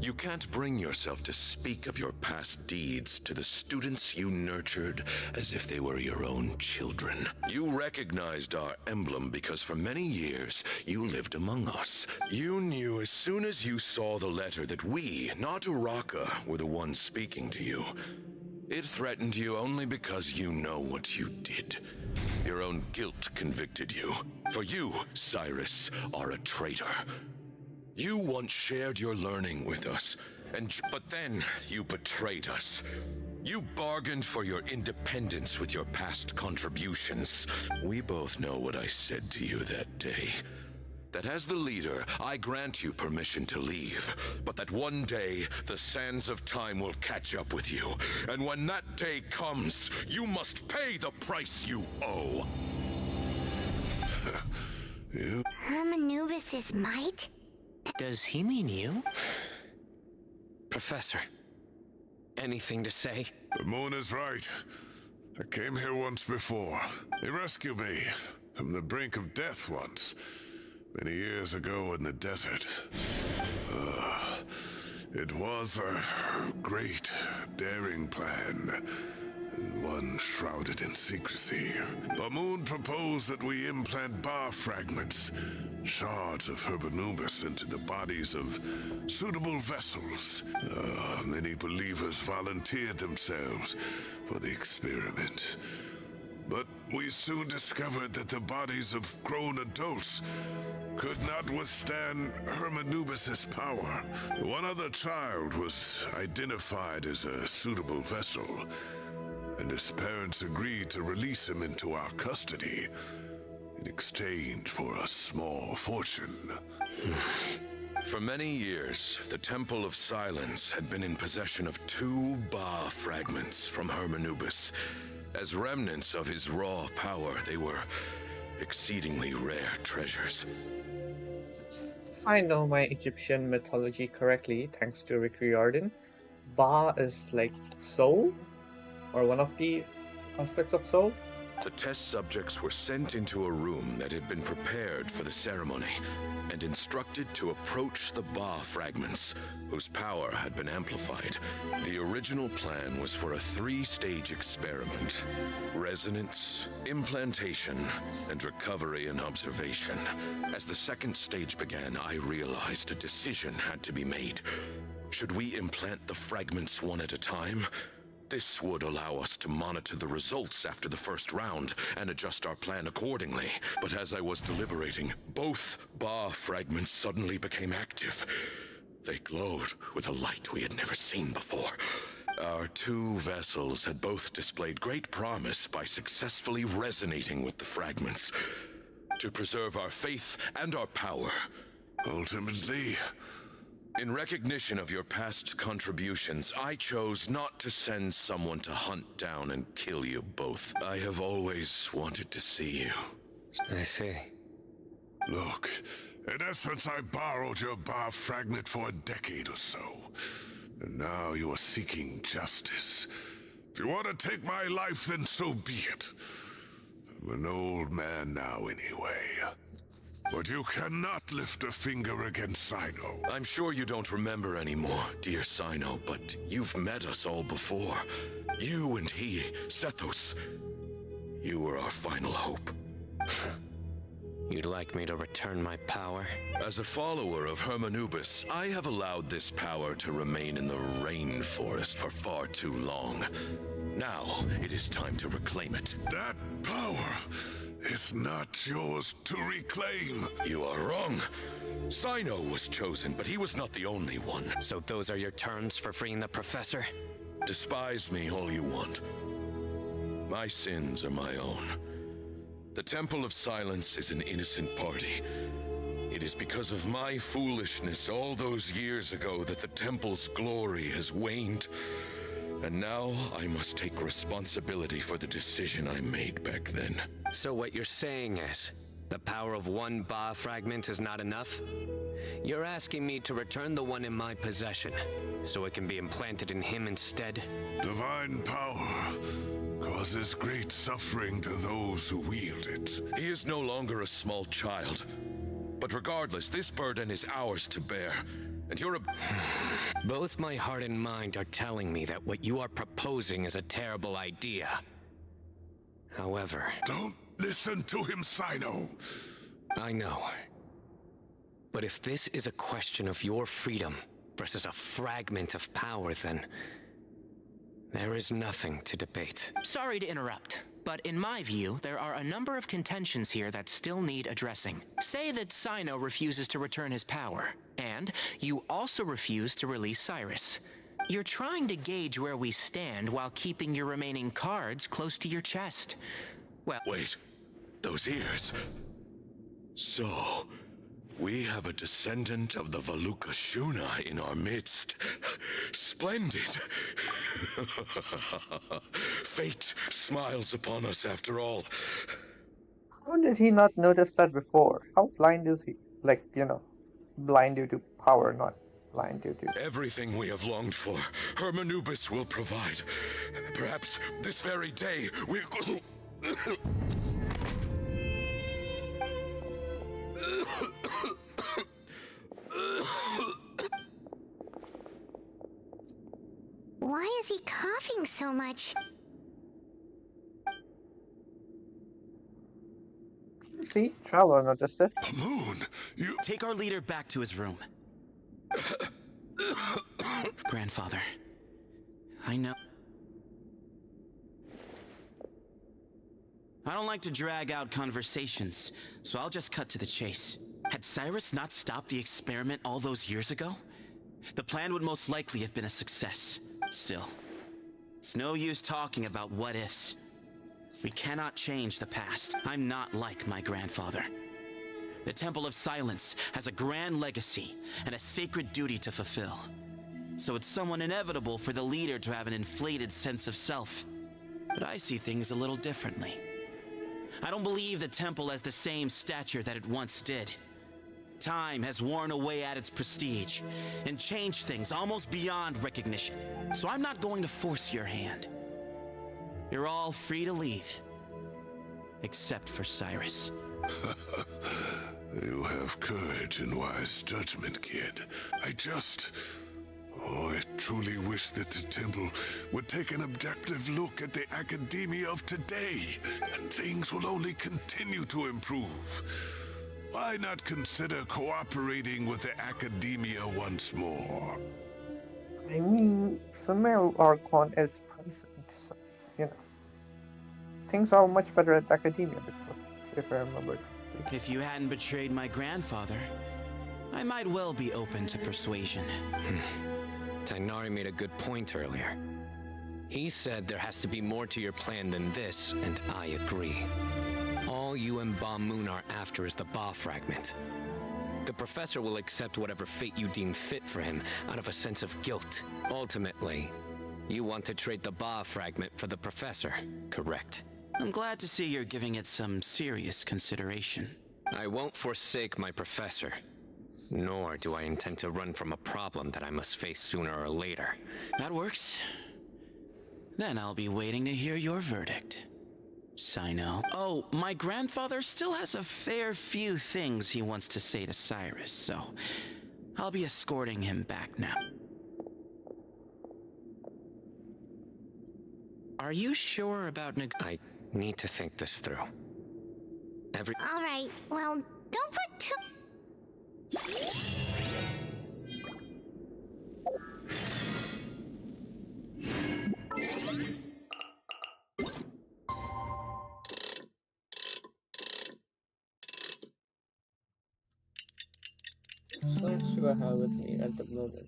You can't bring yourself to speak of your past deeds to the students you nurtured as if they were your own children. You recognized our emblem because for many years you lived among us. You knew as soon as you saw the letter that we, not Uraka, were the ones speaking to you. It threatened you only because you know what you did. Your own guilt convicted you. For you, Cyrus, are a traitor. You once shared your learning with us, but then you betrayed us. You bargained for your independence with your past contributions. We both know what I said to you that day. That as the leader, I grant you permission to leave, but that one day the sands of time will catch up with you. And when that day comes, you must pay the price you owe. Hermanubis's might? Does he mean you? Professor, anything to say? The moon is right. I came here once before. He rescued me from the brink of death once, many years ago in the desert. It was a great, daring plan, and one shrouded in secrecy. Bamoon proposed that we implant bar fragments, shards of Hermanubis, into the bodies of suitable vessels. Many believers volunteered themselves for the experiment. But we soon discovered that the bodies of grown adults could not withstand Hermanubis' power. One other child was identified as a suitable vessel, and his parents agreed to release him into our custody in exchange for a small fortune. For many years, the Temple of Silence had been in possession of 2 Ba fragments from Hermanubis. As remnants of his raw power, they were exceedingly rare treasures. If I know my Egyptian mythology correctly, thanks to Rick Riordan, Ba is like soul? Or one of the aspects of soul? The test subjects were sent into a room that had been prepared for the ceremony and instructed to approach the Ba fragments, whose power had been amplified. The original plan was for a 3-stage experiment: resonance, implantation, and recovery and observation. As the second stage began, I realized a decision had to be made. Should we implant the fragments one at a time? This would allow us to monitor the results after the first round and adjust our plan accordingly. But as I was deliberating, both Ba fragments suddenly became active. They glowed with a light we had never seen before. Our 2 vessels had both displayed great promise by successfully resonating with the fragments. To preserve our faith and our power, ultimately, in recognition of your past contributions, I chose not to send someone to hunt down and kill you both. I have always wanted to see you. I see. Look, in essence, I borrowed your Ba fragment for a decade or so. And now you are seeking justice. If you want to take my life, then so be it. I'm an old man now anyway. But you cannot lift a finger against Cyno. I'm sure you don't remember anymore, dear Cyno, but you've met us all before. You and he, Sethos. You were our final hope. You'd like me to return my power? As a follower of Hermanubis, I have allowed this power to remain in the rainforest for far too long. Now, it is time to reclaim it. That power is not yours to reclaim. You are wrong. Cyno was chosen, but he was not the only one. So those are your terms for freeing the professor? Despise me all you want. My sins are my own. The Temple of Silence is an innocent party. It is because of my foolishness all those years ago that the Temple's glory has waned. And now I must take responsibility for the decision I made back then. So what you're saying is, the power of 1 Ba fragment is not enough? You're asking me to return the one in my possession, so it can be implanted in him instead? Divine power causes great suffering to those who wield it. He is no longer a small child. But regardless, this burden is ours to bear. And you're a... Both my heart and mind are telling me that what you are proposing is a terrible idea. However... Don't listen to him, Cyno. I know. But if this is a question of your freedom versus a fragment of power, then... there is nothing to debate. Sorry to interrupt, but in my view, there are a number of contentions here that still need addressing. Say that Cyno refuses to return his power, and you also refuse to release Cyrus. You're trying to gauge where we stand while keeping your remaining cards close to your chest. Well... Wait, those ears... So... we have a descendant of the Valukashuna in our midst. Splendid. Fate smiles upon us after all. How did he not notice that before? How blind is he? Like, you know, blind due to power, not blind due to... Everything we have longed for, Hermanubis will provide. Perhaps this very day we... Why is he coughing so much? See, Traveler noticed it. Moon, you... Take our leader back to his room. Grandfather, I know... I don't like to drag out conversations, so I'll just cut to the chase. Had Cyrus not stopped the experiment all those years ago, the plan would most likely have been a success. Still, it's no use talking about what-ifs. We cannot change the past. I'm not like my grandfather. The Temple of Silence has a grand legacy and a sacred duty to fulfill. So it's somewhat inevitable for the leader to have an inflated sense of self. But I see things a little differently. I don't believe the temple has the same stature that it once did. Time has worn away at its prestige and changed things almost beyond recognition. So I'm not going to force your hand. You're all free to leave. Except for Cyrus. You have courage and wise judgment, kid. I truly wish that the temple would take an objective look at the academia of today, and things will only continue to improve. Why not consider cooperating with the academia once more? I mean, Sumeru Archon is present, so, you know. Things are much better at academia because of that, if I remember correctly. If you hadn't betrayed my grandfather, I might well be open to persuasion. Tighnari made a good point earlier. He said there has to be more to your plan than this, and I agree. All you and Ba Moon are after is the Ba fragment. The professor will accept whatever fate you deem fit for him out of a sense of guilt. Ultimately, you want to trade the Ba fragment for the professor, correct? I'm glad to see you're giving it some serious consideration. I won't forsake my professor. Nor do I intend to run from a problem that I must face sooner or later. That works. Then I'll be waiting to hear your verdict, Cyno. Oh, my grandfather still has a fair few things he wants to say to Cyrus, so I'll be escorting him back now. Are you sure about I need to think this through. All right, well, don't put too... So let's see what I have with me at the moment.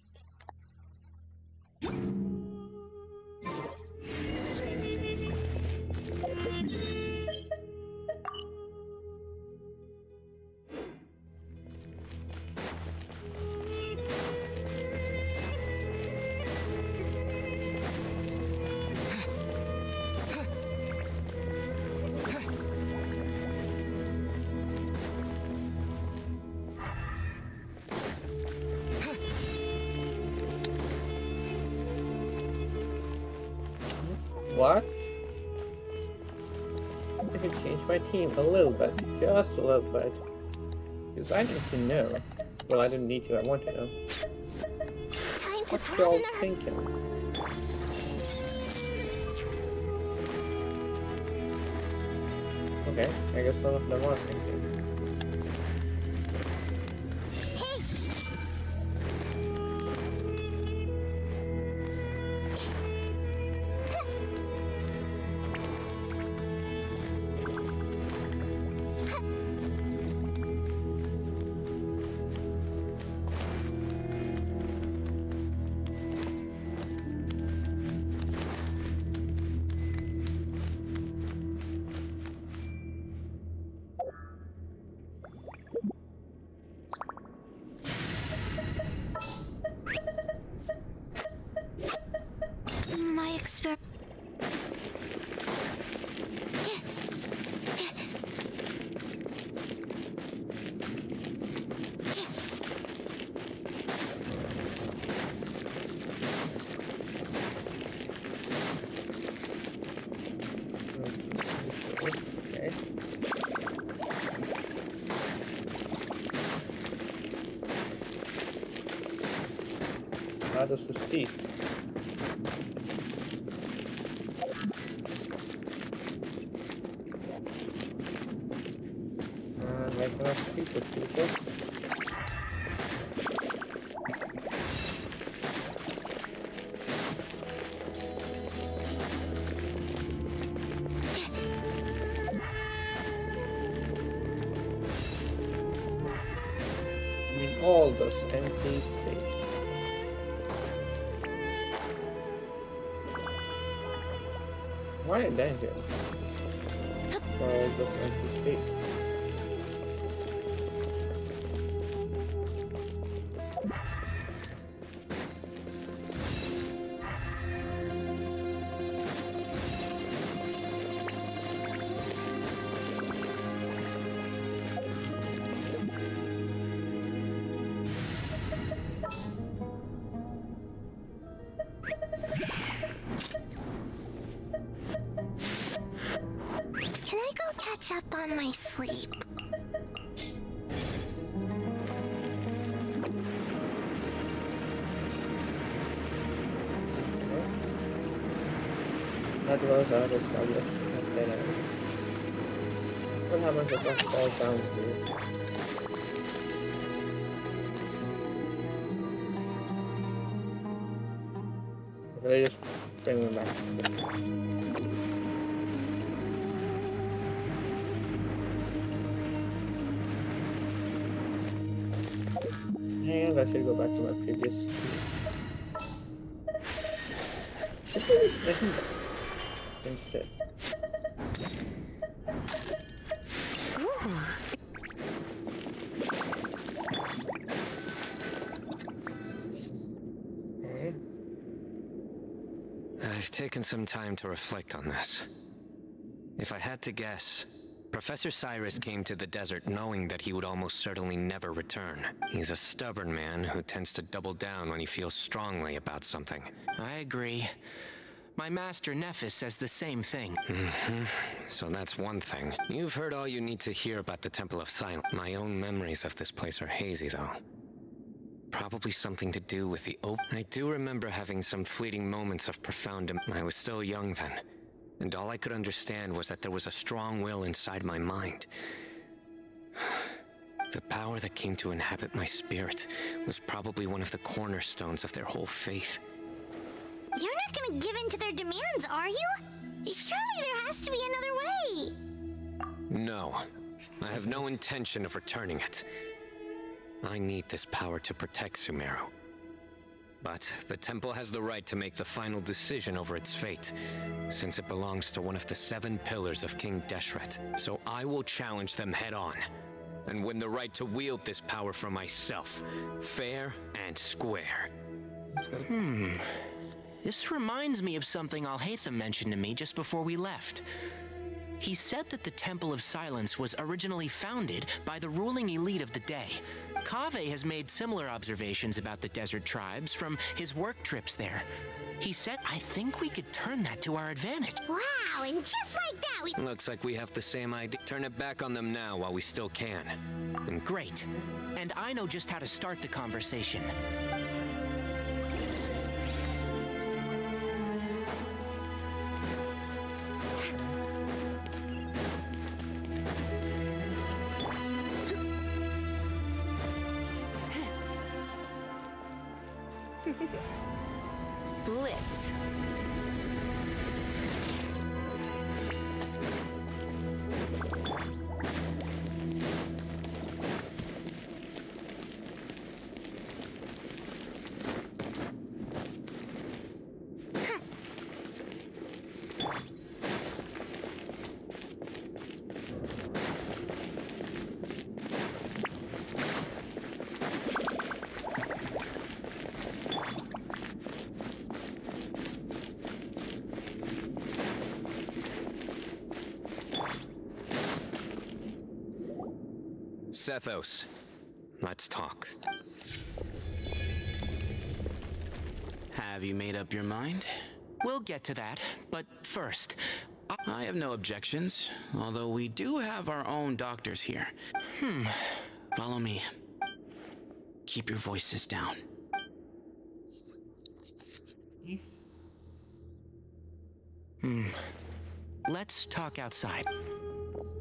What? my team a little bit, just a little bit. Because I need to know. Well, I didn't need to, I want to know. Time to What y'all broaden our... thinking? Okay, I guess some of them are thinking. My exper... Okay. How does the seat? And I cannot speak with people. I mean, all this empty space. Why a danger? For all this empty space. Can I go catch up on my sleep? That was our established antenna. What happens if I fall down here? Okay, just bring them back. And I should go back to my previous skill. Should I use Nahida instead? Okay. I've taken some time to reflect on this. If I had to guess, Professor Cyrus came to the desert knowing that he would almost certainly never return. He's a stubborn man who tends to double down when he feels strongly about something. I agree. My master Nephis says the same thing. So that's one thing. You've heard all you need to hear about the Temple of Silence. My own memories of this place are hazy, though. Probably something to do with the I do remember having some fleeting moments of profound... I was still young then, and all I could understand was that there was a strong will inside my mind. The power that came to inhabit my spirit was probably one of the cornerstones of their whole faith. You're not gonna give in to their demands, are you? Surely there has to be another way. No, I have no intention of returning it. I need this power to protect Sumeru. But the temple has the right to make the final decision over its fate, since it belongs to one of the 7 pillars of King Deshret. So I will challenge them head-on, and win the right to wield this power for myself, fair and square. This reminds me of something Alhaitham mentioned to me just before we left. He said that the Temple of Silence was originally founded by the ruling elite of the day. Kaveh has made similar observations about the desert tribes from his work trips there. He said, I think we could turn that to our advantage. Wow, and just like that, we... Looks like we have the same idea. Turn it back on them now while we still can. And great. And I know just how to start the conversation. Blitz. Sethos, let's talk. Have you made up your mind? We'll get to that, but first... I have no objections, although we do have our own doctors here. Follow me. Keep your voices down. Let's talk outside.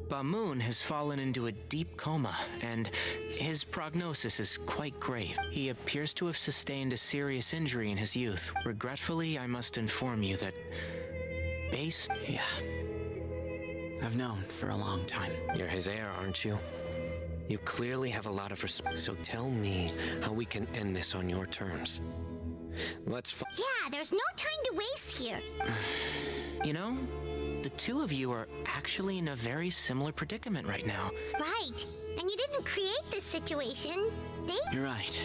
Bamoon has fallen into a deep coma, and his prognosis is quite grave. He appears to have sustained a serious injury in his youth. Regretfully, I must inform you that Yeah. I've known for a long time. You're his heir, aren't you? You clearly have a lot of respect. So tell me how we can end this on your terms. Yeah, there's no time to waste here. You know, the two of you are actually in a very similar predicament right now. Right. And you didn't create this situation. You're right.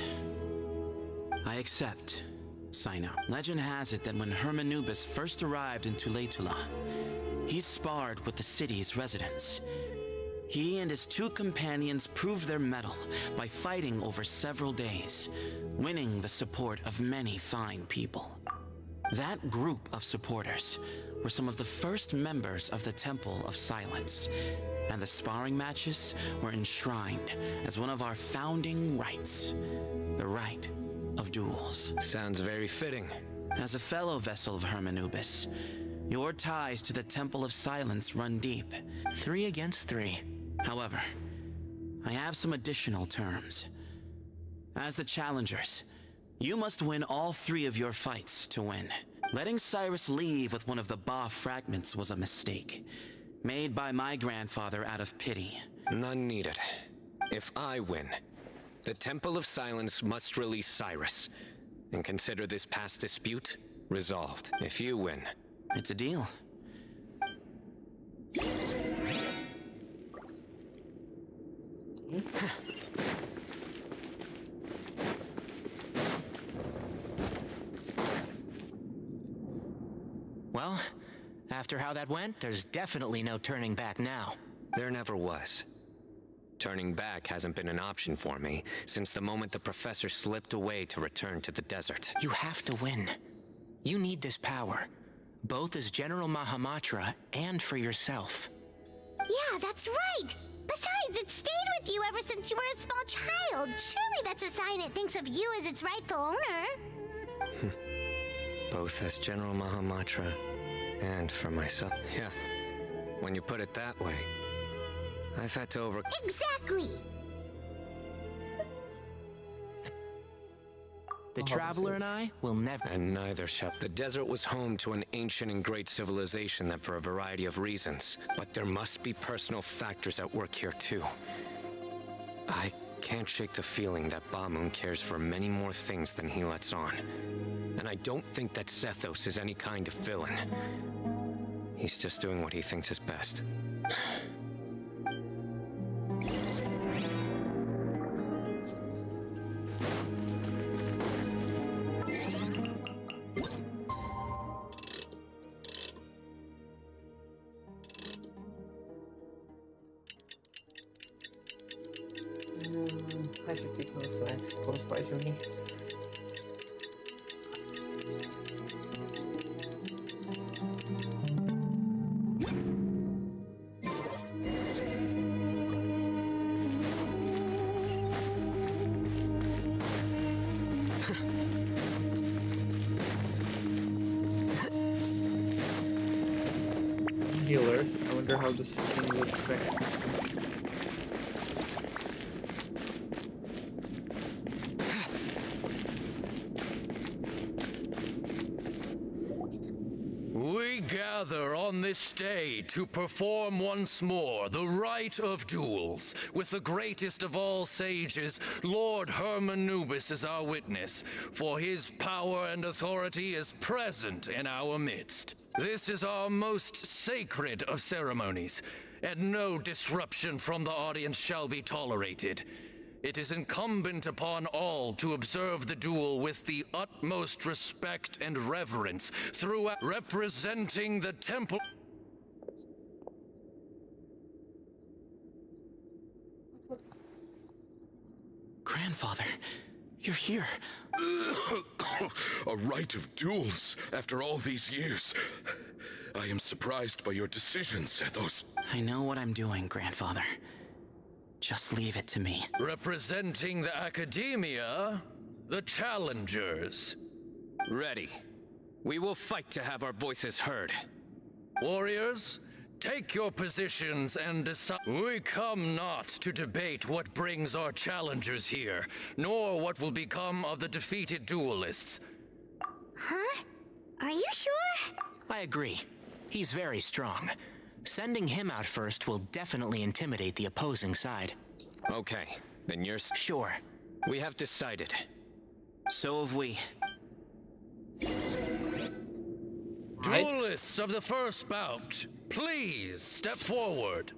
I accept, Cyno. Legend has it that when Hermanubis first arrived in Tuletula, he sparred with the city's residents. He and his two companions proved their mettle by fighting over several days, winning the support of many fine people. That group of supporters were some of the first members of the Temple of Silence, and the sparring matches were enshrined as one of our founding rights, the right of duels. Sounds very fitting. As a fellow vessel of Hermanubis, your ties to the Temple of Silence run deep. 3 against 3. However, I have some additional terms. As the challengers, you must win all 3 of your fights to win. Letting Cyrus leave with one of the Ba fragments was a mistake, made by my grandfather out of pity. None needed. If I win, the Temple of Silence must release Cyrus, and consider this past dispute resolved. If you win... It's a deal. Well, after how that went, there's definitely no turning back now. There never was. Turning back hasn't been an option for me since the moment the professor slipped away to return to the desert. You have to win. You need this power, both as General Mahamatra and for yourself. Yeah, that's right. Besides, it stayed with you ever since you were a small child. Surely that's a sign it thinks of you as its rightful owner. Both as General Mahamatra and for myself. Yeah, when you put it that way, I've had to Exactly! The Traveler and I will never... And neither shall. The desert was home to an ancient and great civilization that for a variety of reasons. But there must be personal factors at work here too. I can't shake the feeling that Bamoon cares for many more things than he lets on. And I don't think that Sethos is any kind of villain. He's just doing what he thinks is best. I should be close by to me. first. I wonder how this thing would fare. We gather on this day to perform once more the rite of duels, with the greatest of all sages, Lord Hermanubis, as our witness, for his power and authority is present in our midst. This is our most sacred of ceremonies, and no disruption from the audience shall be tolerated. It is incumbent upon all to observe the duel with the utmost respect and reverence, throughout representing the temple. Grandfather, you're here. A rite of duels after all these years. I am surprised by your decisions, Zethos. I know what I'm doing, Grandfather. Just leave it to me. Representing the Academia, the Challengers. Ready. We will fight to have our voices heard. Warriors, take your positions and decide. We come not to debate what brings our challengers here, nor what will become of the defeated duelists. Huh? Are you sure? I agree. He's very strong. Sending him out first will definitely intimidate the opposing side. Okay, then you're... Sure. We have decided. So have we. Duelists of the first bout, please step forward.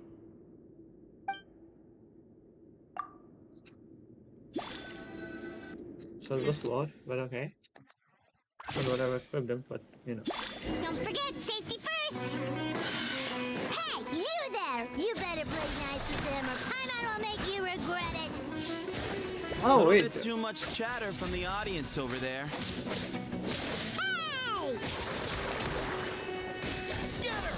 So it was flawed, but okay. I don't know what I equipped him, but you know. Don't forget, safety first! Hey, you there! You better play nice with them or Paimon will make you regret it! Oh, wait. A bit too much chatter from the audience over there. Hey! Scatter!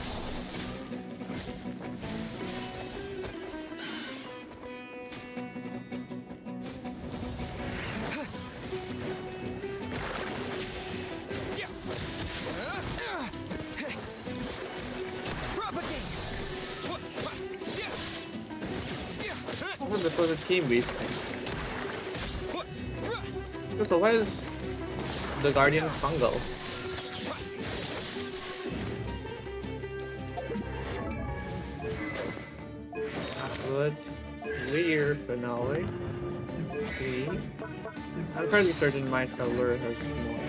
I thought this was a team-based thing. So why is the Guardian fungal? Good. Weird finale. Okay. I'm fairly certain my traveler has more.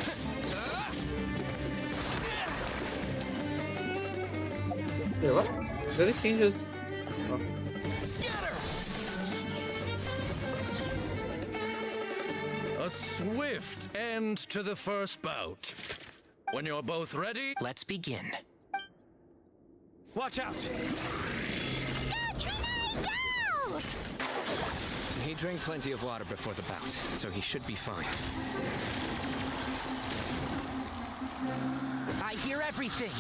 Wait, what? Did it change his... Oh. A swift end to the first bout. When you're both ready, let's begin. Watch out! Go! He drank plenty of water before the bout, so he should be fine. I hear everything.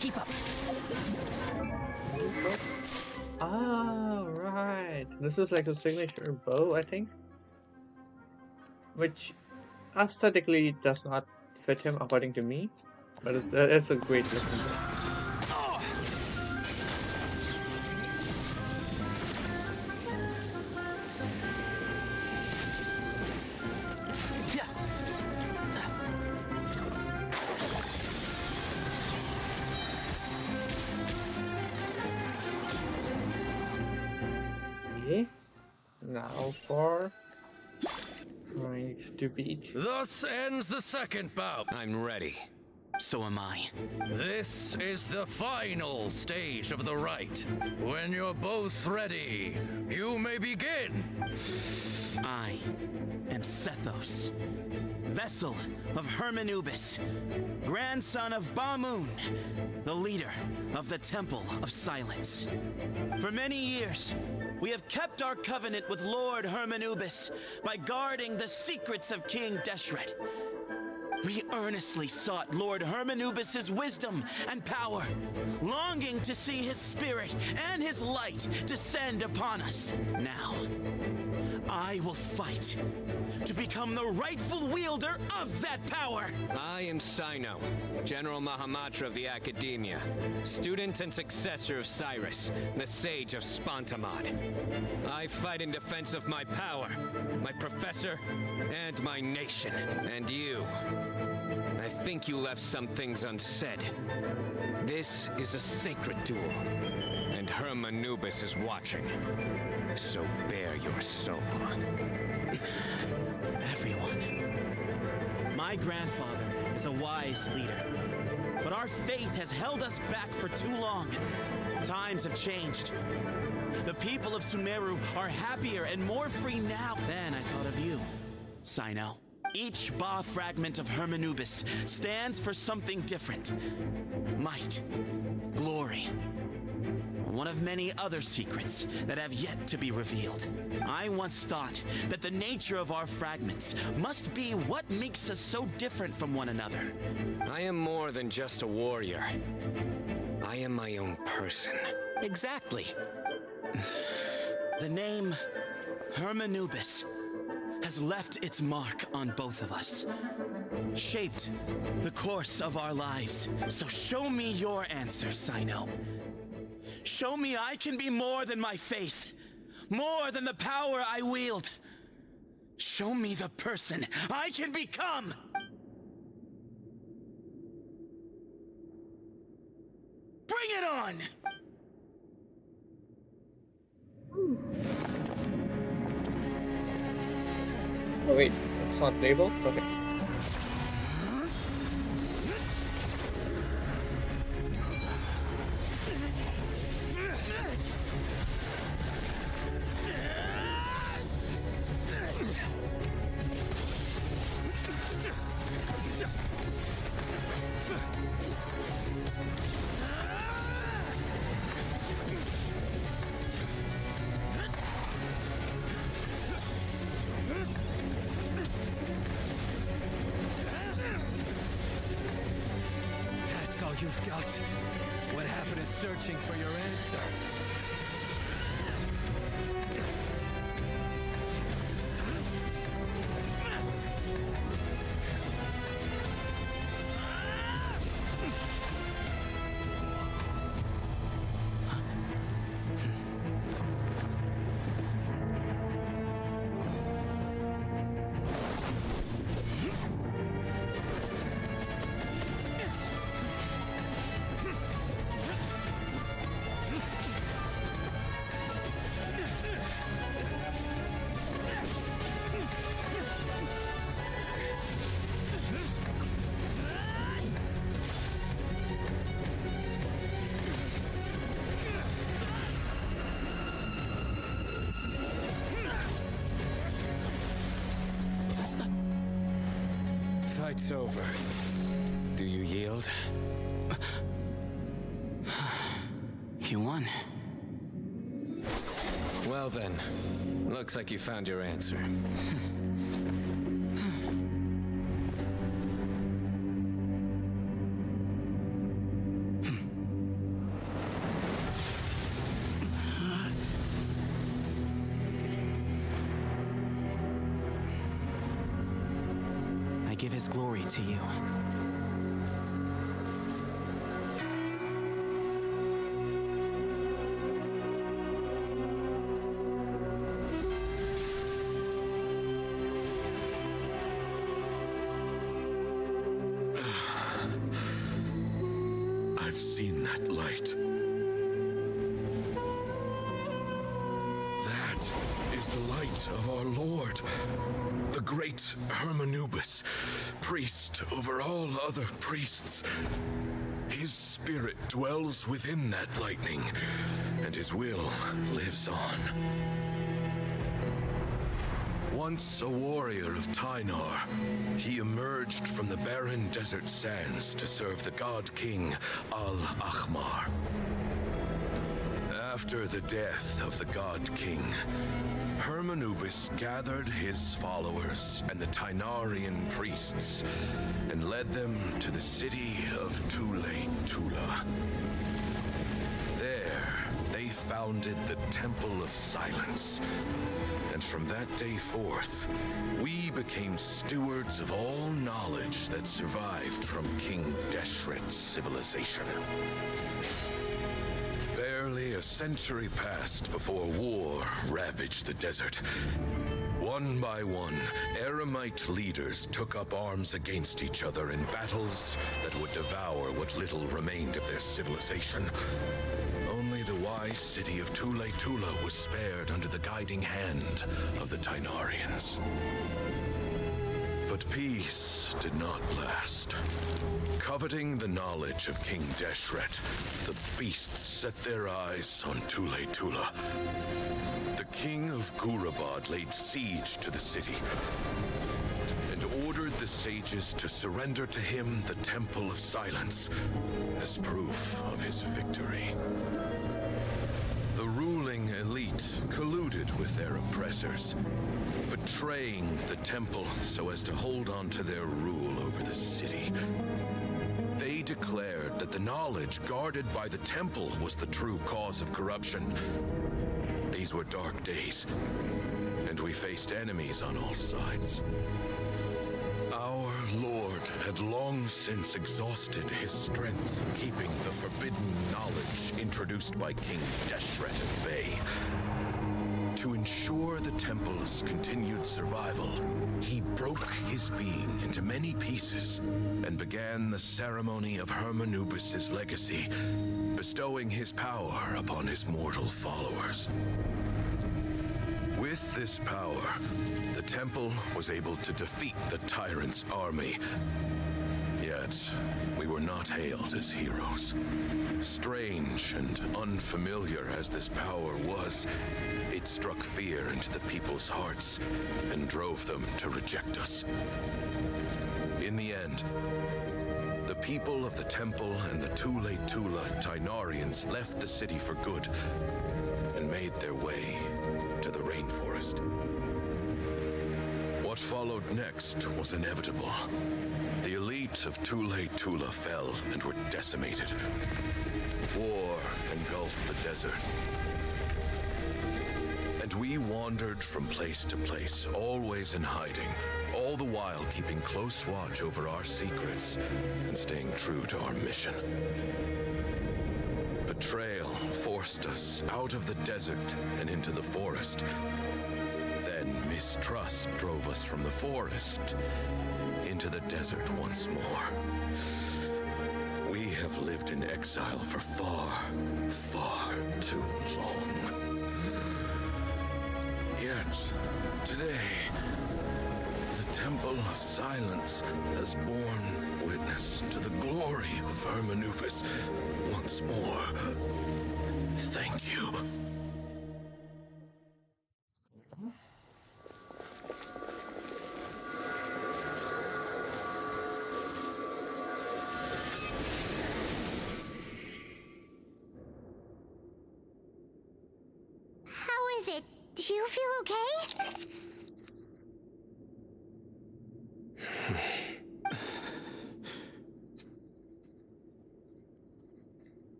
Keep up. Ah, right. This is like a signature bow, I think. Which aesthetically does not fit him according to me, but it's a great looking bow. Now for trying to beat. Thus ends the second bout. I'm ready. So am I. This is the final stage of the rite. When you're both ready, you may begin. I am Zethos, vessel of Hermanubis, grandson of Bamoon, the leader of the Temple of Silence. For many years, we have kept our covenant with Lord Hermanubis by guarding the secrets of King Deshret. We earnestly sought Lord Hermanubis' wisdom and power, longing to see his spirit and his light descend upon us. Now, I will fight to become the rightful wielder of that power. I am Cyno, General Mahamatra of the Academia, student and successor of Cyrus, the Sage of Spontamod. I fight in defense of my power, my professor, and my nation. And you, I think you left some things unsaid. This is a sacred duel, and Hermanubis is watching. So bare your soul. Everyone. My grandfather is a wise leader, but our faith has held us back for too long. Times have changed. The people of Sumeru are happier and more free now. Then I thought of you, Cyno. Each Ba fragment of Hermanubis stands for something different. Might, glory, one of many other secrets that have yet to be revealed. I once thought that the nature of our fragments must be what makes us so different from one another. I am more than just a warrior. I am my own person. Exactly. The name Hermanubis has left its mark on both of us, shaped the course of our lives. So show me your answer, Cyno. Show me I can be more than my faith, more than the power I wield. Show me the person I can become! Bring it on! Oh wait, it's not labeled? Okay. You've got. What happened is searching for your answer. Fight's over. Do you yield? You won. Well then, looks like you found your answer. I give his glory to you. I've seen that light. That is the light of our Lord, the great Hermanubis, priest over all other priests. His spirit dwells within that lightning, and his will lives on. Once a warrior of Tynar, he emerged from the barren desert sands to serve the god king Al-Ahmar. After the death of the god king, Hermanubis gathered his followers and the Tainarian priests and led them to the city of Tula. There, they founded the Temple of Silence. And from that day forth, we became stewards of all knowledge that survived from King Deshret's civilization. Barely a century passed before war ravaged the desert. One by one, Eremite leaders took up arms against each other in battles that would devour what little remained of their civilization. Only the wise city of Tula was spared under the guiding hand of the Tainarians. But peace did not last. Coveting the knowledge of King Deshret, the beasts set their eyes on Tula. The king of Gurabad laid siege to the city and ordered the sages to surrender to him the Temple of Silence as proof of his victory. The ruling elite colluded with their oppressors, betraying the temple so as to hold on to their rule over the city. They declared that the knowledge guarded by the temple was the true cause of corruption. These were dark days, and we faced enemies on all sides. Our Lord had long since exhausted his strength, keeping the forbidden knowledge introduced by King Deshret at bay. To ensure the temple's continued survival, he broke his being into many pieces and began the ceremony of Hermanubis' legacy, bestowing his power upon his mortal followers. With this power, the temple was able to defeat the tyrant's army. Yet, we were not hailed as heroes. Strange and unfamiliar as this power was, it struck fear into the people's hearts and drove them to reject us. In the end, the people of the temple and the Tula Tainarians left the city for good and made their way to the rainforest. What followed next was inevitable. The elite of Tula fell and were decimated. War engulfed the desert. And we wandered from place to place, always in hiding, all the while keeping close watch over our secrets and staying true to our mission. Betrayal forced us out of the desert and into the forest. Then mistrust drove us from the forest into the desert once more. We have lived in exile for far, far too long. Yet, today, the Temple of Silence has borne witness to the glory of Hermanubis once more. Thank you. How is it? Do you feel okay?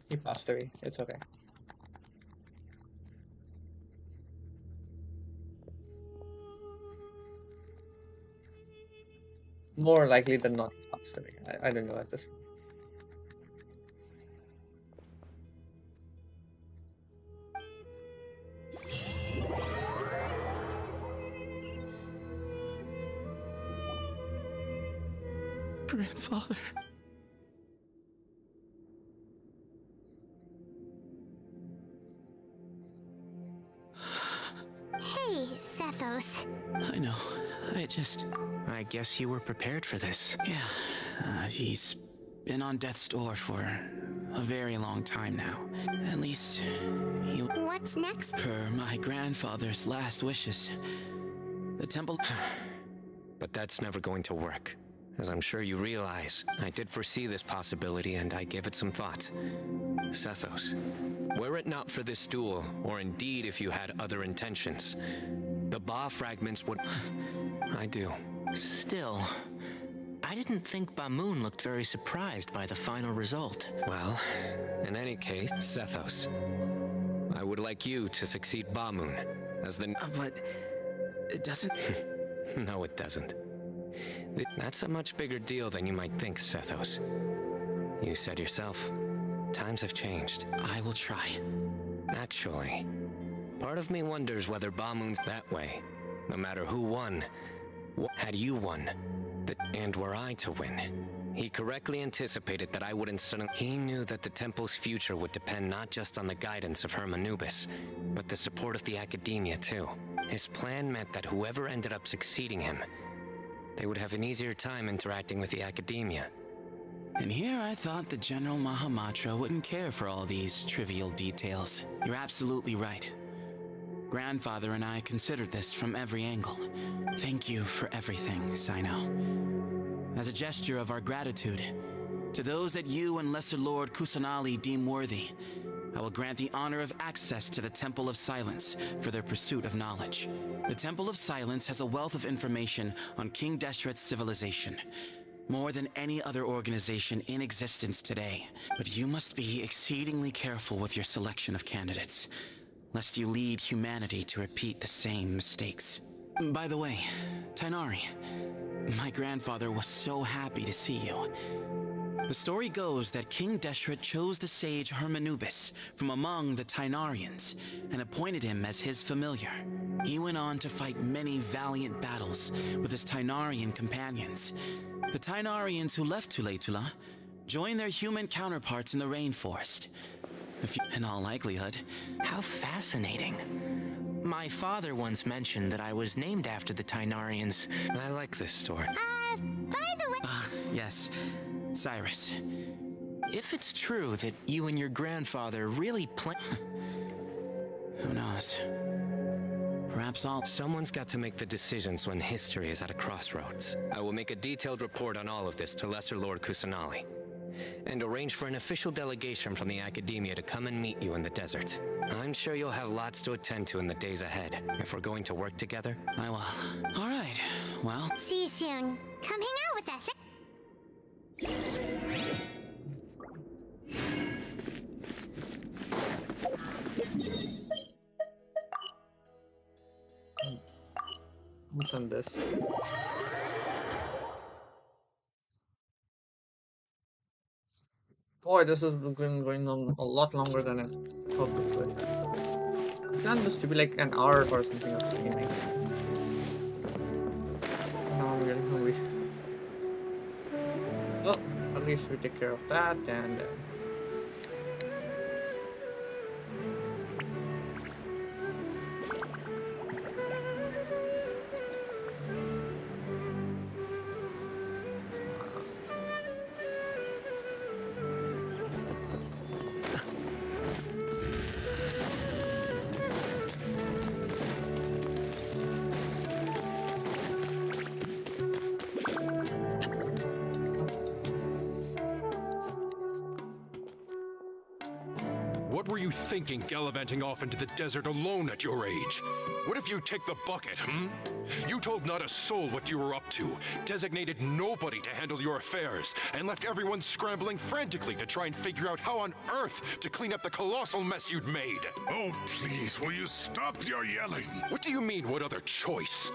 He passed away. It's okay. More likely than not, he passed away. I don't know at this point. Grandfather. Hey, Sethos. I know. I guess you were prepared for this. Yeah. He's been on death's door for a very long time now. At least, What's next? per my grandfather's last wishes. The temple... But that's never going to work. As I'm sure you realize, I did foresee this possibility and I gave it some thought. Sethos, Were it not for this duel, or indeed if you had other intentions, the Ba fragments would... I do. Still, I didn't think Bamoon looked very surprised by the final result. Well, in any case, Sethos, I would like you to succeed Bamoon as the... But it doesn't... No, it doesn't. That's a much bigger deal than you might think, Sethos. You said yourself, times have changed. I will try. Actually, part of me wonders whether Bamoon's that way. No matter who won, had you won, and were I to win, he correctly anticipated that I wouldn't suddenly... He knew that the temple's future would depend not just on the guidance of Hermanubis, but the support of the academia too. His plan meant that whoever ended up succeeding him, they would have an easier time interacting with the academia. And here I thought the General Mahamatra wouldn't care for all these trivial details. You're absolutely right. Grandfather and I considered this from every angle. Thank you for everything, Cyno. As a gesture of our gratitude, to those that you and Lesser Lord Kusanali deem worthy, I will grant the honor of access to the Temple of Silence for their pursuit of knowledge. The Temple of Silence has a wealth of information on King Deshret's civilization, more than any other organization in existence today. But you must be exceedingly careful with your selection of candidates, lest you lead humanity to repeat the same mistakes. By the way, Tainari, my grandfather was so happy to see you. The story goes that King Deshret chose the sage Hermanubis from among the Tainarians and appointed him as his familiar. He went on to fight many valiant battles with his Tainarian companions. The Tainarians who left Tuletula joined their human counterparts in the rainforest. In all likelihood. How fascinating. My father once mentioned that I was named after the Tainarians. I like this story. By the way... Yes. Cyrus. If it's true that you and your grandfather really Who knows? Perhaps Someone's got to make the decisions when history is at a crossroads. I will make a detailed report on all of this to Lesser Lord Kusanali, and arrange for an official delegation from the academia to come and meet you in the desert. I'm sure you'll have lots to attend to in the days ahead. If we're going to work together, I will. All right. Well... See you soon. Come hang out with us. What's on this? Boy, this has been going on a lot longer than I hoped it would. I planned this to be like an hour or something of streaming. Now I'm getting hungry. Well, at least we take care of that and... What were you thinking gallivanting off into the desert alone at your age? What if you take the bucket, You told not a soul what you were up to, designated nobody to handle your affairs, and left everyone scrambling frantically to try and figure out how on earth to clean up the colossal mess you'd made. Oh, please, will you stop your yelling? What do you mean, what other choice?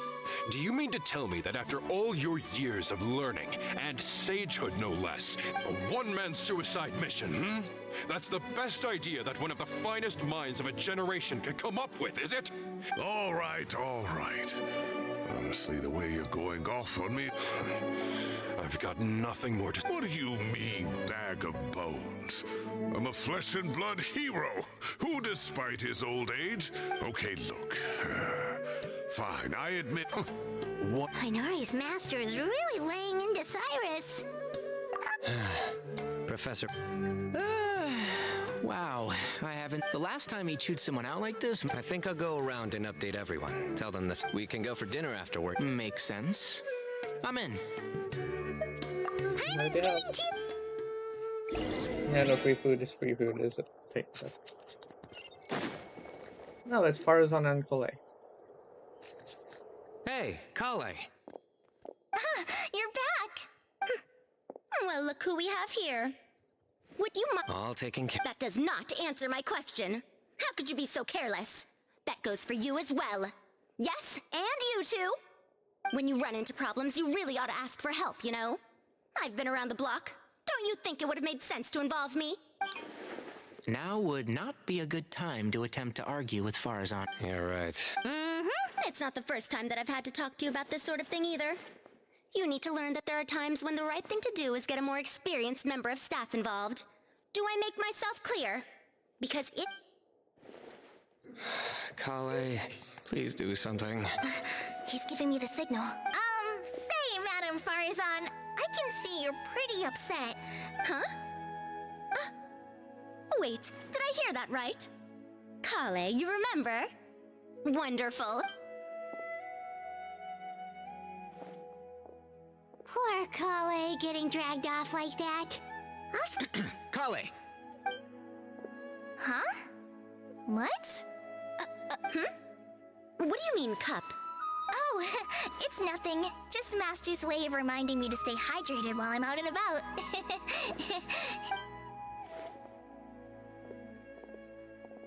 Do you mean to tell me that after all your years of learning, and sagehood no less, a one-man suicide mission, That's the best idea that one of the finest minds of a generation could come up with, is it? All right, all right. Honestly, the way you're going off on me... I've got nothing more to... What do you mean, bag of bones? I'm a flesh and blood hero, who, despite his old age... Okay, look. Fine, I admit... What? Inari's master is really laying into Cyrus. Professor... Wow, I haven't... The last time he chewed someone out like this... I think I'll go around and update everyone. Tell them this. We can go for dinner afterward. Makes sense. I'm in. Yeah, no, free food is free food, is it? Take that. No, it's Farazan and Kale. Hey, Kale. You're back! Well, look who we have here. Would you mind? All taken care. That does not answer my question. How could you be so careless? That goes for you as well. Yes, and you too. When you run into problems, you really ought to ask for help, you know? I've been around the block. Don't you think it would have made sense to involve me? Now would not be a good time to attempt to argue with Farazan. You're right. It's not the first time that I've had to talk to you about this sort of thing either. You need to learn that there are times when the right thing to do is get a more experienced member of staff involved. Do I make myself clear? Because it... Kale, please do something. He's giving me the signal. Say, Madam Farazan, I can see you're pretty upset. Huh? Wait, did I hear that right? Kale, you remember? Wonderful. Poor Kale getting dragged off like that. Kale! Huh? What? What do you mean, cup? Oh, it's nothing. Just Master's way of reminding me to stay hydrated while I'm out and about.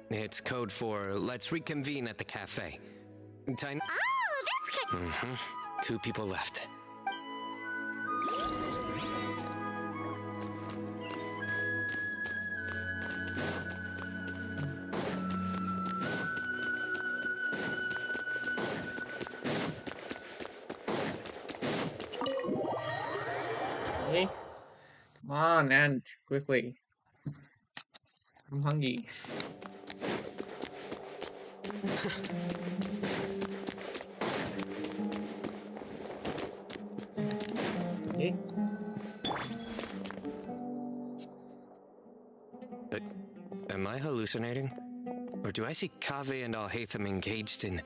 It's code for let's reconvene at the cafe. Time. Oh, that's good. 2 people left. Okay. Come on, and quickly. I'm hungry. Okay. Am I hallucinating? Or do I see Kaveh and Alhaitham engaged in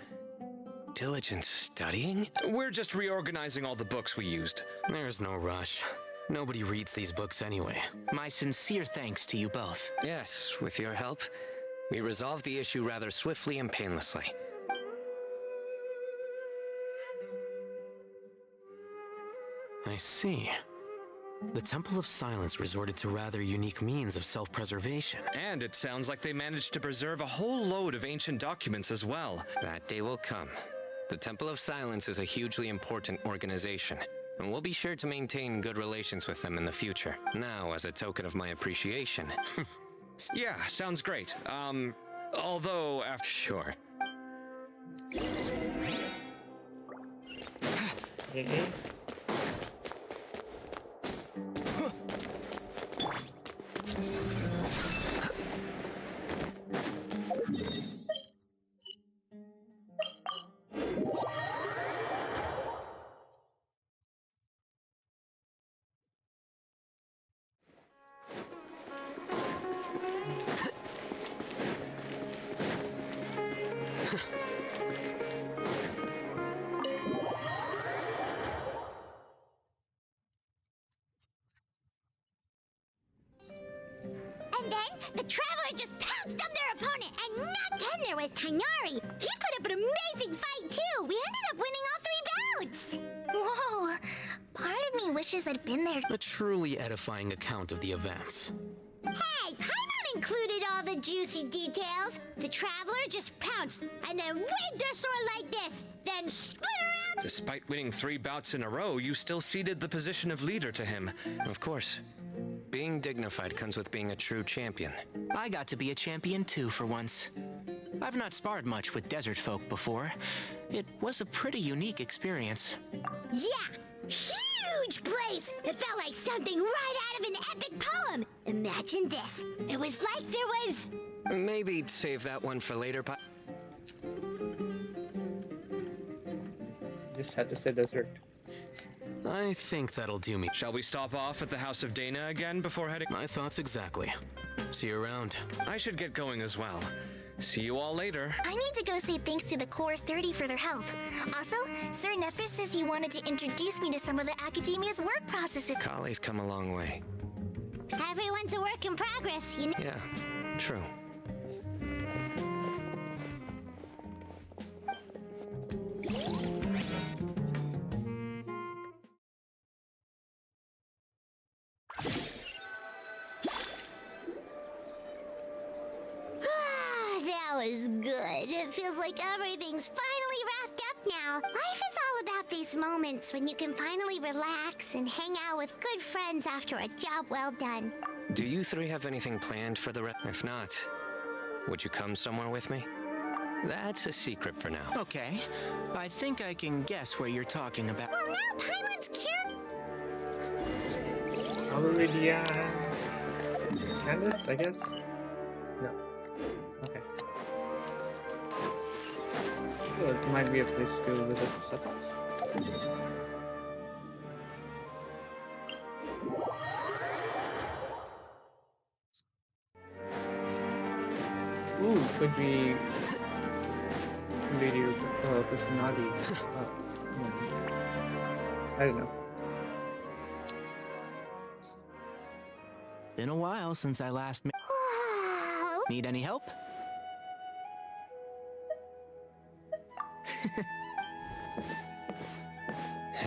diligent studying? We're just reorganizing all the books we used. There's no rush. Nobody reads these books anyway. My sincere thanks to you both. Yes, with your help, we resolved the issue rather swiftly and painlessly. I see. The Temple of Silence resorted to rather unique means of self-preservation. And it sounds like they managed to preserve a whole load of ancient documents as well. That day will come. The Temple of Silence is a hugely important organization, and we'll be sure to maintain good relations with them in the future. Now, as a token of my appreciation... Yeah, sounds great. Although after... Sure. And then the Traveler just pounced on their opponent, and not done there was Tighnari. He put up an amazing fight too. We ended up winning all 3 bouts. Whoa, part of me wishes I'd been there. A truly edifying account of the events. Hey, Paimon included all the juicy details. The Traveler just pounced, and then waved their sword like this, then spun around. Despite winning 3 bouts in a row, you still ceded the position of leader to him. Of course. Being dignified comes with being a true champion. I got to be a champion too for once. I've not sparred much with desert folk before. It was a pretty unique experience. Yeah, huge place. It felt like something right out of an epic poem. Imagine this. It was like there was... Maybe save that one for later, Just had to say desert. I think that'll do me. Shall we stop off at the House of Dana again before heading? My thoughts exactly. See you around. I should get going as well. See you all later. I need to go say thanks to the Core 30 for their help. Also, Sir Nephis says he wanted to introduce me to some of the Academia's work processes. Kale's come a long way. Everyone's a work in progress, you know? Yeah, true. It feels like everything's finally wrapped up now. Life is all about these moments when you can finally relax and hang out with good friends after a job well done. Do you three have anything planned for the rest? If not, would you come somewhere with me? That's a secret for now. Okay. I think I can guess where you're talking about. Well, now Paimon's cute. Aurelia. Candace, I guess? No. Okay. Well, it might be a place to visit Satos. Ooh, could be Lady Kusanagi. I don't know. Been a while since I last met. Need any help?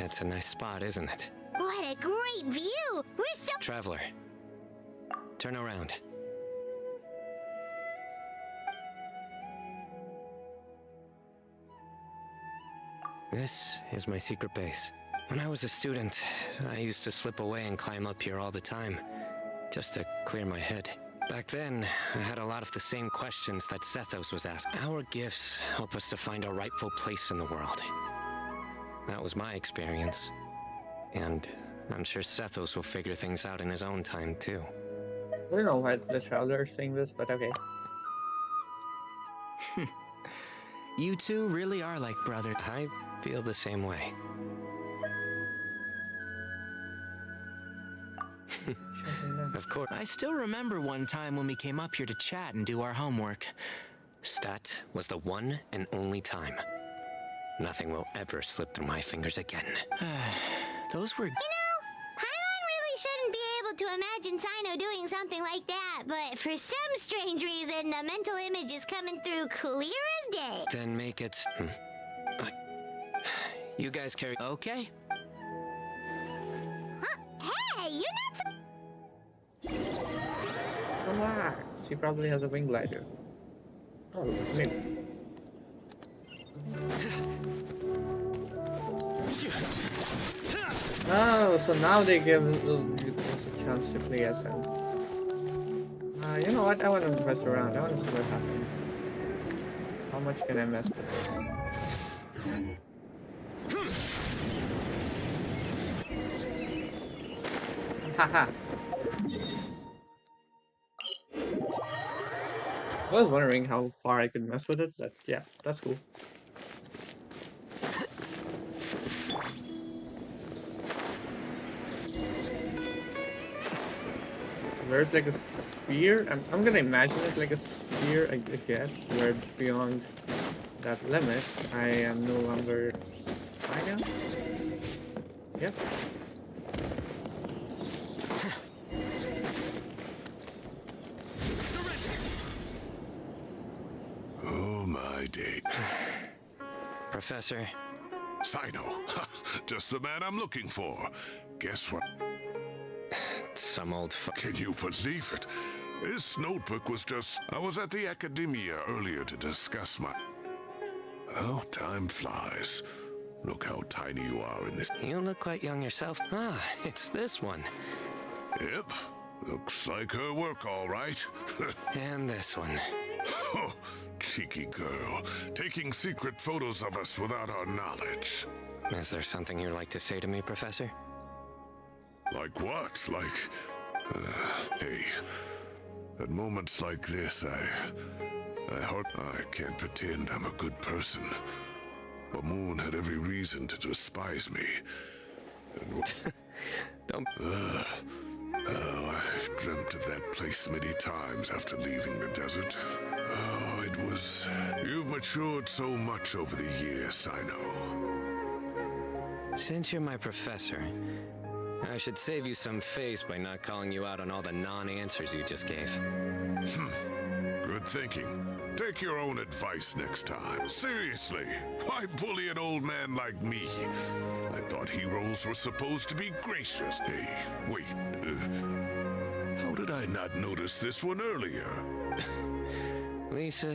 It's a nice spot, isn't it? What a great view! We're so— Traveler, turn around. This is my secret base. When I was a student, I used to slip away and climb up here all the time, just to clear my head. Back then, I had a lot of the same questions that Sethos was asking. Our gifts help us to find our rightful place in the world. That was my experience. And I'm sure Sethos will figure things out in his own time, too. I don't know why the Traveler is saying this, but okay. You two really are like brothers. I feel the same way. Of course. I still remember one time when we came up here to chat and do our homework. That was the one and only time. Nothing will ever slip through my fingers again. Those were... You know, Paimon really shouldn't be able to imagine Cyno doing something like that, but for some strange reason, the mental image is coming through clear as day. Then make it... You guys carry... Okay. Huh? Hey, you're not so... Relax, he probably has a wing glider. Oh, maybe. Oh, so now they give us a chance to play as him. You know what? I want to mess around. I want to see what happens. How much can I mess with this? Haha. I was wondering how far I could mess with it, but yeah, that's cool. So there's like a sphere. I'm gonna imagine it like a sphere, I guess, where beyond that limit, I am no longer Cyno. Yep. Oh my day. Professor. Cyno. Just the man I'm looking for. Guess what? Some old Can you believe it? This notebook was just... I was at the Academia earlier to discuss my... Oh, time flies. Look how tiny you are in this... You look quite young yourself. Ah, it's this one. Yep. Looks like her work, all right. And this one. Oh, cheeky girl. Taking secret photos of us without our knowledge. Is there something you'd like to say to me, Professor? Like what? Like... hey... At moments like this, I can't pretend I'm a good person. But Moon had every reason to despise me. And Don't... oh, I've dreamt of that place many times after leaving the desert. Oh, it was... You've matured so much over the years, Cyno. Since you're my professor, I should save you some face by not calling you out on all the non-answers you just gave. Good thinking. Take your own advice next time. Seriously, why bully an old man like me? I thought heroes were supposed to be gracious. Hey, wait. How did I not notice this one earlier? Lisa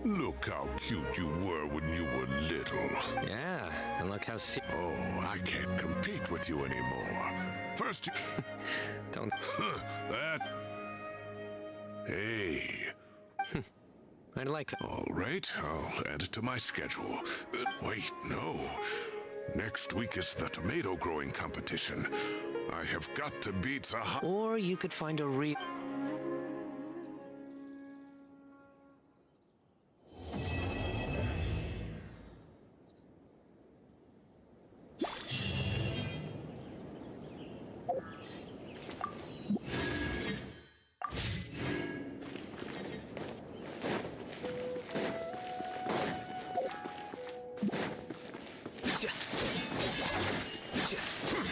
Look how cute you were when you were little. Yeah, and look how Oh, I can't compete with you anymore. First you... Don't... that... Hey. I like that. All right, I'll add it to my schedule. Wait, no. Next week is the tomato growing competition. I have got to beat Zaha... Or you could find a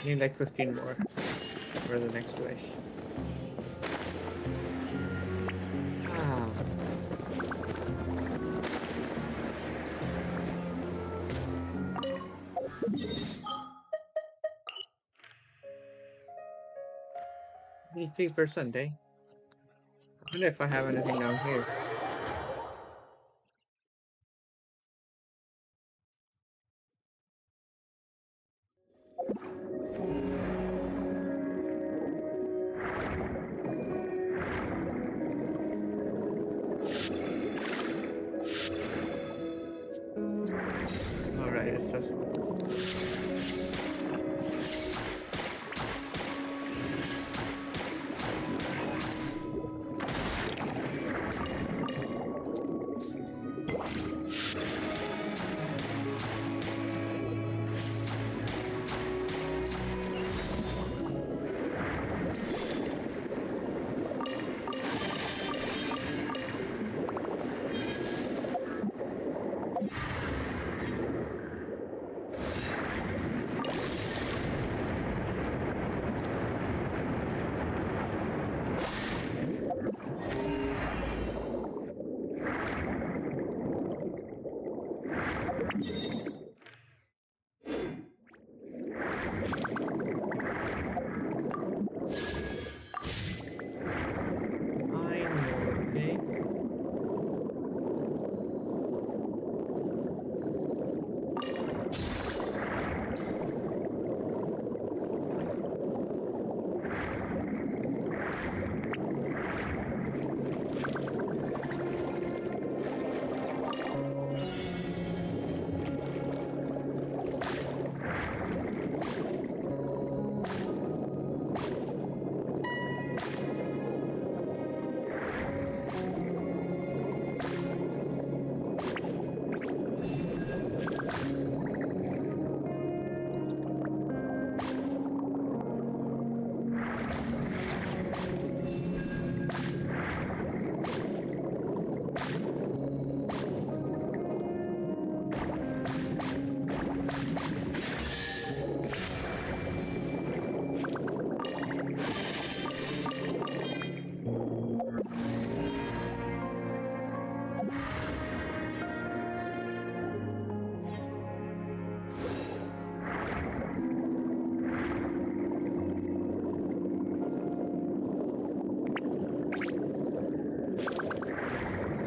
Need like 15 more for the next wish. Ah. Need 3%, eh? I wonder if I have anything down here. Alright, it's just...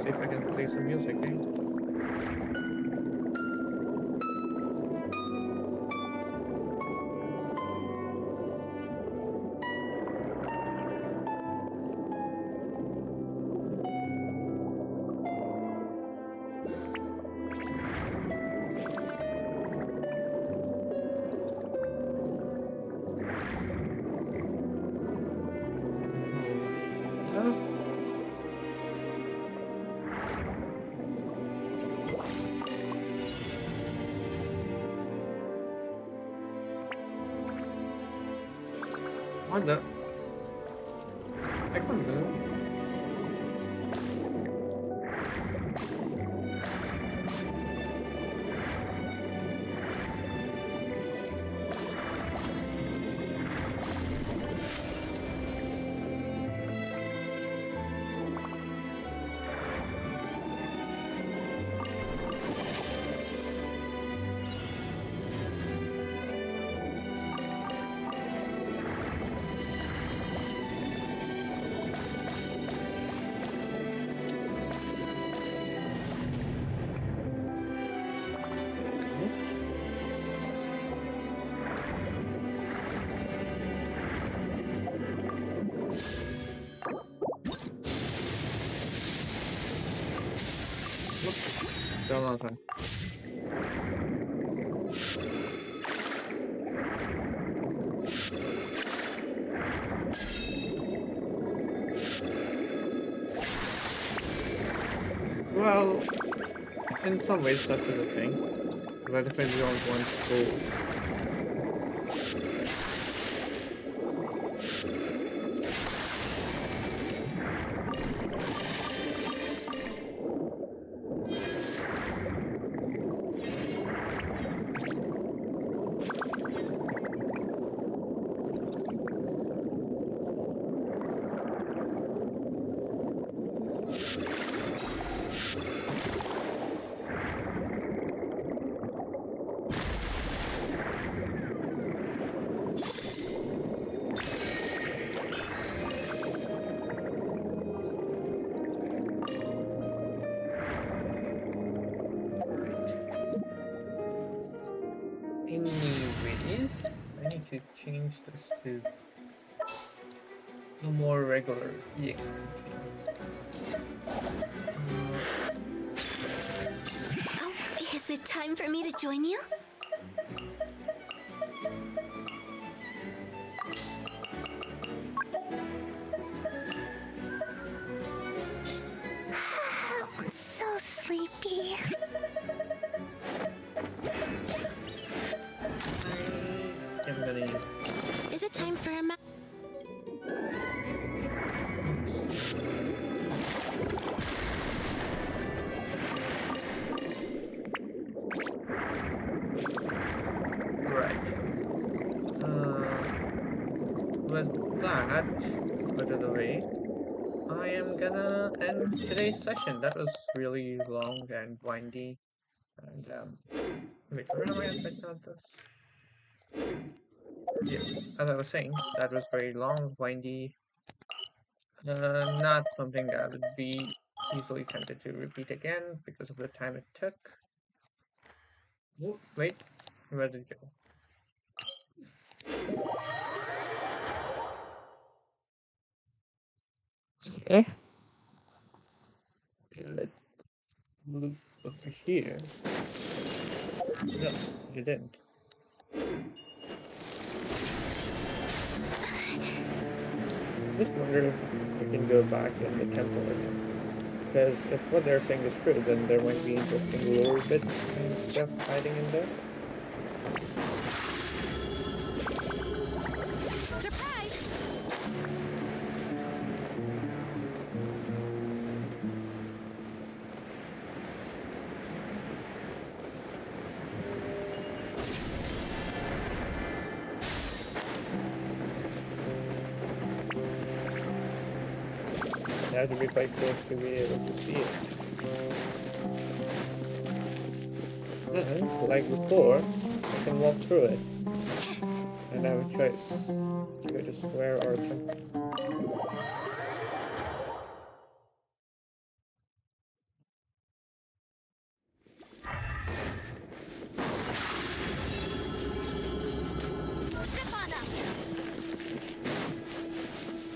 See if I can play some music, eh? What the? I can't do it. Hold on a second. Well, in some ways that's a good thing. Because I definitely don't want to go. Anyways, I need to change this to a more regular EXP thing. Oh, is it time for me to join you? I'm so sleepy. I'm gonna use. Is it time for a Right. With that out of the way, I am gonna end today's session. That was really long and windy. And wait, where am I at right now? This. Yeah, as I was saying, that was very long, windy. Not something that would be easily tempted to repeat again because of the time it took. Oh, wait, where did it go? Okay. Let's look over here. No, you didn't. Just wonder if we can go back in the temple again. Because if what they're saying is true, then there might be interesting lore bits and stuff hiding in there. You have to be quite close to be able to see it. And, like before, I can walk through it. And I have a choice to go to square or temple.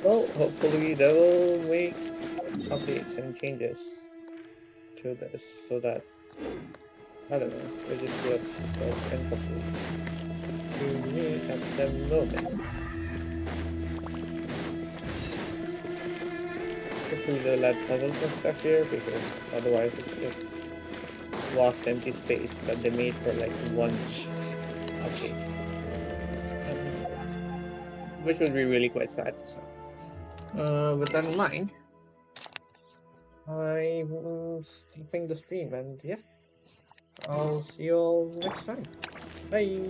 Well, hopefully they will make updates and changes to this so that, I don't know, it just feels so incomplete to me at the moment. Hopefully they'll add puzzles and stuff here because otherwise it's just lost empty space that they made for like one update. Which would be really quite sad, so. With that in mind, I'm stopping the stream and yeah, I'll see you all next time. Bye!